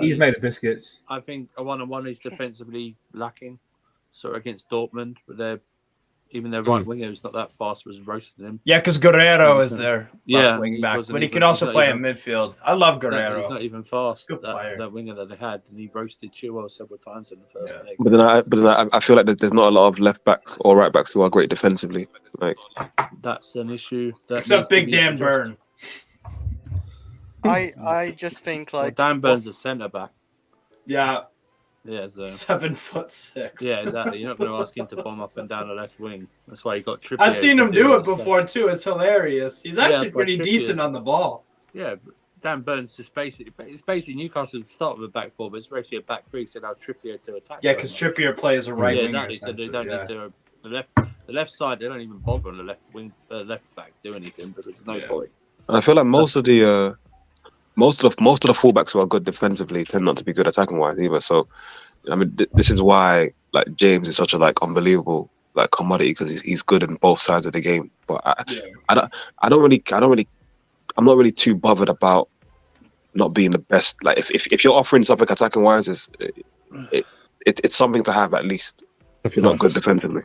He's made of biscuits. I think a 1-on-1 is defensively lacking. So against Dortmund, but even their right winger who's not that fast was roasting him. Yeah, because Guerrero is their wing back, but he can also play in midfield. I love Guerrero. He's not even fast. That winger that they had, and he roasted Chilwell several times in the first leg. But then I feel like there's not a lot of left backs or right backs who are great defensively. Like that's an issue. Except Big Dan Burn. I just think like Dan Burn's a centre back. Yeah. Yeah, so 7'6". Yeah, exactly. You're not going to ask him to bomb up and down the left wing. That's why he got Trippier. I've seen him do it before too. It's hilarious. He's actually pretty decent on the ball. Yeah, Dan Burns just basically Newcastle start with a back four, but it's basically a back three to allow Trippier to attack. Yeah, because Trippier plays a right winger. Exactly. So they don't need to the left side. They don't even bother on the left wing, left back do anything. But there's no point. And I feel like most of the fullbacks who are good defensively tend not to be good attacking wise either. So, I mean, this is why like James is such a like unbelievable like commodity because he's good in both sides of the game. But I'm not really too bothered about not being the best. Like if you're offering something attacking wise, it's something to have at least. If you're not good defensively.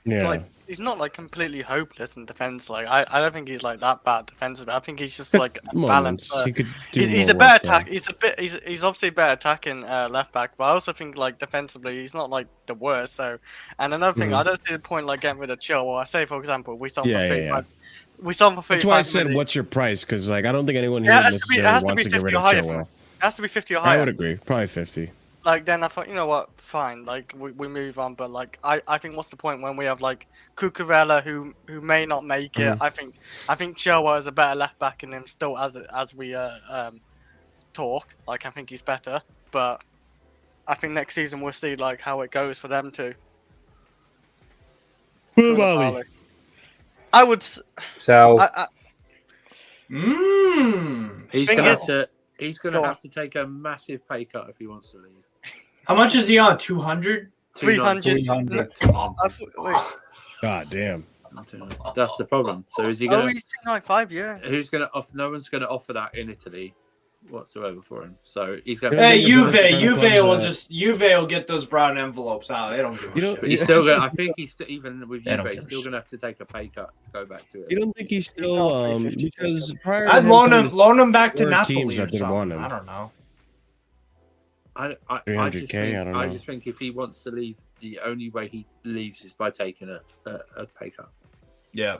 Yeah. He's not like completely hopeless in defense. Like I don't think he's like that bad defensively. I think he's just like balanced. He's a better attack. He's obviously better attacking left back, but I also think like defensively he's not like the worst. So, and another thing, I don't see the point like getting rid of Chilwell. I say for example, we sold for 35. We sold for 35. That's why I said, "What's your price?" Because like I don't think anyone here necessarily wants to get rid of Chilwell. It has to be 50 or higher. I would agree, probably 50. Like then I thought, you know what, fine. Like we move on, but like I think what's the point when we have like Cucurella who may not make it. I think Chilwell is a better left back in him still as we talk. Like I think he's better, but I think next season we'll see like how it goes for them too. Boehly. I would so. He's gonna have to take a massive pay cut if he wants to leave. How much is he on? 200? 300. God damn. That's the problem. So is he gonna? Oh, he's 295. Yeah. Who's gonna offer? No one's gonna offer that in Italy whatsoever for him. So he's gonna. Hey, Juve will get those brown envelopes out. They don't give a shit. He's still gonna. I think even with Juve, he's still gonna have to take a pay cut to go back to it. You don't think he's still because prior? I'd loan him back to Napoli teams or that didn't want him. I don't know. I just think if he wants to leave, the only way he leaves is by taking a pay cut. Yeah.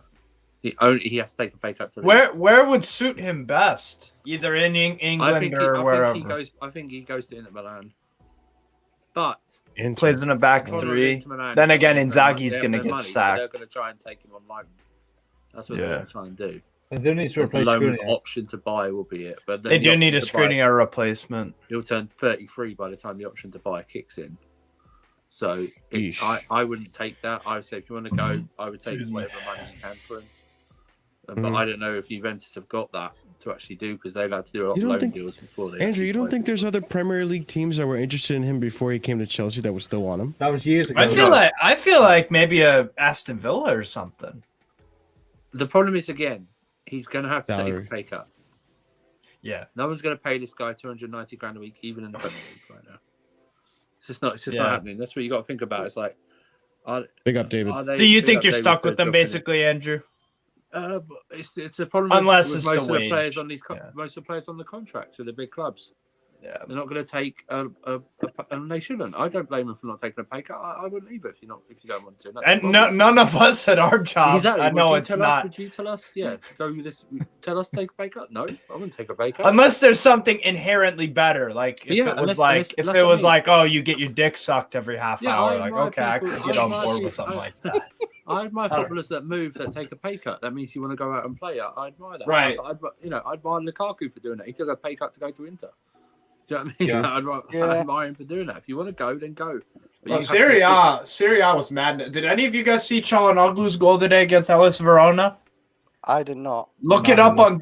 He has to take a pay cut to leave. Where would suit him best? Either in England or wherever. I think he goes to Inter Milan. But plays in a back three. Then again, Inzaghi's going to get sacked. So they're going to try and take him on loan. That's what they're going to try and do. They do need to replace loan option to buy will be it, but they do need a Skriniar replacement. He'll turn 33 by the time the option to buy kicks in. So I wouldn't take that. I would say if you want to go, I would take whatever money you can for him. But I don't know if Juventus have got that to actually do, because they've had to do a lot of loan deals before they. Andrew, you don't think there's other Premier League teams that were interested in him before he came to Chelsea that would still want him? That was years ago. I feel like maybe a Aston Villa or something. The problem is, again, he's going to have to Salary. take a pay cut. Yeah. No one's going to pay this guy 290 grand a week, even in the Premier League right now. It's just not happening. That's what you got to think about. It's like, big up, David. Do you think you're stuck with them, basically, Andrew? It's a problem. Unless with it's most the of the players wage. on these, most of the players on the contracts with the big clubs. Yeah, they're not going to take and they shouldn't. I don't blame them for not taking a pay cut. I wouldn't either if you don't want to. And none of us at our jobs. Exactly. I know it's not. Would you tell us? Yeah, go with this. Tell us to take a pay cut. No, I wouldn't take a pay cut Unless there's something inherently better, like if it was like, oh, you get your dick sucked every half hour. Like, okay, I could get on board with something like that. I admire footballers that move, that take a pay cut. That means you want to go out and play. I admire that. Right. I admire Lukaku for doing that. He took a pay cut to go to Inter. Do you know what I mean? Yeah. I admire him for doing that. If you want to go, then go. Well, Serie A was mad. Did any of you guys see Çalhanoğlu's goal today against Hellas Verona? I did not. Look it up on.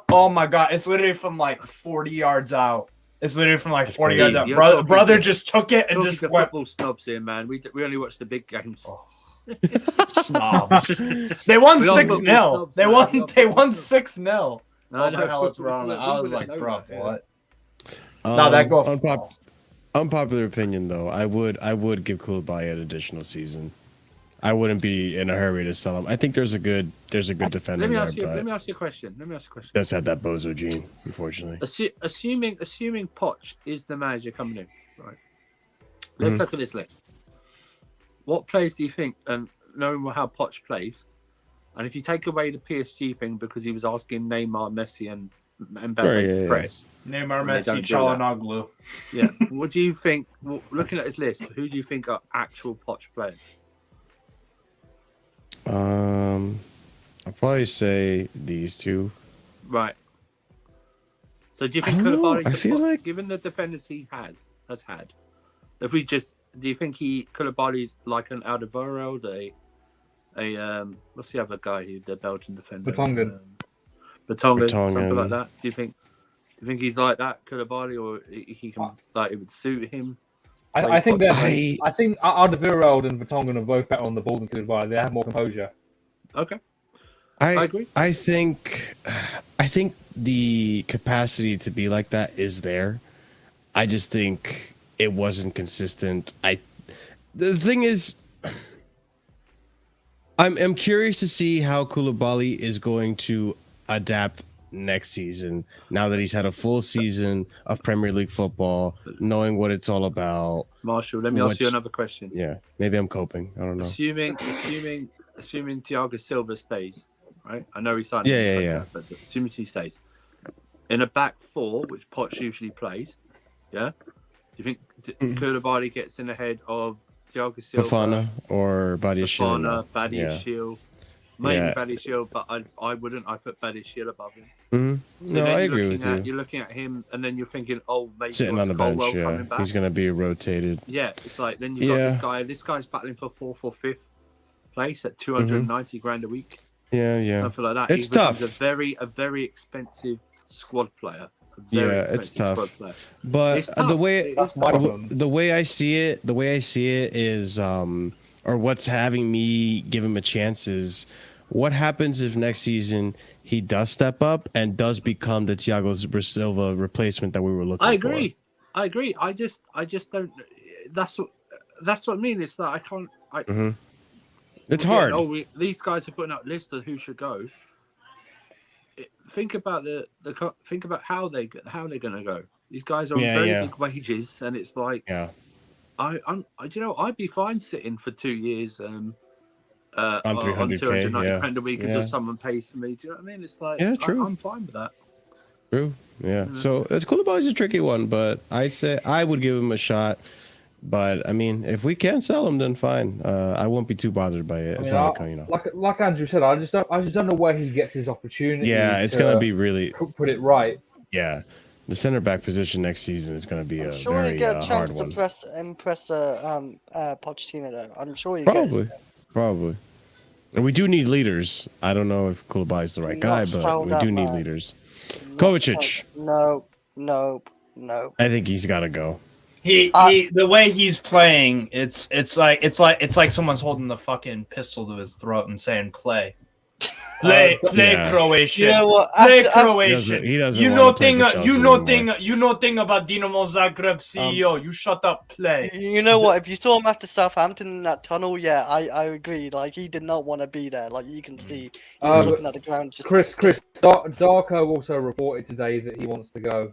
Oh my god! It's literally from like 40 yards out. It's literally from like 40 yards out. Brother just took it and just went. Football snobs here, man. We only watch the big games. Snobs. They won 6-0. They won 6-0. Over Hellas Verona. I was like, bro, what? No, that goal. Unpopular opinion, though. I would give Koulibaly an additional season. I wouldn't be in a hurry to sell him. I think there's a good defender. Let me ask you a question. That's had that bozo gene, unfortunately. Assuming Poch is the manager coming in, right? Let's look at this list. What players do you think, and knowing how Poch plays, and if you take away the PSG thing because he was asking Neymar, Messi, and Mbappe to press. Neymar, Messi, Çalhanoğlu. Yeah. What do you think? Looking at his list, who do you think are actual Poch players? I'll probably say these two. Right. So do you think I feel like, given the defenders he has had, do you think Koulibaly's like an Alderweireld, what's the other guy the Belgian defender? Vertonghen, something like that. Do you think he's like that, Koulibaly, or he can it would suit him? I think Alderweireld and Vertonghen are both better on the ball than Koulibaly. They have more composure. Okay. I agree. I think the capacity to be like that is there. I just think it wasn't consistent. The thing is, I'm curious to see how Koulibaly is going to adapt next season, now that he's had a full season of Premier League football, knowing what it's all about. Marshall, let me ask you another question. Yeah, maybe I'm coping. I don't know. Assuming Thiago Silva stays, right? I know he signed. But assuming he stays in a back four, which Poch usually plays, yeah. Do you think Koulibaly gets in ahead of Thiago Silva, Fofana or Badiashile? Badiashile. Maybe Badiashile, but I wouldn't. I put Badiashile above him. Mm-hmm. So I agree with you. You're looking at him, and then you're thinking, oh, maybe sitting on the bench. Yeah, he's going to be rotated. Yeah, it's like then you've got this guy. This guy's battling for fourth or fifth place at 290 grand a week. Yeah, something like that. It's tough. A very expensive squad player. It's tough. But it's tough. the way I see it is, or what's having me give him a chance is, what happens if next season he does step up and does become the Thiago Silva replacement that we were looking for? I agree. I just don't. That's what I mean. It's that I can't. It's hard. These guys are putting out lists of who should go. Think about think about how they're going to go. These guys are on very big wages, and it's like, I'd be fine sitting for 2 years on 290 pound a week until someone pays for me. Do you know what I mean? It's like, true. I'm fine with that. True. Yeah. So it's Koulibaly's a tricky one, but I'd say I would give him a shot. But I mean, if we can sell him, then fine. I won't be too bothered by it. Like Andrew said, I just don't know where he gets his opportunity. Yeah, it's gonna be really put it right. Yeah, The center back position next season is going to be a Sure, very you get a hard chance to one. impress Pochettino though. I'm sure you Probably. And we do need leaders. I don't know if Koulibaly's the right guy, but we do need leaders. Kovacic. Nope. I think he's got to go. He the way he's playing, it's like someone's holding the fucking pistol to his throat and saying play Croatian. You know what? Play Croatian. He doesn't you want know to play for Chelsea anymore. you know thing about Dinamo Zagreb CEO. You shut up, play. You know what? If you saw him after Southampton in that tunnel, yeah, I agree. Like he did not want to be there. Like you can see, he was looking at the ground. Just Chris, Darko also reported today that he wants to go.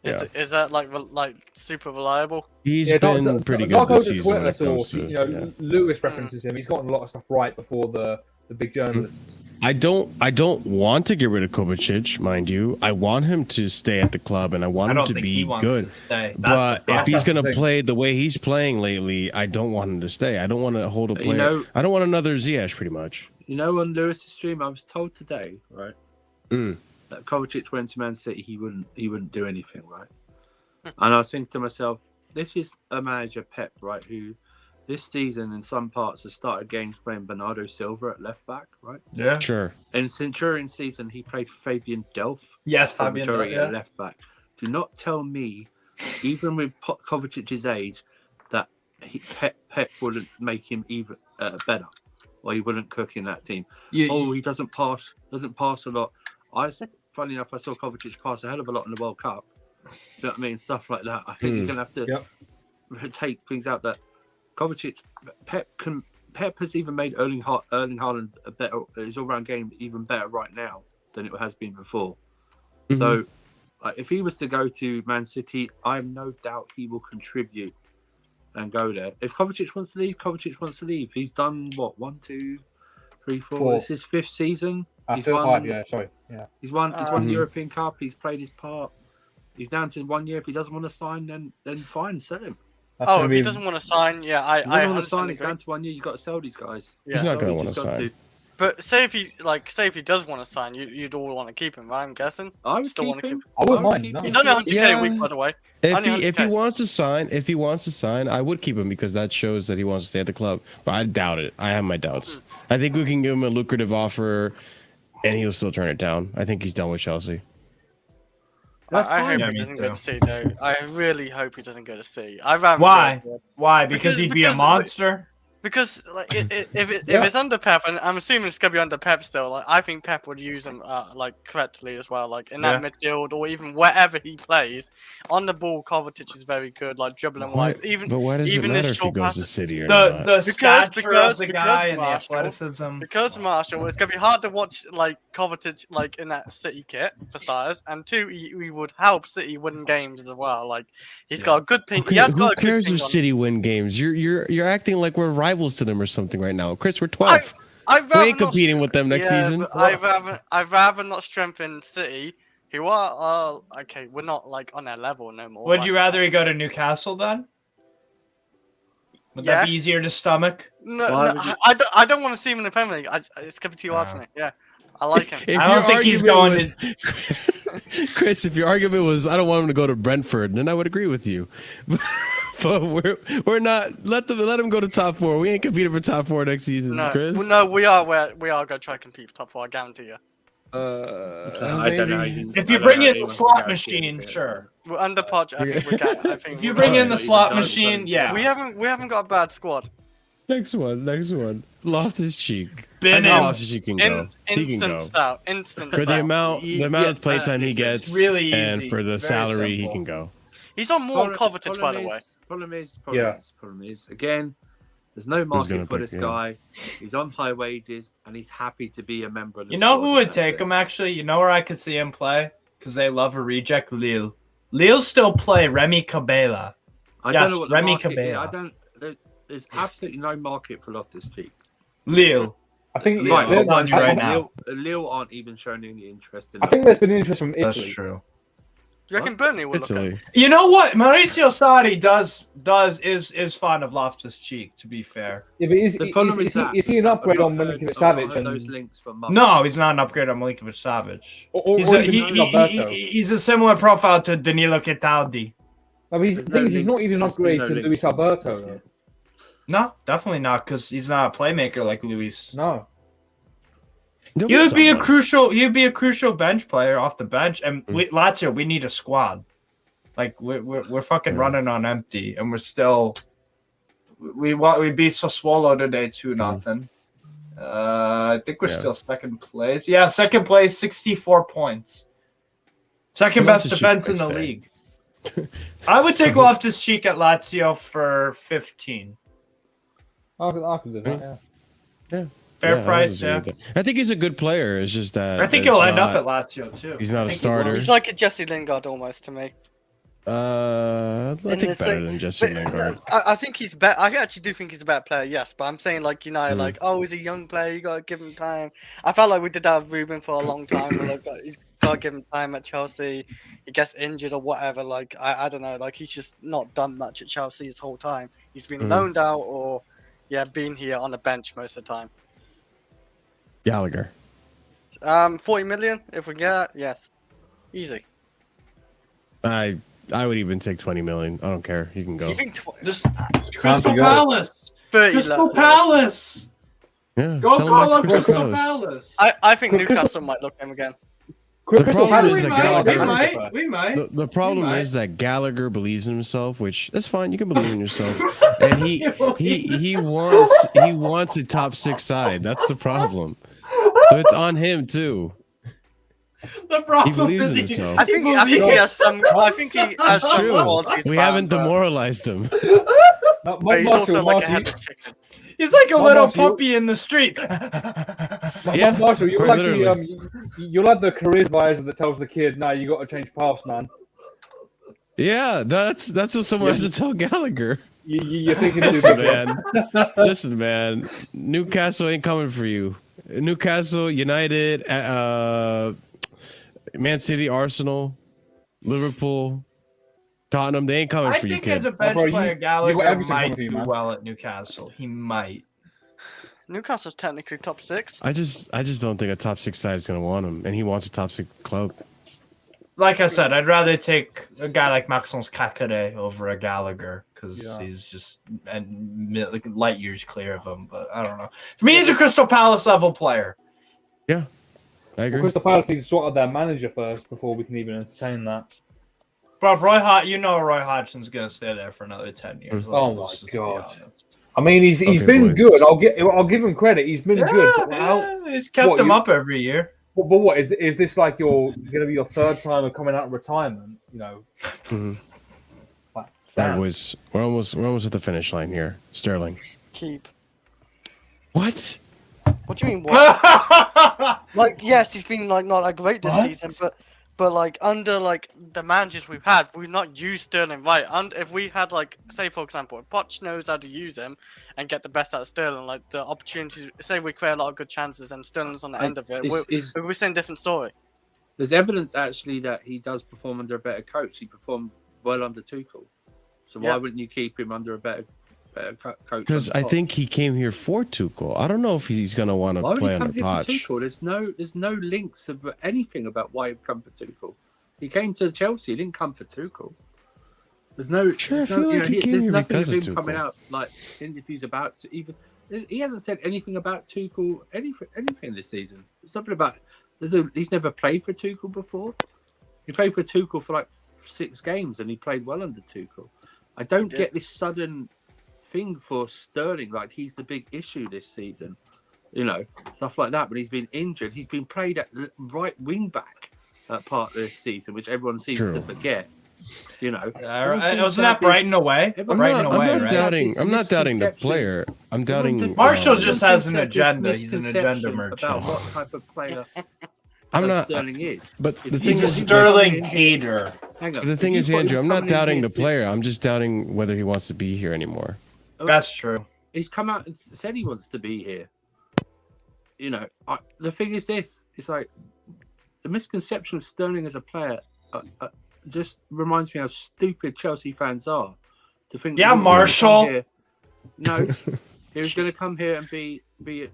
Is that like super reliable? He's been pretty good this season when it comes to, Lewis references him. He's gotten a lot of stuff right before the big journalists. I don't want to get rid of Kovacic, mind you. I want him to stay at the club, and I want him to be good. But if he's going to play the way he's playing lately, I don't want him to stay. I don't want to hold a player. I don't want another Ziyech, pretty much. You know, on Lewis's stream, I was told today, right, that Kovacic went to Man City, he wouldn't do anything, right? And I was thinking to myself, this is a manager, Pep, right, who this season in some parts has started games playing Bernardo Silva at left back, right? Yeah, sure. In Centurion season, he played Fabian Delph. Yes, Fabian Delph, at left back. Do not tell me, even with Kovacic's age, that Pep wouldn't make him even better, or he wouldn't cook in that team. He doesn't pass a lot. Funny enough, I saw Kovacic pass a hell of a lot in the World Cup. Do you know what I mean? Stuff like that. I think you're gonna have to take things out that Kovacic, Pep has even made Erling Haaland a better, his all-round game even better right now than it has been before. So, if he was to go to Man City, I have no doubt he will contribute and go there. If Kovacic wants to leave, Kovacic wants to leave. He's done what 1, 2, 3, 4. This is his 5th season. He's won. He's won the European Cup. He's played his part. He's down to 1 year. If he doesn't want to sign, then fine, sell him. If he doesn't want to sign, I doesn't want to sign. He's down to 1 year. You got to sell these guys. He's not going to want to sign. But say if he does want to sign, you'd all want to keep him, right? I'm guessing. I would still keep want to him. keep him. I wouldn't mind. He's only 100k a week, by the way. If he wants to sign, I would keep him because that shows that he wants to stay at the club. But I doubt it. I have my doubts. I think we can give him a lucrative offer, and he'll still turn it down. I think he's done with Chelsea. I hope he doesn't go to City, though. I really hope he doesn't go to City. Why? Why? Because he'd be a monster? Because like if it's under Pep, and I'm assuming it's gonna be under Pep still, like I think Pep would use him correctly as well, like in that midfield or even wherever he plays. On the ball, Kovacic is very good, like dribbling wise. But why does it matter if he goes to City or not? Because Marshall, it's gonna be hard to watch like Kovacic like in that City kit for starters, and 2, he would help City win games as well. Like he's got a good ping. Okay, who cares if City win games? You're acting like we're rivals to them or something right now. Chris, we're 12. We ain't competing with them next season. I'd rather not strengthen City, who are okay. We're not like on their level no more. Would you rather he go to Newcastle then? Would that be easier to stomach? No, I don't want to see him in the Premier League. It's gonna be too hard for me. Yeah, I like him. I don't think he's going to. Chris, if your argument was I don't want him to go to Brentford, then I would agree with you. But we're not. Let him go to top 4. We ain't competing for top 4 next season, Chris. No, we are gonna try to compete for top 4. I guarantee you. I don't know. If you bring in the slot machine, sure. We're under Poch. I think we got. If you bring in the slot machine, yeah. We haven't got a bad squad. Next one. Lost his cheek. Lost his cheek can go. Instant stout. Instant for stout. the amount of playtime he gets, really easy. And for the salary he can go. He's on more Kovacic, by the way. Problem is, again, there's no market for this guy. He's on high wages, and he's happy to be a member of the You know who would take him, actually? You know where I could see him play? Because they love a reject? Lille. Lille still play Remy Cabela. I don't know what Remy Cabela. There's absolutely no market for Loftus-Cheek. Lille. I think Lille aren't even showing any interest in I think there's been interest from Italy. That's true. you reckon Burnley will look at? You know what? Mauricio Sarri is fond of Loftus-Cheek, to be fair. Yeah, but is he an upgrade on Milinkovic-Savic? Those links for months. No, he's not an upgrade on Milinkovic-Savic. He's a similar profile to Danilo Cataldi. I mean, he's not even an upgrade to Luis Alberto, though. No, definitely not, because he's not a playmaker like Luis. No. He would be a crucial bench player off the bench, and Lazio, we need a squad. Like we're fucking running on empty, and we're still we beat Sassuolo today 2-0. I think we're still second place. Yeah, second place, 64 points. Second best defense in the league. I would take Loftus-Cheek at Lazio for 15. I can do that. Yeah. Fair price, yeah. I think he's a good player. It's just that I think he'll end up at Lazio too. He's not a starter. He's like a Jesse Lingard almost to me. I think better than Jesse Lingard. I think he's better. I actually do think he's a better player, yes. But I'm saying, like, like, oh, he's a young player. You gotta give him time. I felt like we did that with Ruben for a long time. Like, he's gotta give him time at Chelsea. He gets injured or whatever. Like, I don't know. Like, he's just not done much at Chelsea his whole time. He's been loaned out or been here on the bench most of the time. Gallagher. 40 million if we get it, yes, easy. I would even take 20 million. I don't care. You can go. You think Crystal Palace? Crystal Palace. Yeah. Go call up Crystal Palace. I think Newcastle might look at him again. The problem is that Gallagher. We might. The problem is that Gallagher believes in himself, which that's fine. You can believe in yourself, and he wants a top 6 side. That's the problem. So it's on him too. The problem he believes is in himself. I think he has some. I think he has some qualities. We haven't demoralized him. But he's also like a headless chicken. He's like a little puppy in the street. Yeah, Marshall, you're like you're like the career advisor that tells the kid, "No, you got to change paths, man." Yeah, that's what someone has to tell Gallagher. You're thinking, Listen, man. Newcastle ain't coming for you. Newcastle, United, Man City, Arsenal, Liverpool, Tottenham, they ain't coming for you, kid. I think as a bench player, Gallagher might do well at Newcastle. He might. Newcastle's technically top 6. I just don't think a top 6 side is going to want him, and he wants a top 6 club. Like I said, I'd rather take a guy like Maxence Kakare over a Gallagher because he's just light years clear of him. But I don't know. For me, he's a Crystal Palace level player. Yeah, I agree. Crystal Palace need to sort out their manager first before we can even entertain that. Bro, Roy Hodgson's gonna stay there for another 10 years. Oh my god! I mean, he's been good. I'll give him credit. He's been good. He's kept them up every year. But what is this like? You're gonna be your third time of coming out of retirement? You know. That was we're almost at the finish line here. Sterling. Keep. What? What do you mean? What? Like, yes, he's been like not great this season, but like under like the managers we've had, we've not used Sterling right. And if we had like, say for example, if Poch knows how to use him and get the best out of Sterling, like the opportunities, say we create a lot of good chances and Sterling's on the end of it, we're seeing a different story. There's evidence actually that he does perform under a better coach. He performed well under Tuchel. So why wouldn't you keep him under a better coach? Because I think he came here for Tuchel. I don't know if he's going to want to play under Poch. There's no links of anything about why he'd come for Tuchel. He came to Chelsea. He didn't come for Tuchel. There's nothing of him coming out like interviews about to even. He hasn't said anything about Tuchel. Anything this season. There's something about. He's never played for Tuchel before. He played for Tuchel for like 6 games and he played well under Tuchel. I don't get this sudden thing for Sterling, like he's the big issue this season, stuff like that. But he's been injured. He's been played at right wing back part of this season, which everyone seems to forget. Wasn't that Brighton away? I'm not doubting the player. I'm doubting. Marshall just has an agenda. He's an agenda merchant. About what type of player Sterling is. But the thing he's a Sterling hater. The thing is, Andrew, I'm not doubting the player. I'm just doubting whether he wants to be here anymore. That's true. He's come out and said he wants to be here. The thing is this. It's like the misconception of Sterling as a player just reminds me how stupid Chelsea fans are to think. Yeah, Marshall. No, he was going to come here and be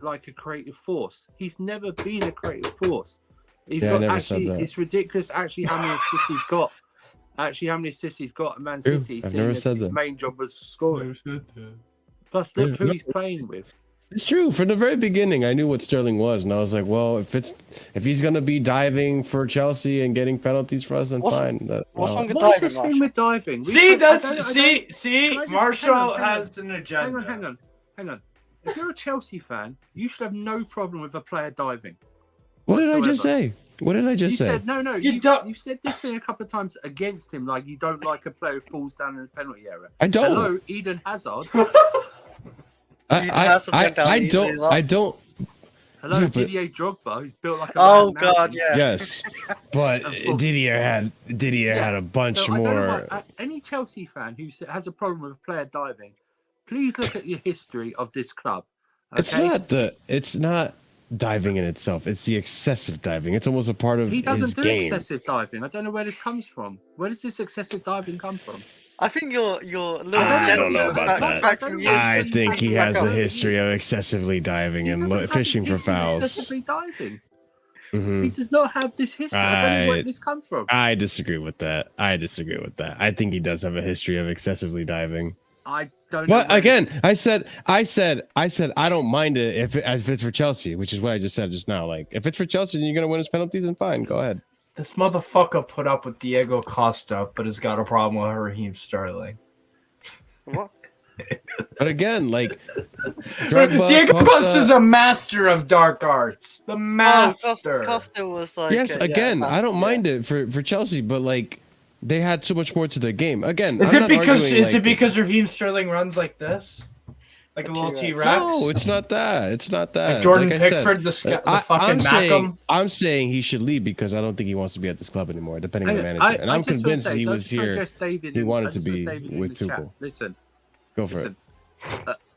like a creative force. He's never been a creative force. He's got actually. It's ridiculous. Actually, how many assists he's got. Actually, how many assists he's got at Man City? I've never said his that. main job was scoring. Plus, look who he's playing with. It's true. From the very beginning, I knew what Sterling was, and I was like, well, if he's gonna be diving for Chelsea and getting penalties for us, then fine. What's wrong with What's diving? this thing with diving? See, Marshall has an agenda. Hang on. If you're a Chelsea fan, you should have no problem with a player diving. What did I just say? What did I just say? You said no. You said this thing a couple of times against him, like you don't like a player who falls down in the penalty area. I don't. Hello, Eden Hazard. I don't. Hello, Yeah, Didier Drogba, who's built like a Oh man God, mountain. yeah. Yes, but Didier had a bunch So I don't know more. why, any Chelsea fan who has a problem with a player diving, please look at your history of this club. Okay? It's not diving in itself. It's the excessive diving. It's almost a part of He doesn't his do game. excessive diving. I don't know where this comes from. Where does this excessive diving come from? I think you're a little. I don't know about that. I Years think he has a back. history of excessively diving and fishing for fouls. Excessively diving. Mhm. He does not have this history. I don't know where this comes from. I disagree with that. I think he does have a history of excessively diving. I don't know. But again, I said I don't mind it if it's for Chelsea, which is what I just said just now. Like if it's for Chelsea and you're gonna win his penalties, then fine, go ahead. This motherfucker put up with Diego Costa, but has got a problem with Raheem Sterling. What? But again, like Drogba, Diego Costa's a master of dark arts. The master. Costa was like. yes, again, I don't mind it for Chelsea, but like they had so much more to the game. Again, Is I'm it not because arguing, Raheem Sterling runs like this, like a little T-Rex? No, it's not that. It's not that. Like Jordan Like I said, Pickford, the fucking Mackham. I'm saying he should leave because I don't think he wants to be at this club anymore, depending on the manager. And I'm convinced he was here. He wanted to be with Tuchel. Listen, Go for it.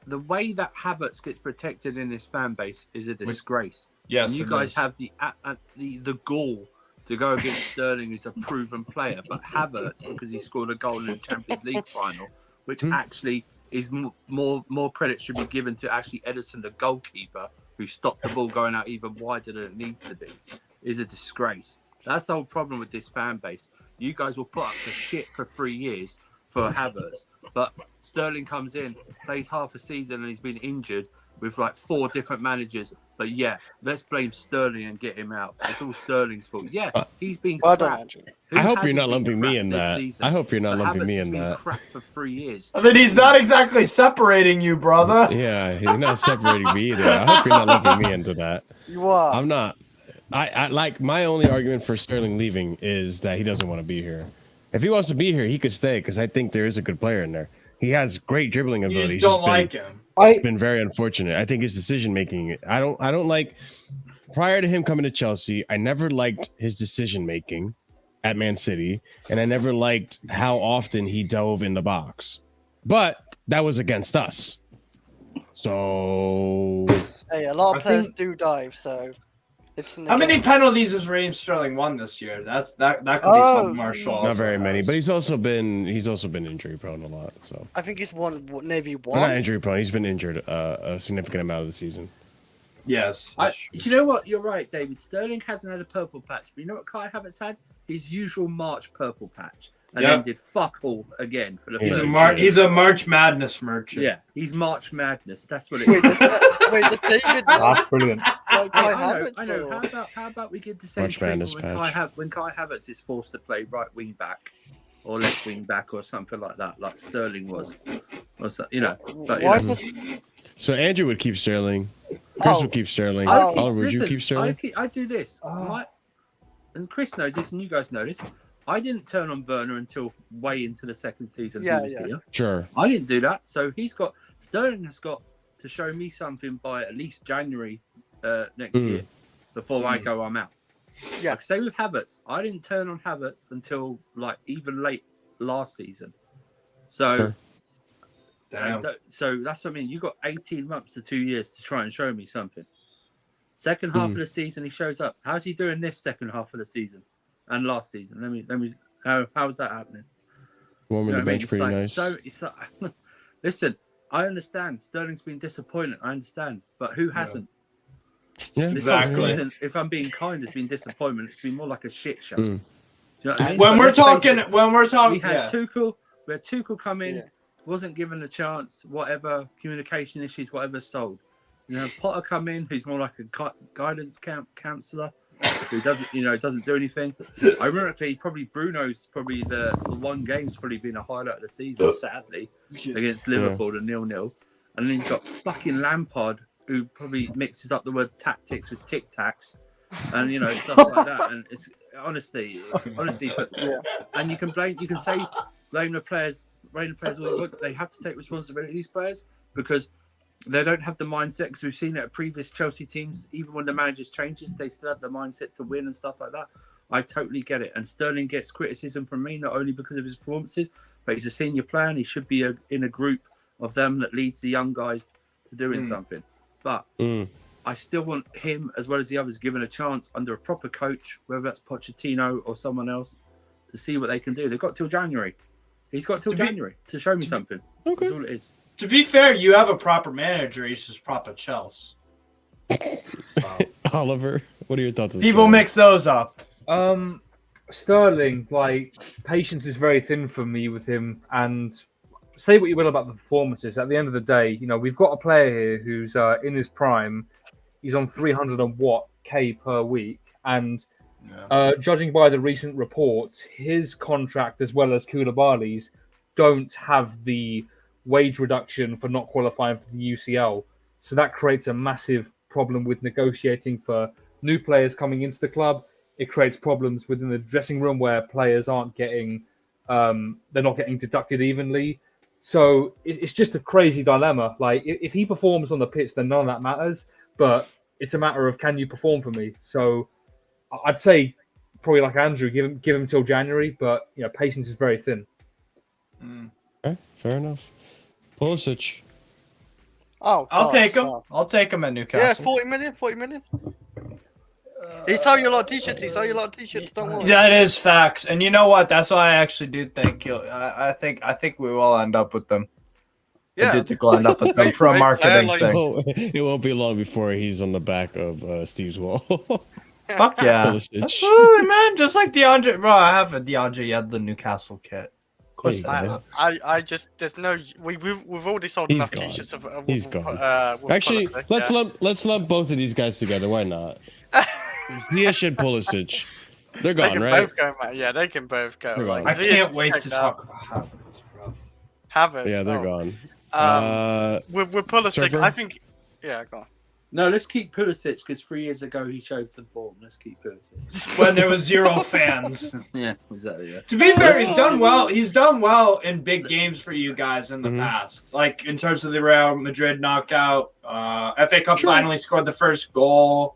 The way that Havertz gets protected in this fan base is a disgrace. Yes, and you it guys is. have the gall to go against Sterling, who's a proven player, but Havertz, because he scored a goal in the Champions League final, which actually is more credit should be given to actually Edison, the goalkeeper, who stopped the ball going out even wider than it needs to be, is a disgrace. That's the whole problem with this fan base. You guys will put up the shit for 3 years for Havertz, but Sterling comes in, plays half a season, and he's been injured with like 4 different managers. But yeah, let's blame Sterling and get him out. It's all Sterling's fault. Yeah, he's been crap. I hope you're not lumping me in that. I hope you're not lumping me in that. Crap for 3 years. I mean, he's not exactly separating you, brother. Yeah, he's not separating me either. I hope you're not lumping me into that. You are. I'm not. I like my only argument for Sterling leaving is that he doesn't want to be here. If he wants to be here, he could stay because I think there is a good player in there. He has great dribbling You ability. just don't like him. It's been very unfortunate. I think his decision making. I don't like. Prior to him coming to Chelsea, I never liked his decision making at Man City, and I never liked how often he dove in the box. But that was against us. So Hey, a lot of players do dive, so it's in the How many game. penalties has Raheem Sterling won this year? That could be something Marshall. not also very many, has. but he's also been injury prone a lot. So I think he's won maybe well, not one. injury prone. He's been injured a significant amount of the season. Yes. You know what? You're right, David. Sterling hasn't had a purple patch, but you know what Kai Havertz had? His usual March purple patch, and then did fuck all again for the first. He's a March Madness merchant. Yeah, he's March Madness. That's what it Wait, is. does David? That's brilliant. Like Kai I Havertz, know. or- How about we get the same March treatment Madness when Kai Havertz is forced to play right wing back or left wing back or something like that, like Sterling was. Or so, you know. But, you Why know. does? So Andrew would keep Sterling. Chris Oh. would keep Sterling. Oh. Oliver, would you Listen, keep Sterling? I do this. And Chris knows this, and you guys know this. I didn't turn on Werner until way into the second season. Yeah, he was yeah. here. Sure. I didn't do that. So Sterling has got to show me something by at least January next year before I go, I'm out. Yeah. Like, same with Havertz. I didn't turn on Havertz until like even late last season. So, so that's what I mean. You got 18 months to 2 years to try and show me something. Second half of the season, he shows up. How's he doing this second half of the season and last season? Let me How's that happening? Warming the bench pretty nice. So it's like, listen, I understand Sterling's been disappointed. I understand, but who hasn't? Yeah, this whole season, if I'm being kind, has been disappointment. It's been more like a shit show. Do you know what I mean? When we're talking, we had Tuchel. We had Tuchel come in, wasn't given a chance. Whatever communication issues, whatever sold. You know, Potter come in, who's more like a guidance counsellor, who doesn't do anything. Ironically, probably Bruno's probably the one game's probably been a highlight of the season, sadly, against Liverpool, the 0-0. And then you've got fucking Lampard, who probably mixes up the word tactics with tic tacs, and stuff like that. And it's honestly, but and you can blame the players. They have to take responsibility. These players, because they don't have the mindset. Because we've seen it at previous Chelsea teams. Even when the managers changes, they still have the mindset to win and stuff like that. I totally get it. And Sterling gets criticism from me not only because of his performances, but he's a senior player and he should be in a group of them that leads the young guys to doing something. But I still want him, as well as the others, given a chance under a proper coach, whether that's Pochettino or someone else, to see what they can do. They've got till January. He's got till January to show me something. Okay. That's all it is. To be fair, you have a proper manager. He's just proper Chelsea. Oliver, what are your thoughts? People mix those up. Sterling, patience is very thin for me with him. And say what you will about the performances. At the end of the day, we've got a player here who's in his prime. He's on 300K per week. And judging by the recent reports, his contract, as well as Koulibaly's, don't have the wage reduction for not qualifying for the UCL. So that creates a massive problem with negotiating for new players coming into the club. It creates problems within the dressing room where players aren't getting, they're not getting deducted evenly. So it's just a crazy dilemma. If he performs on the pitch, then none of that matters. But it's a matter of, can you perform for me? So I'd say probably like Andrew, give him till January. But patience is very thin. Okay, fair enough. Pulisic. Oh, I'll take him. I'll take him at Newcastle. Yeah, 40 million. He's selling you a lot of t-shirts. Don't worry. That is facts, and you know what? That's why I actually do think I think we will end up with them. Yeah, I do think we'll end up with them for a marketing thing. It won't be long before he's on the back of Steve's wall. Fuck yeah! Pulisic. Absolutely, man. Just like DeAndre. Bro, I have a DeAndre. You had the Newcastle kit. Of course, I just there's no we've already sold enough t-shirts of he's gone. Actually, let's lump both of these guys together. Why not? Ziyech and Pulisic. They're gone, they can right? Both go, man. Yeah, they can both go. I can't wait to talk about Havertz, bro. Havertz. Yeah, they're gone. With Pulisic, Surfer? I think. Yeah, go on. No, let's keep Pulisic because 3 years ago he showed some form. Let's keep Pulisic. When there was 0 fans. Yeah, exactly. Yeah. To be fair, he's done well. He's done well in big games for you guys in the past. Like in terms of the Real Madrid knockout, FA Cup finally scored the first goal.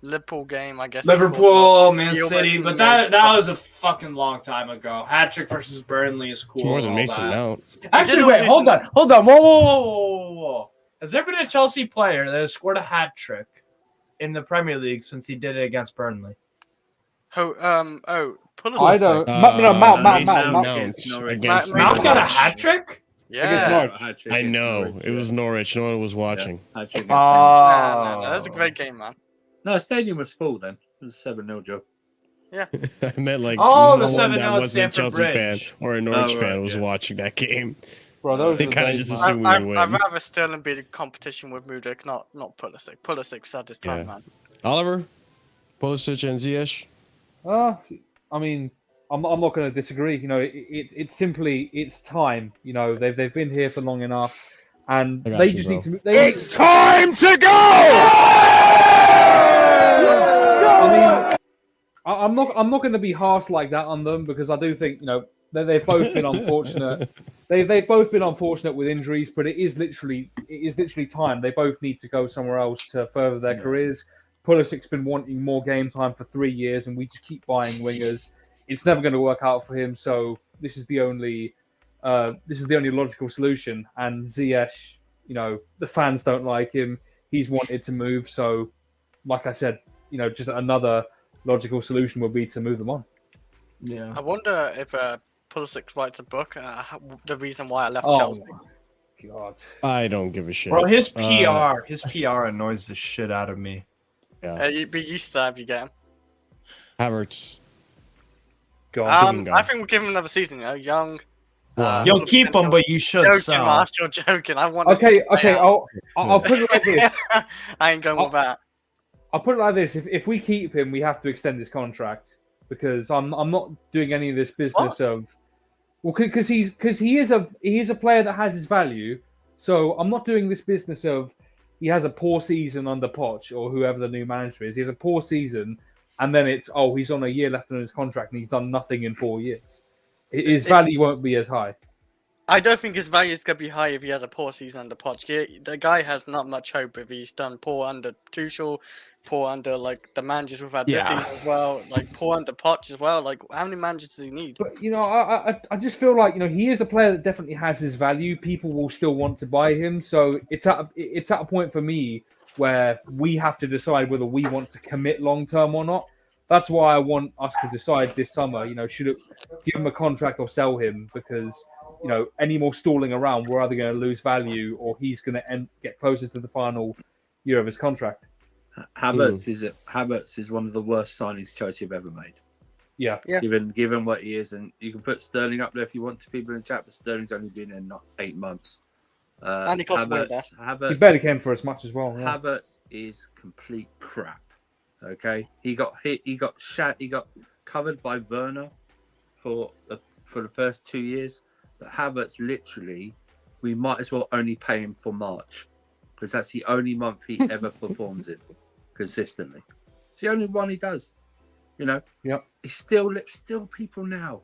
Liverpool game, I guess. Liverpool, Man City, but that was a fucking long time ago. Hat-trick versus Burnley is cool. It's more than Mason Mount. Actually, wait, hold on. Whoa. Has there been a Chelsea player that has scored a hat-trick in the Premier League since he did it against Burnley? Pulisic. I don't. Mount got a hat-trick? Yeah. I know. It was Norwich. No one was watching. No, that was a great game, man. No, the stadium was full then. It was a 7-0 job. Yeah. I meant like the no one 7-0 that wasn't a Stamford Chelsea Bridge. fan or a Norwich fan was watching that game. Bro, they kind of just assume we would win. I'd rather Sterling be in competition with Mudryk, not Pulisic. Pulisic's had his time, man. Oliver, Pulisic and Ziyech. I mean, I'm not going to disagree. It's simply time. They've been here for long enough, and they just need to. It's time to go. I mean, I'm not going to be harsh like that on them because I do think they've both been unfortunate. They've both been unfortunate with injuries, but it is literally time. They both need to go somewhere else to further their careers. Pulisic's been wanting more game time for 3 years, and we just keep buying wingers. It's never going to work out for him. So this is the only logical solution. And Ziyech, the fans don't like him. He's wanted to move. So, like I said, just another logical solution would be to move them on. Yeah. I wonder if Pulisic writes a book, the reason why I left Oh, Chelsea. God. I don't give a shit. Bro, his PR annoys the shit out of me. Yeah. You'd be used to that if you get him. Havertz. Go on. I think we'll give him another season. Young. You'll keep him, but you should joking, sell. Mars, you're joking. I want. Okay. I'll put it like this. I ain't going with that. I'll put it like this: if we keep him, we have to extend his contract because I'm not doing any of this business of. Well, because he is a player that has his value, so I'm not doing this business of he has a poor season under Poch or whoever the new manager is. He has a poor season, and then it's he's on a year left on his contract and he's done nothing in 4 years. His value won't be as high. I don't think his value is going to be high if he has a poor season under Poch. The guy has not much hope if he's done poor under Tuchel, poor under like the managers we've had this season as well, like poor under Poch as well. Like how many managers does he need? But I just feel like he is a player that definitely has his value. People will still want to buy him, so it's at a point for me where we have to decide whether we want to commit long term or not. That's why I want us to decide this summer. Should it give him a contract or sell him? Because any more stalling around, we're either going to lose value or he's going to get closer to the final year of his contract. Havertz is one of the worst signings Chelsea have ever made. Yeah. Given what he is, and you can put Sterling up there if you want to. People in the chat, but Sterling's only been in 8 months. And he cost money there. He barely came for as much as well. Yeah. Havertz is complete crap. Okay, he got hit. He got covered by Werner for the first 2 years. But Havertz, literally, we might as well only pay him for March because that's the only month he ever performs in consistently. It's the only one he does. Yep. It's still people now.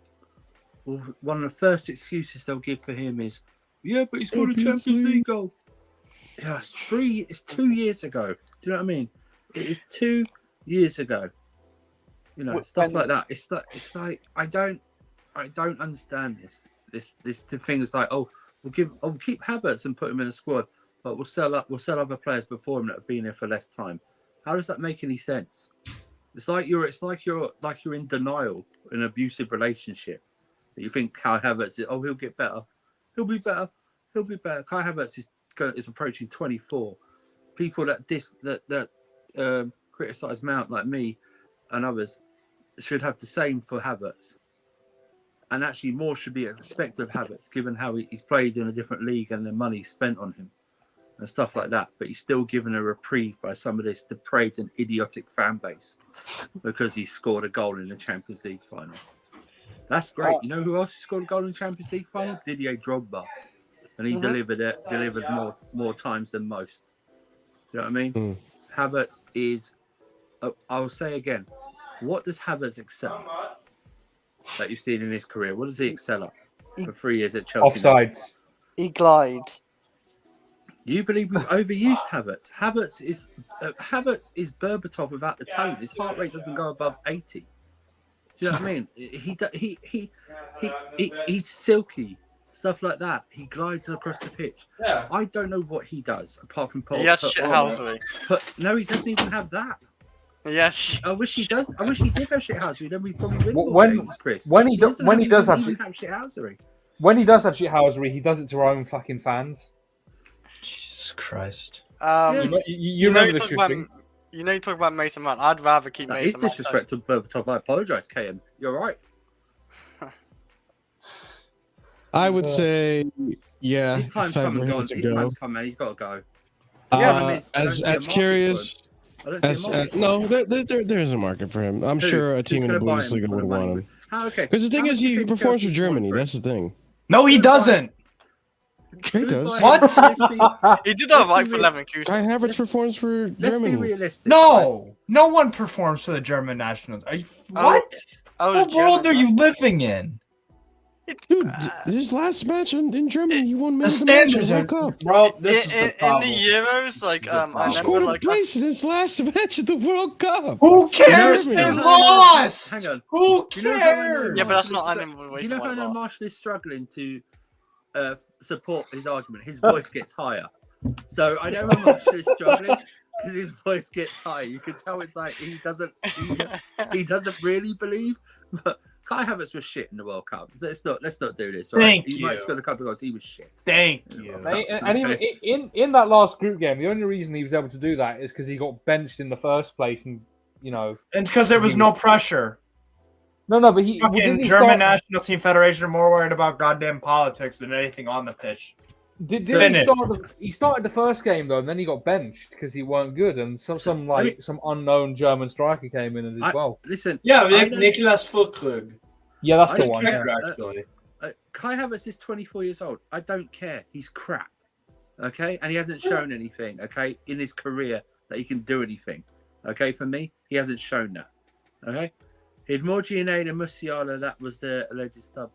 Well, one of the first excuses they'll give for him is, yeah, but he scored a Champions League goal. Yeah, it's 2 years ago. Do you know what I mean? It is 2 years ago. Stuff like that. It's like I don't understand this. This thing's like, we'll keep Havertz and put him in the squad, but we'll sell other players before him that have been here for less time. How does that make any sense? It's like you're in denial in an abusive relationship. You think Kai Havertz is, he'll get better, he'll be better. Kai Havertz is approaching 24. People that criticize Mount like me and others should have the same for Havertz. And actually, more should be expected of Havertz, given how he's played in a different league and the money spent on him and stuff like that. But he's still given a reprieve by some of this depraved and idiotic fan base because he scored a goal in the Champions League final. That's great. You know who else scored a goal in the Champions League final? Didier Drogba, and he delivered more times than most. You know what I mean? Havertz is. I will say again, what does Havertz excel that you've seen in his career? What does he excel at for 3 years at Chelsea? Offsides. He glides. You believe we've overused Havertz? Havertz is Berbatov without the talent. His heart rate doesn't go above 80. Do you know what I mean? He's silky, stuff like that. He glides across the pitch. Yeah. I don't know what he does apart from he has shithousery. But no, he doesn't even have that. Yes. I wish he does. I wish he did have shithousery. Then we'd probably win more games, Chris. When he does have shithousery. When he does have shithousery, he does it to our own fucking fans. Jesus Christ. You know you talk about Mason Mount. I'd rather keep Mason Mount. His disrespect to Berbatov. I apologise, KM. You're right. I would say, yeah. His time's come and gone. His time's come, man. He's got to go. As curious. No, there is a market for him. I'm sure a team in the Bundesliga would want him. Okay. Because the thing is, he performs for Germany. That's the thing. No, he doesn't. He does. What? He did that right for Leverkusen. Kai Havertz performs for Germany. Let's be realistic. No one performs for the German nationals. What? What world are you living in? Dude, his last match in Germany, he won the standards World Cup. Bro, this is the problem. In the Euros, like he scored a place in his last match at the World Cup. Who cares? They lost. Hang on. Who cares? Yeah, but that's not an you know how Marshall is struggling to support his argument. His voice gets higher. So I know when Marshall is struggling because his voice gets higher. You can tell it's like he doesn't really believe. But Kai Havertz was shit in the World Cup. Let's not do this. Right? Thank He you. might have scored a couple of goals. He was shit. Thank you. And even in that last group game, the only reason he was able to do that is because he got benched in the first place, and and because there was no pressure. No, but he fucking German national team federation are more worried about goddamn politics than anything on the pitch. He started the first game though, and then he got benched because he weren't good, and some unknown German striker came in as well. Listen, Niklas Füllkrug. Yeah, that's the one. Actually, Kai Havertz is 24 years old. I don't care. He's crap. Okay, and he hasn't shown anything. Okay, in his career that he can do anything. Okay, for me, he hasn't shown that. Okay, he had more GNA than Musiala. That was the alleged stuff.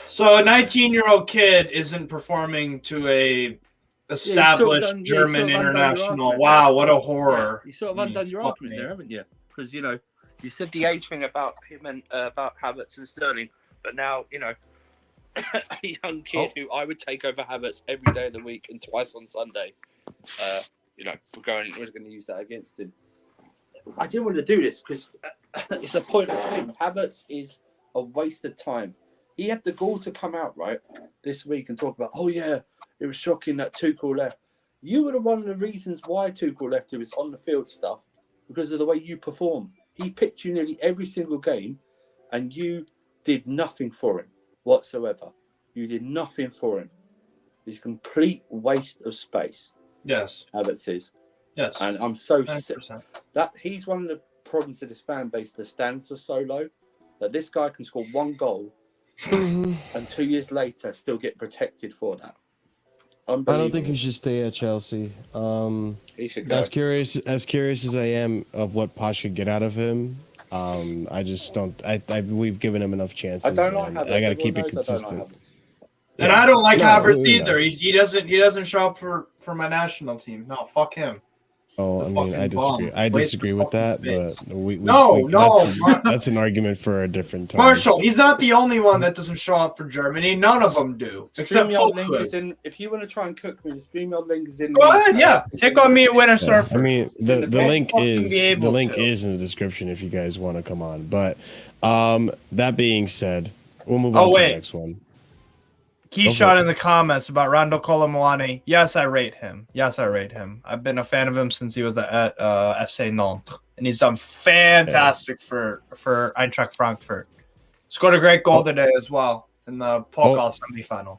So a 19-year-old kid isn't performing to a established German international. Wow, what a horror! You sort of undone your argument there, haven't you? Because you said the age thing about him and about Havertz and Sterling, but now a young kid who I would take over Havertz every day of the week and twice on Sunday. We're going to use that against him. I didn't want to do this because it's a pointless thing. Havertz is a waste of time. He had the gall to come out this week and talk about, it was shocking that Tuchel left. You were one of the reasons why Tuchel left. It was on the field stuff because of the way you performed. He picked you nearly every single game, and you did nothing for him whatsoever. You did nothing for him. It's a complete waste of space. Yes, Havertz is. Yes, and I'm so sick that he's one of the problems of this fan base. The standards are so low that this guy can score one goal and 2 years later still get protected for that. I don't think he should stay at Chelsea. He should go. As curious as I am of what Poch could get out of him, I just don't. We've given him enough chances. I don't like Havertz. I got to keep it consistent. And I don't like Havertz either. He doesn't show up for my national team. No, fuck him. Oh, I mean, I disagree. I disagree with that, but that's an argument for a different time. Marshall, he's not the only one that doesn't show up for Germany. None of them do, except Füllkrug. If you want to try and cook me, the StreamYard link is in. Go ahead, yeah. Take on me a winner, surfer. I mean, the link is in the description if you guys want to come on. But that being said, we'll move on to the next one. Key shot in the comments about Randall Colomwani. Yes, I rate him. I've been a fan of him since he was at FC Nantes, and he's done fantastic for Eintracht Frankfurt. Scored a great goal today as well in the Pokal semifinal.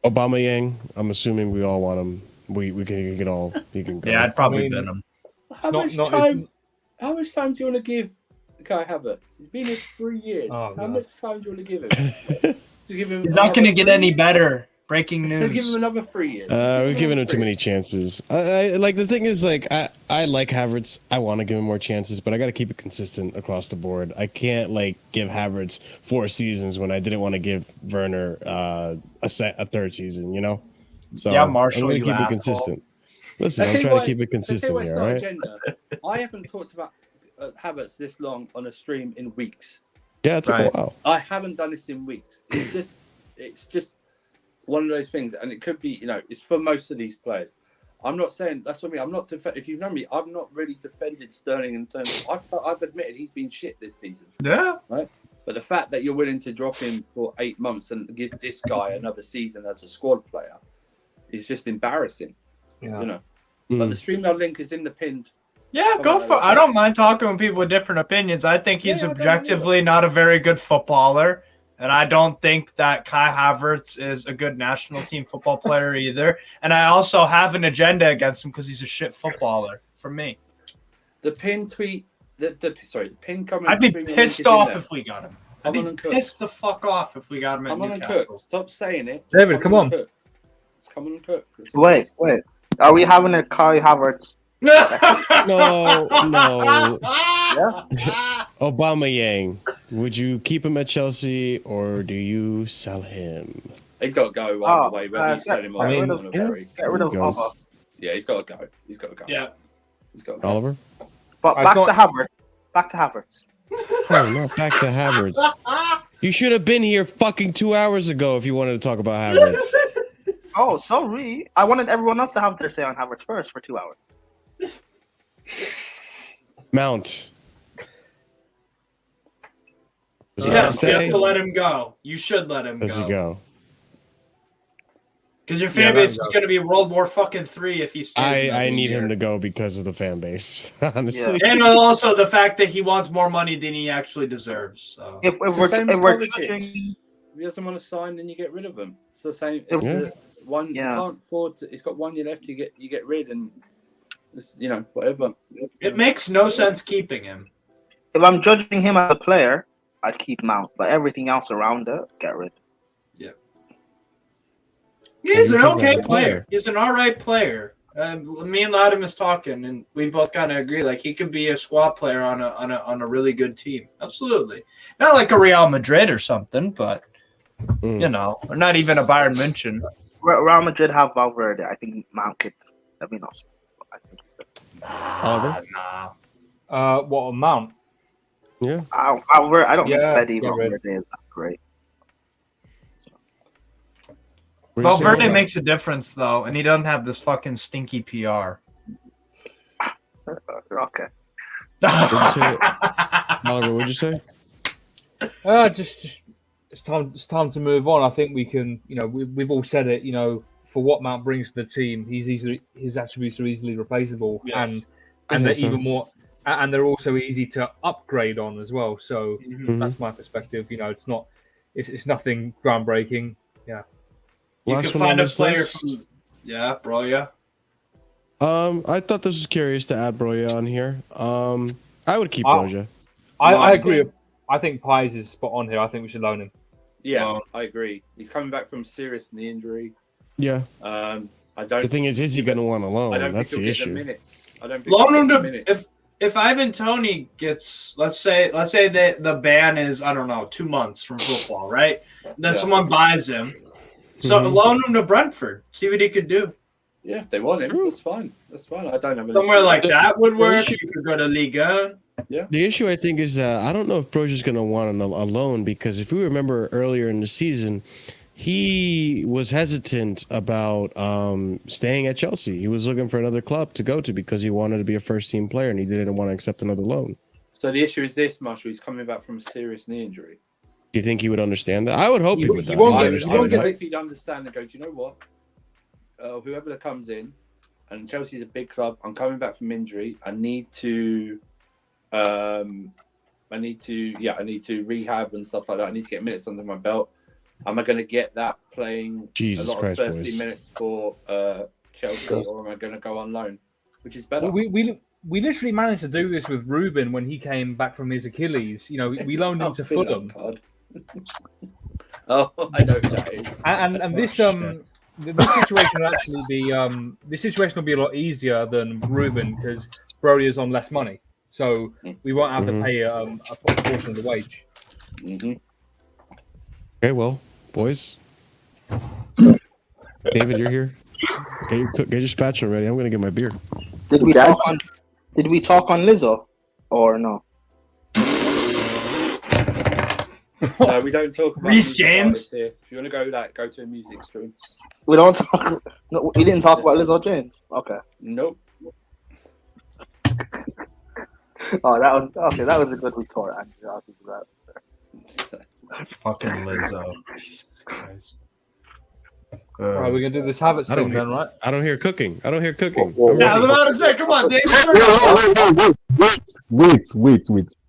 Aubameyang, I'm assuming we all want him. We can get all. He can go. Yeah, I'd probably bet him. How much time do you want to give Kai Havertz? He's been here 3 years. How much time do you want to give him? He's not going to get any better. Breaking news. Give him another 3 years. We've given him too many chances. The thing is, I like Havertz. I want to give him more chances, but I got to keep it consistent across the board. I can't give Havertz 4 seasons when I didn't want to give Werner a third season. So yeah, Marshall, I'm going to keep it consistent. Listen, I'm trying to keep it consistent here, all right? I haven't talked about Havertz this long on a stream in weeks. Yeah, it took a while. I haven't done this in weeks. It's just one of those things, and it could be, it's for most of these players. I'm not saying that's what I mean. I'm not if you've known me, I've not really defended Sterling in terms of I've admitted he's been shit this season. Yeah. Right. But the fact that you're willing to drop him for 8 months and give this guy another season as a squad player is just embarrassing. Yeah. But the StreamYard link is in the pinned. Yeah, go for it. I don't mind talking with people with different opinions. I think he's objectively not a very good footballer. And I don't think that Kai Havertz is a good national team football player either. And I also have an agenda against him because he's a shit footballer for me. The pin tweet, the pin comment. I'd be pissed off if we got him. I'd be pissed the fuck off if we got him at Newcastle. Stop saying it. David, come on. Come on and cook. Wait. Are we having a Kai Havertz? No. Yeah. Aubameyang, would you keep him at Chelsea or do you sell him? He's got to go either way. Whether you sell him or get rid of Oliver. Yeah, he's got to go. Yeah, he's got to go. Oliver. But back to Havertz. Oh no, back to Havertz. You should have been here fucking 2 hours ago if you wanted to talk about Havertz. Oh, sorry. I wanted everyone else to have their say on Havertz first for 2 hours. Mount. Does he Yeah, gotta you have stay? to let him go. You should let him Does he go. go? Because your Yeah, fan let base him is go. going to be World War fucking 3 if he stays. I another need year. him to go because of the fan base. Honestly. And also the fact that he wants more money than he actually deserves. So. If It's the same as we're Kovacic. judging, If he doesn't want to sign, then you get rid of him. It's the same. If- It's Yeah. one. You can't afford to. It's got 1 year left. You get rid, and it's, whatever. It makes no sense keeping him. if I'm judging him as a player, I'd keep him out. But everything else around it, get rid. He's you an think as okay a player. player? He's an all right player. Me and Latimus talking, and we both kind of agree. Like he could be a squad player on a really good team. Absolutely, not like a Real Madrid or something, but or not even a Bayern München. Real Madrid have Valverde. I think Mount could. I mean, not. Oliver? What amount? Yeah. Valverde. I don't think Yeah, Betty get rid. Valverde is that great. Valverde makes a difference though, and he doesn't have this fucking stinky PR. Okay. Oliver, what'd you say? Just it's time to move on. I think we can, we've all said it. For what Mount brings to the team, his attributes are easily replaceable, Yes. and they're think so. even more, and they're also easy to upgrade on as well. So Mm-hmm. that's my perspective. It's nothing groundbreaking. Yeah. You Last can one on find a this player list. from Broya. I thought this was curious to add Broya on here. I would keep I- Broja. I agree. I think Pies is spot on here. I think we should loan him. Yeah, I agree. He's coming back from serious knee injury. Yeah. I don't. The thing is he going to want to loan? I don't That's think the he'll get the issue. minutes. I don't think Loan he'll him get the to minutes. if Ivan Toney gets let's say the ban is 2 months from football, right? Then someone buys him. So loan him to Brentford. See what he could do. Yeah, if they want him, that's fine. That's fine. I don't have an Somewhere issue. like that would work. issue- You could go to Liga. Yeah. The issue I think is I don't know if Broja's going to want a loan because if we remember earlier in the season, he was hesitant about staying at Chelsea. He was looking for another club to go to because he wanted to be a first team player and he didn't want to accept another loan. So the issue is this, Marshall. He's coming back from a serious knee injury. Do you think he would understand that? I would hope he would. he won't I get- would, understand I would that. hope he'd understand and go, do you know what? Whoever that comes in, and Chelsea's a big club. I'm coming back from injury. I need to rehab and stuff like that. I need to get minutes under my belt. Am I going to get that playing Jesus a lot Christ, of 30 boys. minutes for Chelsea, or am I going to go on loan? Which is better. We literally managed to do this with Ruben when he came back from his Achilles. We loaned him to Fulham. Oh, I know who that is. And this this situation will actually be this situation will be a lot easier than Ruben because Brody is on less money, so we won't have to pay a portion of the wage. Okay, well, boys. David, you're here. Get your spatula ready. I'm going to get my beer. Did we talk on Lizzo or no? No, we don't talk about Reece music James? artists here. If you want to go to a music stream. We don't talk. No, we didn't talk about Lizzo James. Okay. Nope. Oh, that was okay. That was a good retort, Andrew. I'll give you that. Fucking Lizzo. Jesus Christ. Right, we're gonna do this Havertz thing then, right? I don't hear cooking. Yeah, I was about to say, come on, Dave. Wait.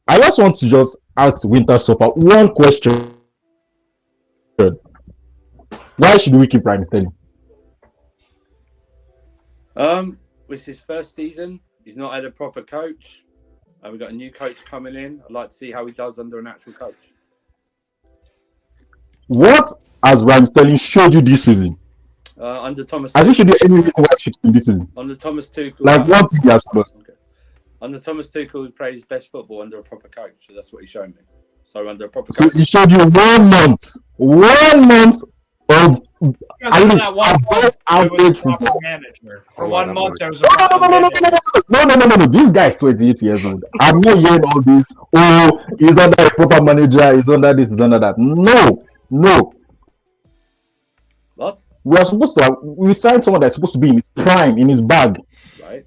I just want to just ask Winter Sofa one question. Why should we keep Ryan Sterling? It's his first season. He's not had a proper coach. We've got a new coach coming in. I'd like to see how he does under an actual coach. What has Ryan Sterling showed you this season? Under Thomas. Has he showed you any reason why he should keep this season? Under Thomas Tuchel. Like what thing he has lost? Okay. Under Thomas Tuchel, he played his best football under a proper coach. So that's what he's shown me. So under a proper So coach. he showed you 1 month. 1 month of average football. Manager. For 1 month, there was No. This guy is 28 years old. I'm not hearing all this. Oh, he's under a proper manager. He's under this. He's under that. No. What? We signed someone that's supposed to be in his prime, in his bag. Right.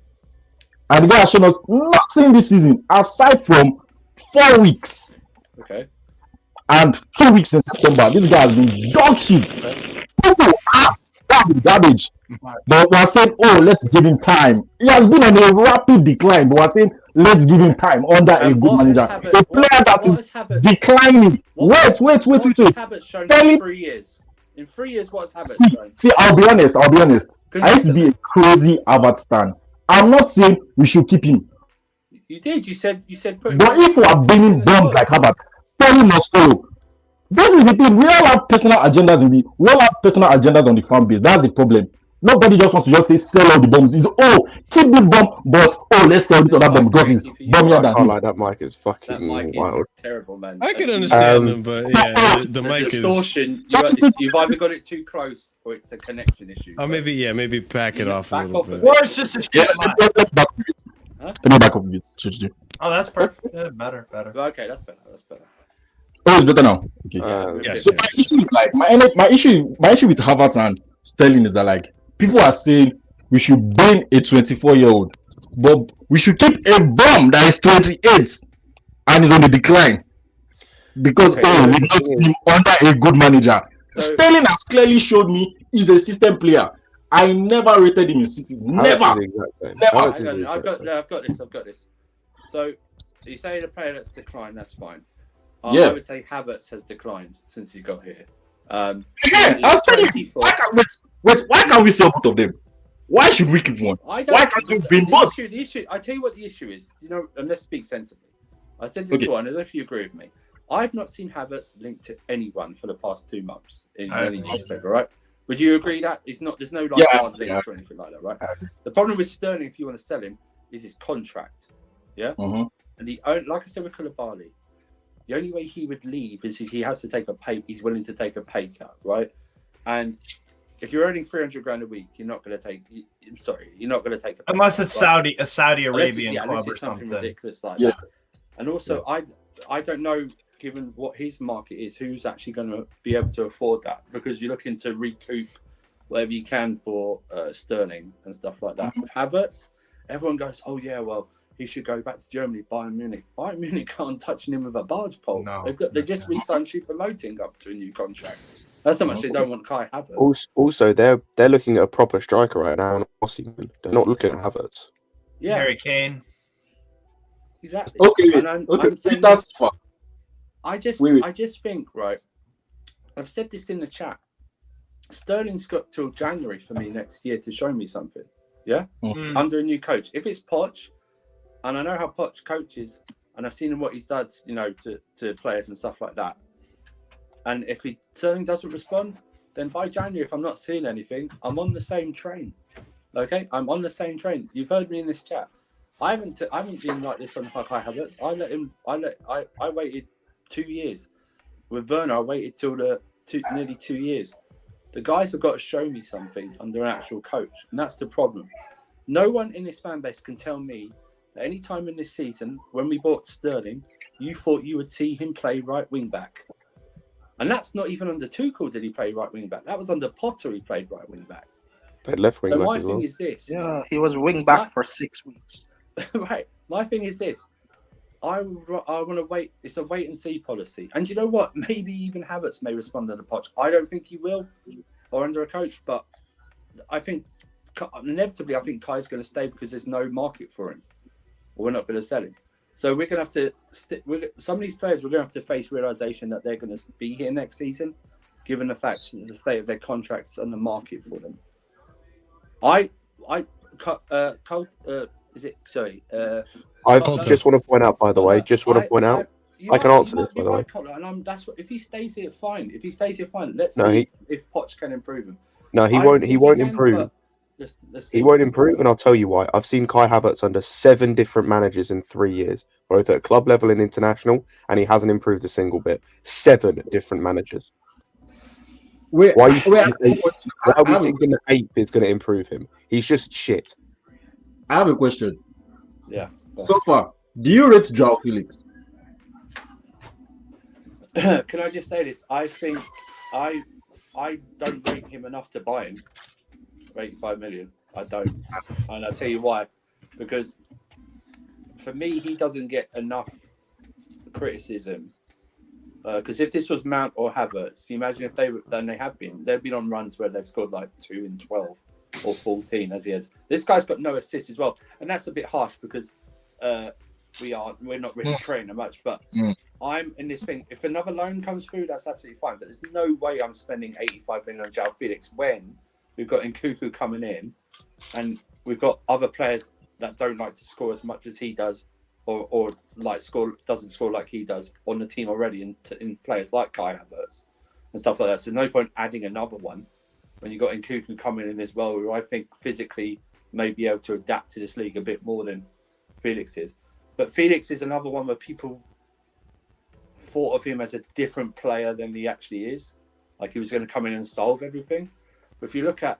And the guy has shown us nothing this season aside from 4 weeks. Okay. And 2 weeks in September, this guy has been dog shit. People ask that is garbage. But we're saying, oh, let's give him time. He has been on a rapid decline, but we're saying, let's give him time under a good manager. A player that is declining. Wait. What has Havertz shown in 3 years? In 3 years, what has Havertz shown? See, I'll be honest. I used to be a crazy Havertz stan. I'm not saying we should keep him. You did. You said. But if we are bringing bombs like Havertz, Sterling must follow. This is the thing. We all have personal agendas on the fan base. That's the problem. Nobody just wants to just say sell all the bombs. It's keep this bomb, but let's sell this other bomb because it's bombier than him. Like that mic is fucking wild. Terrible, man. I can understand them, but yeah, the mic distortion. You've either got it too close or it's a connection issue. Oh, maybe back it off a little bit. Or it's just a shit mic. Let me back up a bit. Oh, that's perfect. Yeah, better. Okay, that's better. Oh, it's better now. Okay. So my issue is like my issue with Havertz and Sterling is that like people are saying we should ban a 24-year-old, but we should keep a bomb that is 28 and is on the decline because we don't see him under a good manager. Sterling has clearly showed me he's a system player. I never rated him in City. Never. I've got this. So you say the player that's declined, that's fine. I would say Havertz has declined since he got here. Again, I'll tell you, why can't we sell both of them? Why should we keep one? Why can't we bin both? The issue, I tell you what the issue is. And let's speak sensibly. I said this before, and I don't know if you agree with me. I've not seen Havertz linked to anyone for the past 2 months in any newspaper, right? Would you agree that there's no hard links or anything like that, right? The problem with Sterling, if you want to sell him, is his contract. Yeah. And like I said with Koulibaly, the only way he would leave is he has to take he's willing to take a pay cut, right? And if you're earning 300 grand a week, you're not going to take. You're not going to take a pay unless cut, it's right? a Saudi Arabian club unless or it's something something ridiculous like that. And also, I don't know, given what his market is, who's actually going to be able to afford that, because you're looking to recoup whatever you can for Sterling and stuff like that. With Havertz, everyone goes, oh yeah, well, he should go back to Germany, Bayern Munich. Bayern Munich can't touch him with a barge pole. No. They just re-signed Choupo-Moting up to a new contract. That's how much they don't want Kai Havertz. Also, they're looking at a proper striker right now, Osimhen. They're not looking at Havertz. Yeah, Harry Kane. Exactly. Okay. I'm saying that's fine. I just think, right. I've said this in the chat. Sterling's got till January for me next year to show me something. Yeah, under a new coach. If it's Poch, and I know how Poch coaches, and I've seen what he's done, to players and stuff like that. And if Sterling doesn't respond, then by January, if I'm not seeing anything, I'm on the same train. Okay, I'm on the same train. You've heard me in this chat. I haven't been like this on Kai Havertz. I waited 2 years. With Werner, I waited till nearly 2 years. The guys have got to show me something under an actual coach, and that's the problem. No one in this fan base can tell me that any time in this season, when we bought Sterling, you thought you would see him play right wing back. And that's not even under Tuchel did he play right wing back. That was under Potter he played right wing back. Played left wing back my as thing well. is this. Yeah, he was wing back for 6 weeks. Right. My thing is this. I want to wait. It's a wait and see policy. And you know what? Maybe even Havertz may respond under Poch. I don't think he will, or under a coach. But I think inevitably, I think Kai's going to stay because there's no market for him, or we're not going to sell him. So we're going to have to. Some of these players, we're going to have to face realization that they're going to be here next season, given the fact the state of their contracts and the market for them. I just want to point out, by the way, I can answer this, by the way. And that's what. If he stays here, fine. If he stays here, fine. Let's see if Poch can improve him. No, he won't. He won't improve. He won't improve, and I'll tell you why. I've seen Kai Havertz under 7 different managers in 3 years, both at club level and international, and he hasn't improved a single bit. 7 different managers. Why are we thinking the 8th is going to improve him? He's just shit. I have a question. Yeah. So far, do you rate João Felix? Can I just say this? I think I don't rate him enough to buy him for 85 million. I don't. And I'll tell you why. Because for me, he doesn't get enough criticism Because if this was Mount or Havertz, you imagine if they've been on runs where they've scored like 2 in 12 or 14 as he has. This guy's got no assists as well, and that's a bit harsh because we're not really creating much. But I'm in this thing. If another loan comes through, that's absolutely fine. But there's no way I'm spending 85 million on João Felix when we've got Nkunku coming in, and we've got other players that don't like to score as much as he does. Or like doesn't score like he does on the team already in players like Kai Havertz and stuff like that. So no point adding another one when you've got Nkunku coming in as well, who I think physically may be able to adapt to this league a bit more than Felix is. But Felix is another one where people thought of him as a different player than he actually is. Like he was going to come in and solve everything. But if you look at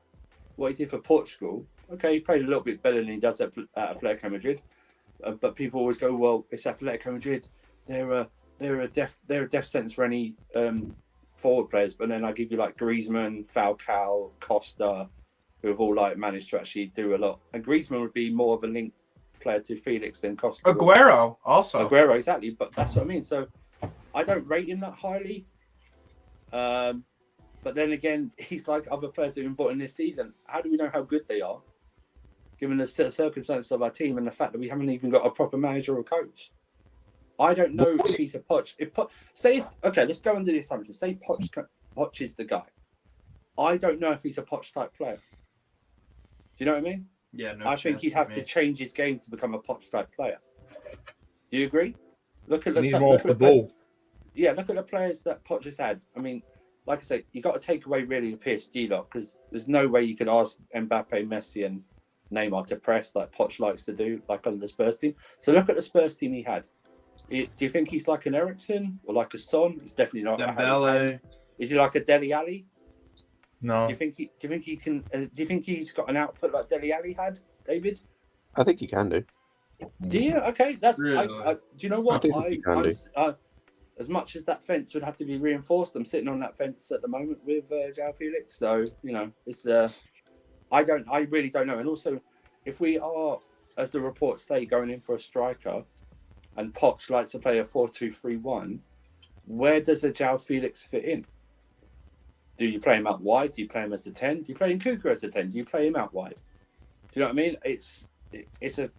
what he did for Portugal, okay, he played a little bit better than he does at Atletico Madrid. But people always go, well, it's Atletico Madrid. They're a death sentence for any forward players. But then I give you like Griezmann, Falcao, Costa, who have all like managed to actually do a lot. And Griezmann would be more of a linked player to Felix than Costa. Aguero also. Aguero, exactly. But that's what I mean. So I don't rate him that highly. But then again, he's like other players that have been brought in this season. How do we know how good they are? Given the circumstances of our team and the fact that we haven't even got a proper manager or coach. I don't know if he's a Poch. Let's go under the assumption. Say Poch is the guy. I don't know if he's a Poch type player. Do you know what I mean? Yeah, no. I think he'd have to change his game to become a Poch type player. Do you agree? Look at the ball. Yeah, look at the players that Poch has had. I mean, like I say, you got to take away really the PSG lot because there's no way you could ask Mbappe, Messi, and Neymar to press like Poch likes to do, like on the Spurs team. So look at the Spurs team he had. Do you think he's like an Eriksen or like a Son? He's definitely not. Dembele. Is he like a Dele Alli? No. Do you think he's got an output like Dele Alli had, David? I think he can do. Do you? Okay, that's. Really? Do you know what? As much as that fence would have to be reinforced, I'm sitting on that fence at the moment with João Felix. So it's. I really don't know. And also, if we are, as the reports say, going in for a striker, and Poch likes to play a 4-2-3-1, where does a João Felix fit in? Do you play him out wide? Do you play him as a 10? Do you play Nkunku as a 10? Do you play him out wide? Do you know what I mean? It's a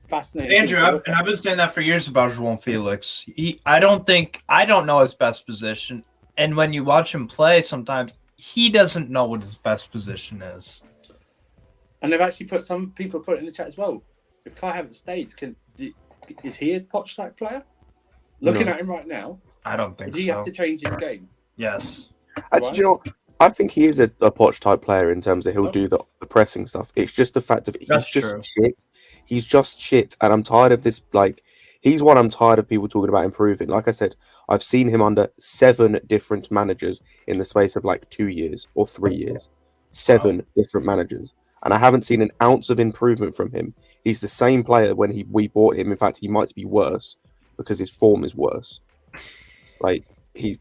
fascinating. Andrew, I've been saying that for years about João Felix. I don't know his best position, and when you watch him play, sometimes he doesn't know what his best position is. And they've actually some people put it in the chat as well. If Kai Havertz stays, is he a Poch type player? Looking at him right now, I don't think so. Do you have to change his game? Yes. Actually, do you know, I think he is a Poch type player in terms of he'll do the pressing stuff. It's just the fact of shit. He's just shit, and I'm tired of this. Like, he's one I'm tired of people talking about improving. Like I said, I've seen him under 7 different managers in the space of like 2 years or 3 years. 7 different managers. And I haven't seen an ounce of improvement from him. He's the same player when we bought him. In fact, he might be worse because his form is worse. Like he's,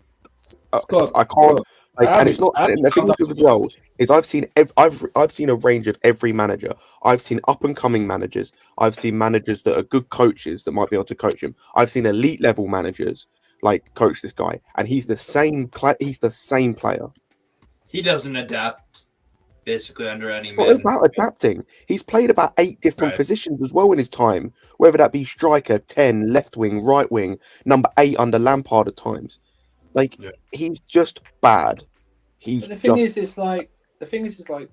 I can't. Like, and it's not. And the thing as well is I've seen a range of every manager. I've seen up and coming managers. I've seen managers that are good coaches that might be able to coach him. I've seen elite level managers like coach this guy, and he's the same. He's the same player. He doesn't adapt. Basically, under any What about adapting? He's played about 8 different positions as well in his time, whether that be striker, 10, left wing, right wing, number 8 under Lampard at times. Like he's just bad. But the thing is like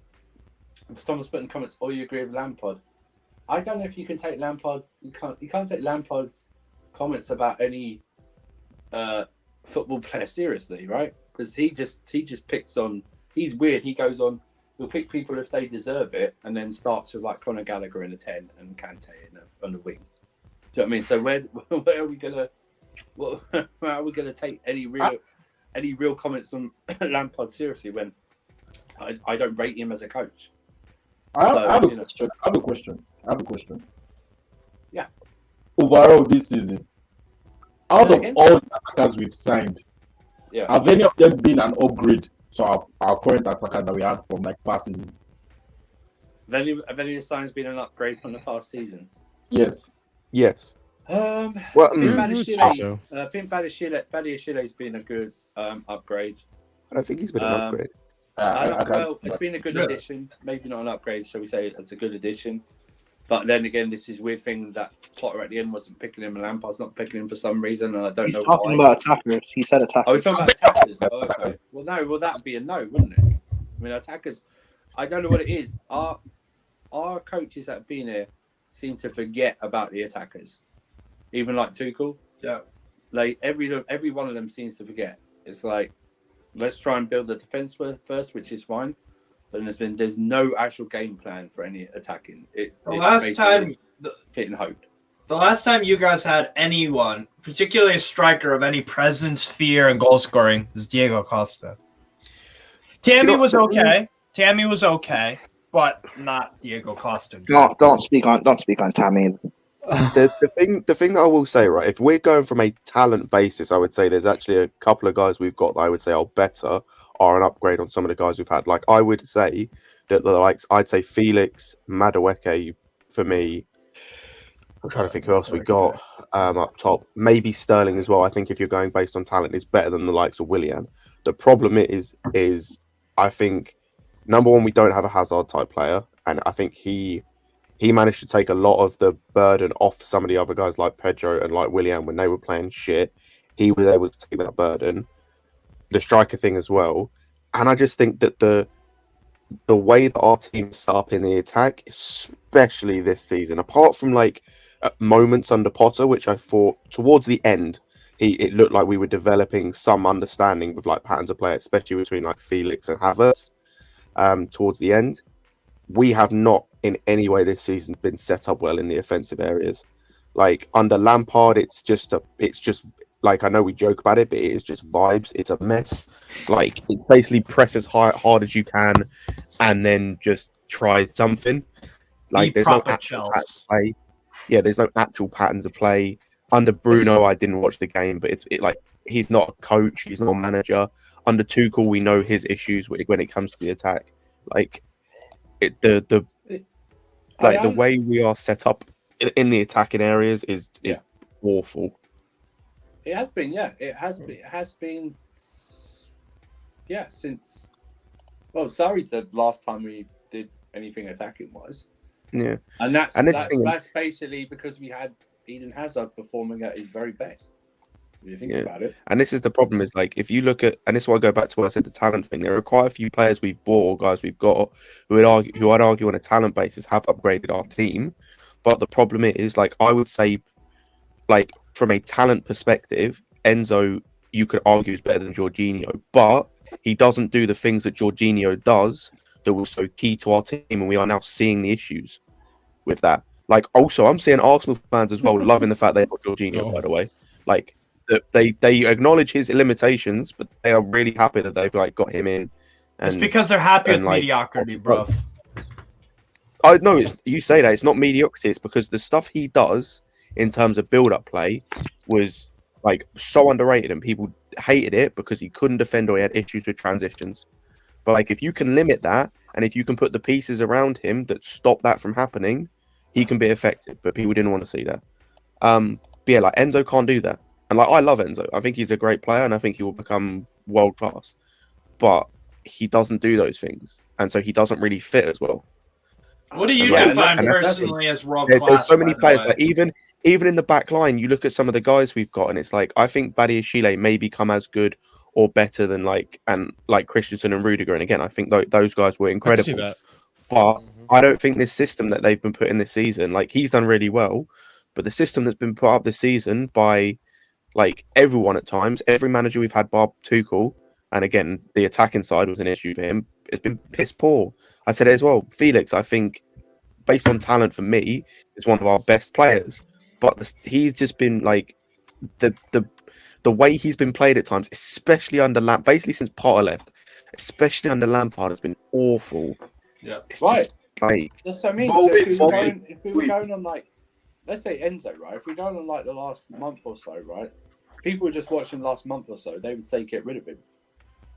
Thomas put in comments, "Oh, you agree with Lampard?" I don't know if you can take Lampard's. You can't take Lampard's comments about any football player seriously, right? Because he just picks on. He's weird. He goes on. He'll pick people if they deserve it, and then starts with like Conor Gallagher in a 10 and Kante on the wing. Do you know what I mean? So where are we gonna? How are we gonna take any real comments on Lampard seriously when I don't rate him as a coach? I have a question. Yeah. Overall this season, out of all the attackers we've signed, have any of them been an upgrade to our current attacker that we had from like past seasons? Have any of the signs been an upgrade from the past seasons? Yes. Yes. Well, I think I would say so. Badiashile's been a good upgrade. I don't think he's been an upgrade. Well, it's been a good addition. Maybe not an upgrade, shall we say? It's a good addition. But then again, this is weird thing that Potter at the end wasn't picking him, and Lampard's not picking him for some reason, and I don't know why. He's talking about attackers. He said attackers. Oh, he's talking about attackers. Oh, okay. Well, no, well that'd be a no, wouldn't it? I mean, attackers. I don't know what it is. Our coaches that have been here seem to forget about the attackers, even like Tuchel. Yeah. Like every one of them seems to forget. It's like, let's try and build the defense first, which is fine. But there's no actual game plan for any attacking. It's hitting hope. The last time you guys had anyone, particularly a striker of any presence, fear, and goal scoring, was Diego Costa. Tammy was okay, but not Diego Costa. Don't speak on Tammy. The thing that I will say, right, if we're going from a talent basis, I would say there's actually a couple of guys we've got that I would say are better, are an upgrade on some of the guys we've had. Like I would say that the likes, I'd say Felix, Madueke for me. I'm trying to think who else we got up top. Maybe Sterling as well. I think if you're going based on talent, is better than the likes of Willian. The problem is I think number one, we don't have a Hazard type player, and I think he managed to take a lot of the burden off some of the other guys like Pedro and like Willian when they were playing shit. He was able to take that burden. The striker thing as well. And I just think that the way that our team is set up in the attack, especially this season, apart from like moments under Potter, which I thought towards the end, it looked like we were developing some understanding with like patterns of play, especially between like Felix and Havertz towards the end. We have not in any way this season been set up well in the offensive areas. Like under Lampard, it's just like, I know we joke about it, but it is just vibes. It's a mess. Like it's basically press as hard as you can, and then just try something. Like there's no actual patterns of play. Yeah, there's no actual patterns of play. Under Bruno, I didn't watch the game, but it's like he's not a coach, he's not a manager. Under Tuchel, we know his issues when it comes to the attack. Like the way we are set up in the attacking areas is awful. It has been, since Sarri's the last time we did anything attacking wise. Yeah, and that's basically because we had Eden Hazard performing at his very best. If you think about it. And this is the problem: is like if you look at, and this is why I go back to what I said, the talent thing. There are quite a few players we've bought, or guys we've got, who I'd argue on a talent basis have upgraded our team. But the problem is, like I would say, like from a talent perspective, Enzo, you could argue is better than Jorginho, but he doesn't do the things that Jorginho does that was so key to our team, and we are now seeing the issues with that. Like, also, I'm seeing Arsenal fans as well loving the fact they got Jorginho, by the way. Like, they acknowledge his limitations, but they are really happy that they've like got him in. And, it's because they're happy with mediocrity, bro. I know you say that it's not mediocrity. It's because the stuff he does in terms of build-up play was like so underrated, and people hated it because he couldn't defend or he had issues with transitions. But like, if you can limit that, and if you can put the pieces around him that stop that from happening, he can be effective. But people didn't want to see that. But yeah, like Enzo can't do that. And like, I love Enzo. I think he's a great player, and I think he will become world class. But he doesn't do those things, and so he doesn't really fit as well. What do you define personally as world class? There's so many players that even in the back line, you look at some of the guys we've got, and it's like I think Badiashile may become as good or better than like Christensen and Rudiger. And again, I think those guys were incredible. But I don't think this system that they've been put in this season, like he's done really well, but the system that's been put up this season by like everyone at times, every manager we've had, bar Tuchel, and again the attacking side was an issue for him. It's been piss poor. I said it as well. Felix, I think, based on talent for me, is one of our best players. But he's just been like the way he's been played at times, especially under Lampard, basically since Potter left, especially under Lampard, has been awful. Yeah, it's right. Just, like, that's what I mean. So if we were going on like, let's say Enzo, right? If we're going on like the last month or so, right? People were just watching last month or so. They would say get rid of him.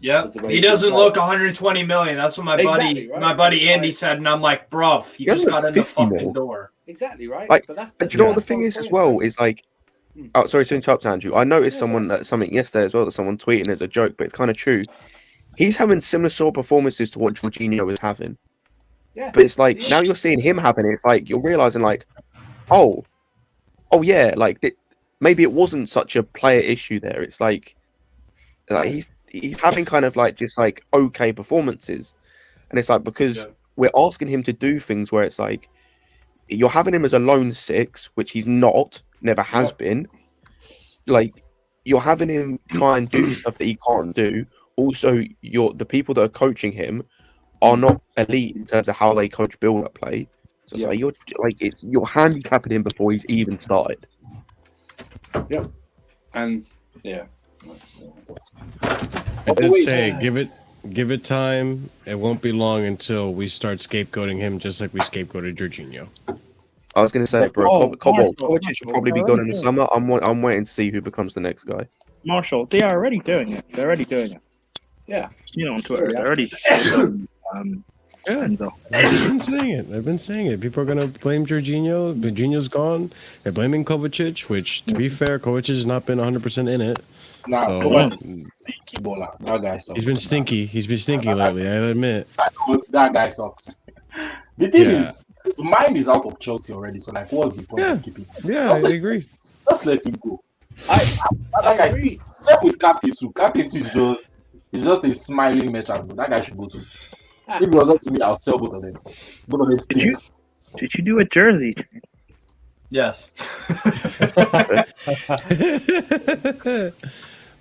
Yep. He doesn't look 120 million. That's what my buddy Andy said, and I'm like, bro, he just got in the fucking door. Exactly right. Like, but do you know what the thing is as well? Is like, oh, sorry to interrupt, Andrew. I noticed something yesterday as well that someone tweeting as a joke, but it's kind of true. He's having similar sort of performances to what Jorginho was having. Yeah. But it's like now you're seeing him happening. It's like you're realizing, like, oh yeah, like maybe it wasn't such a player issue there. It's like he's having kind of like just like okay performances, and it's like because we're asking him to do things where it's like you're having him as a lone six, which he's not, never has been. Like you're having him try and do stuff that he can't do. Also, the people that are coaching him are not elite in terms of how they coach build-up play. So it's like you're handicapping him before he's even started. Yep. And I did say give it time. It won't be long until we start scapegoating him, just like we scapegoated Jorginho. I was going to say, bro, Kovacic should probably be gone in the summer. I'm waiting to see who becomes the next guy. Marshall, they are already doing it. They're already doing it. Yeah. You know, on Twitter, they're already. They've been saying it. People are gonna blame Jorginho. Jorginho's gone. They're blaming Kovacic, which, to be fair, Kovacic has not been 100% in it. That guy sucks. He's been stinky. He's been stinky lately. I admit. That guy sucks. The thing is, his mind is out of Chelsea already. So, like, what's the point of keeping him? Yeah, I agree. Just let him go. That guy, same with Captain too. Captain is just a smiling merchant. That guy should go to. If it was up to me, I'll sell both of them. Both of them stink. Did you do a jersey? Yes.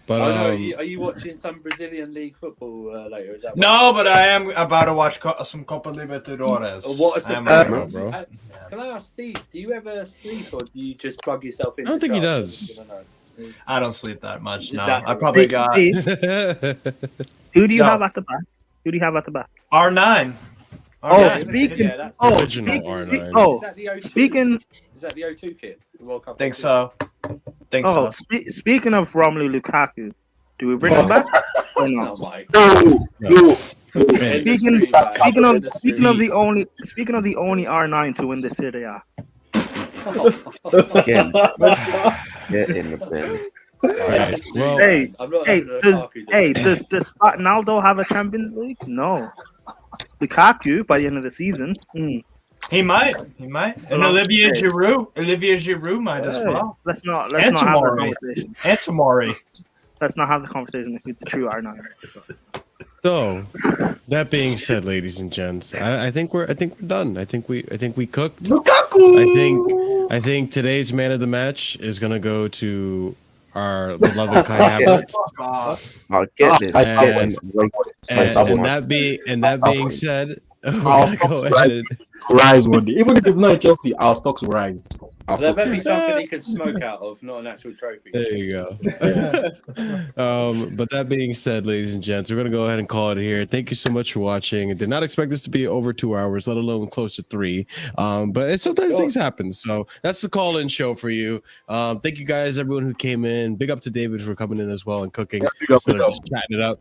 But are you watching some Brazilian league football later? Is that no, but I am about to watch some Copa Libertadores. What is the Can I ask Steve? Do you ever sleep, or do you just plug yourself in? I don't think he does. I don't sleep that much. No, Exactly. I probably got. Who do you have at the back? Who do you have at the back? R9. Oh, speaking. Yeah, that's Oh, original R9. oh, Is that the O2 speaking. Is that the O2 kit? The World Cup. Think so. Think Oh, so. speaking of Romelu Lukaku, do we bring him back or not? Speaking of the only R9 to win the Serie A. Again, get in the bin. Right. Well, does Ronaldo have a Champions League? No. Lukaku by the end of the season. He might. And Olivier Giroud might as well. Let's not have the conversation. And Tomori. Let's not have the conversation with the true R9s. So, that being said, ladies and gents, I think we're done. I think we cooked. Lukaku! I think today's man of the match is gonna go to our beloved Kai Havertz. I'll get this. And that being said, I'll go ahead. Rise one day. Even if it's not Chelsea, our stocks will rise. There better be something he can smoke out of, not an actual trophy. There you go. But that being said, ladies and gents, we're going to go ahead and call it here. Thank you so much for watching. I did not expect this to be over 2 hours, let alone close to 3. But sometimes things happen. So that's the call-in show for you. Thank you guys, everyone who came in. Big up to David for coming in as well and cooking instead of just chatting it up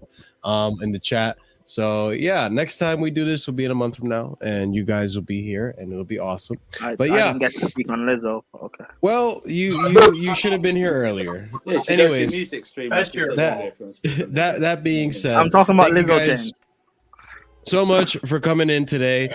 in the chat. So yeah, next time we do this will be in a month from now, and you guys will be here, and it'll be awesome. I didn't get to speak on Lizzo. Okay. Well, you should have been here earlier. Yeah, anyways, music stream. That being said, I'm talking about Lizzo James. So much for coming in today.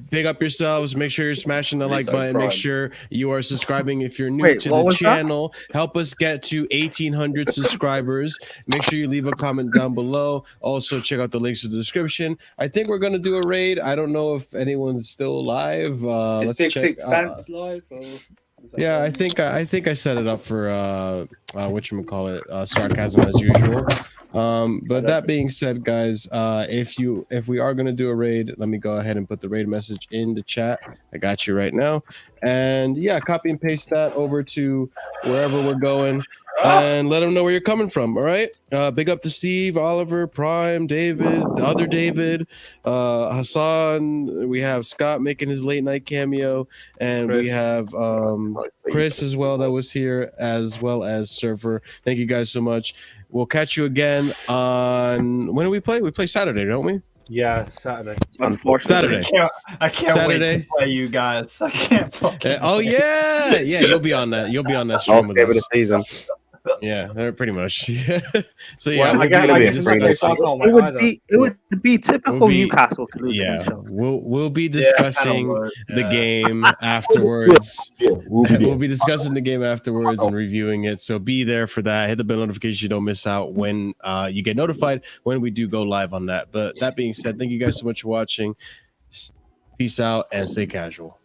Big up yourselves. Make sure you're smashing the like button. Make sure you are subscribing if you're new to the channel. Help us get to 1,800 subscribers. Make sure you leave a comment down below. Also, check out the links in the description. I think we're gonna do a raid. I don't know if anyone's still live. Is Big Six Pants live? Yeah, I think I set it up for whatchamacallit, sarcasm as usual. But that being said, guys, if we are gonna do a raid, let me go ahead and put the raid message in the chat. I got you right now, and yeah, copy and paste that over to wherever we're going. and let them know where you're coming from. All right. Big up to Steve, Oliver, Prime, David, the other David, Hassan. We have Scott making his late night cameo, and we have Chris as well that was here, as well as Surfer. Thank you guys so much. We'll catch you again on when do we play? We play Saturday, don't we? Yeah, Saturday. Unfortunately, I can't Saturday. wait to play you guys. I can't fucking. Oh yeah, you'll be on that. You'll be on that stream Last with game of the us. season. Yeah, pretty much. So yeah, Well, it would be typical Newcastle to lose against Chelsea. We'll be discussing the game afterwards. We'll be discussing the game afterwards and reviewing it. So be there for that. Hit the bell notification so you don't miss out when you get notified when we do go live on that. But that being said, thank you guys so much for watching. Peace out and stay casual.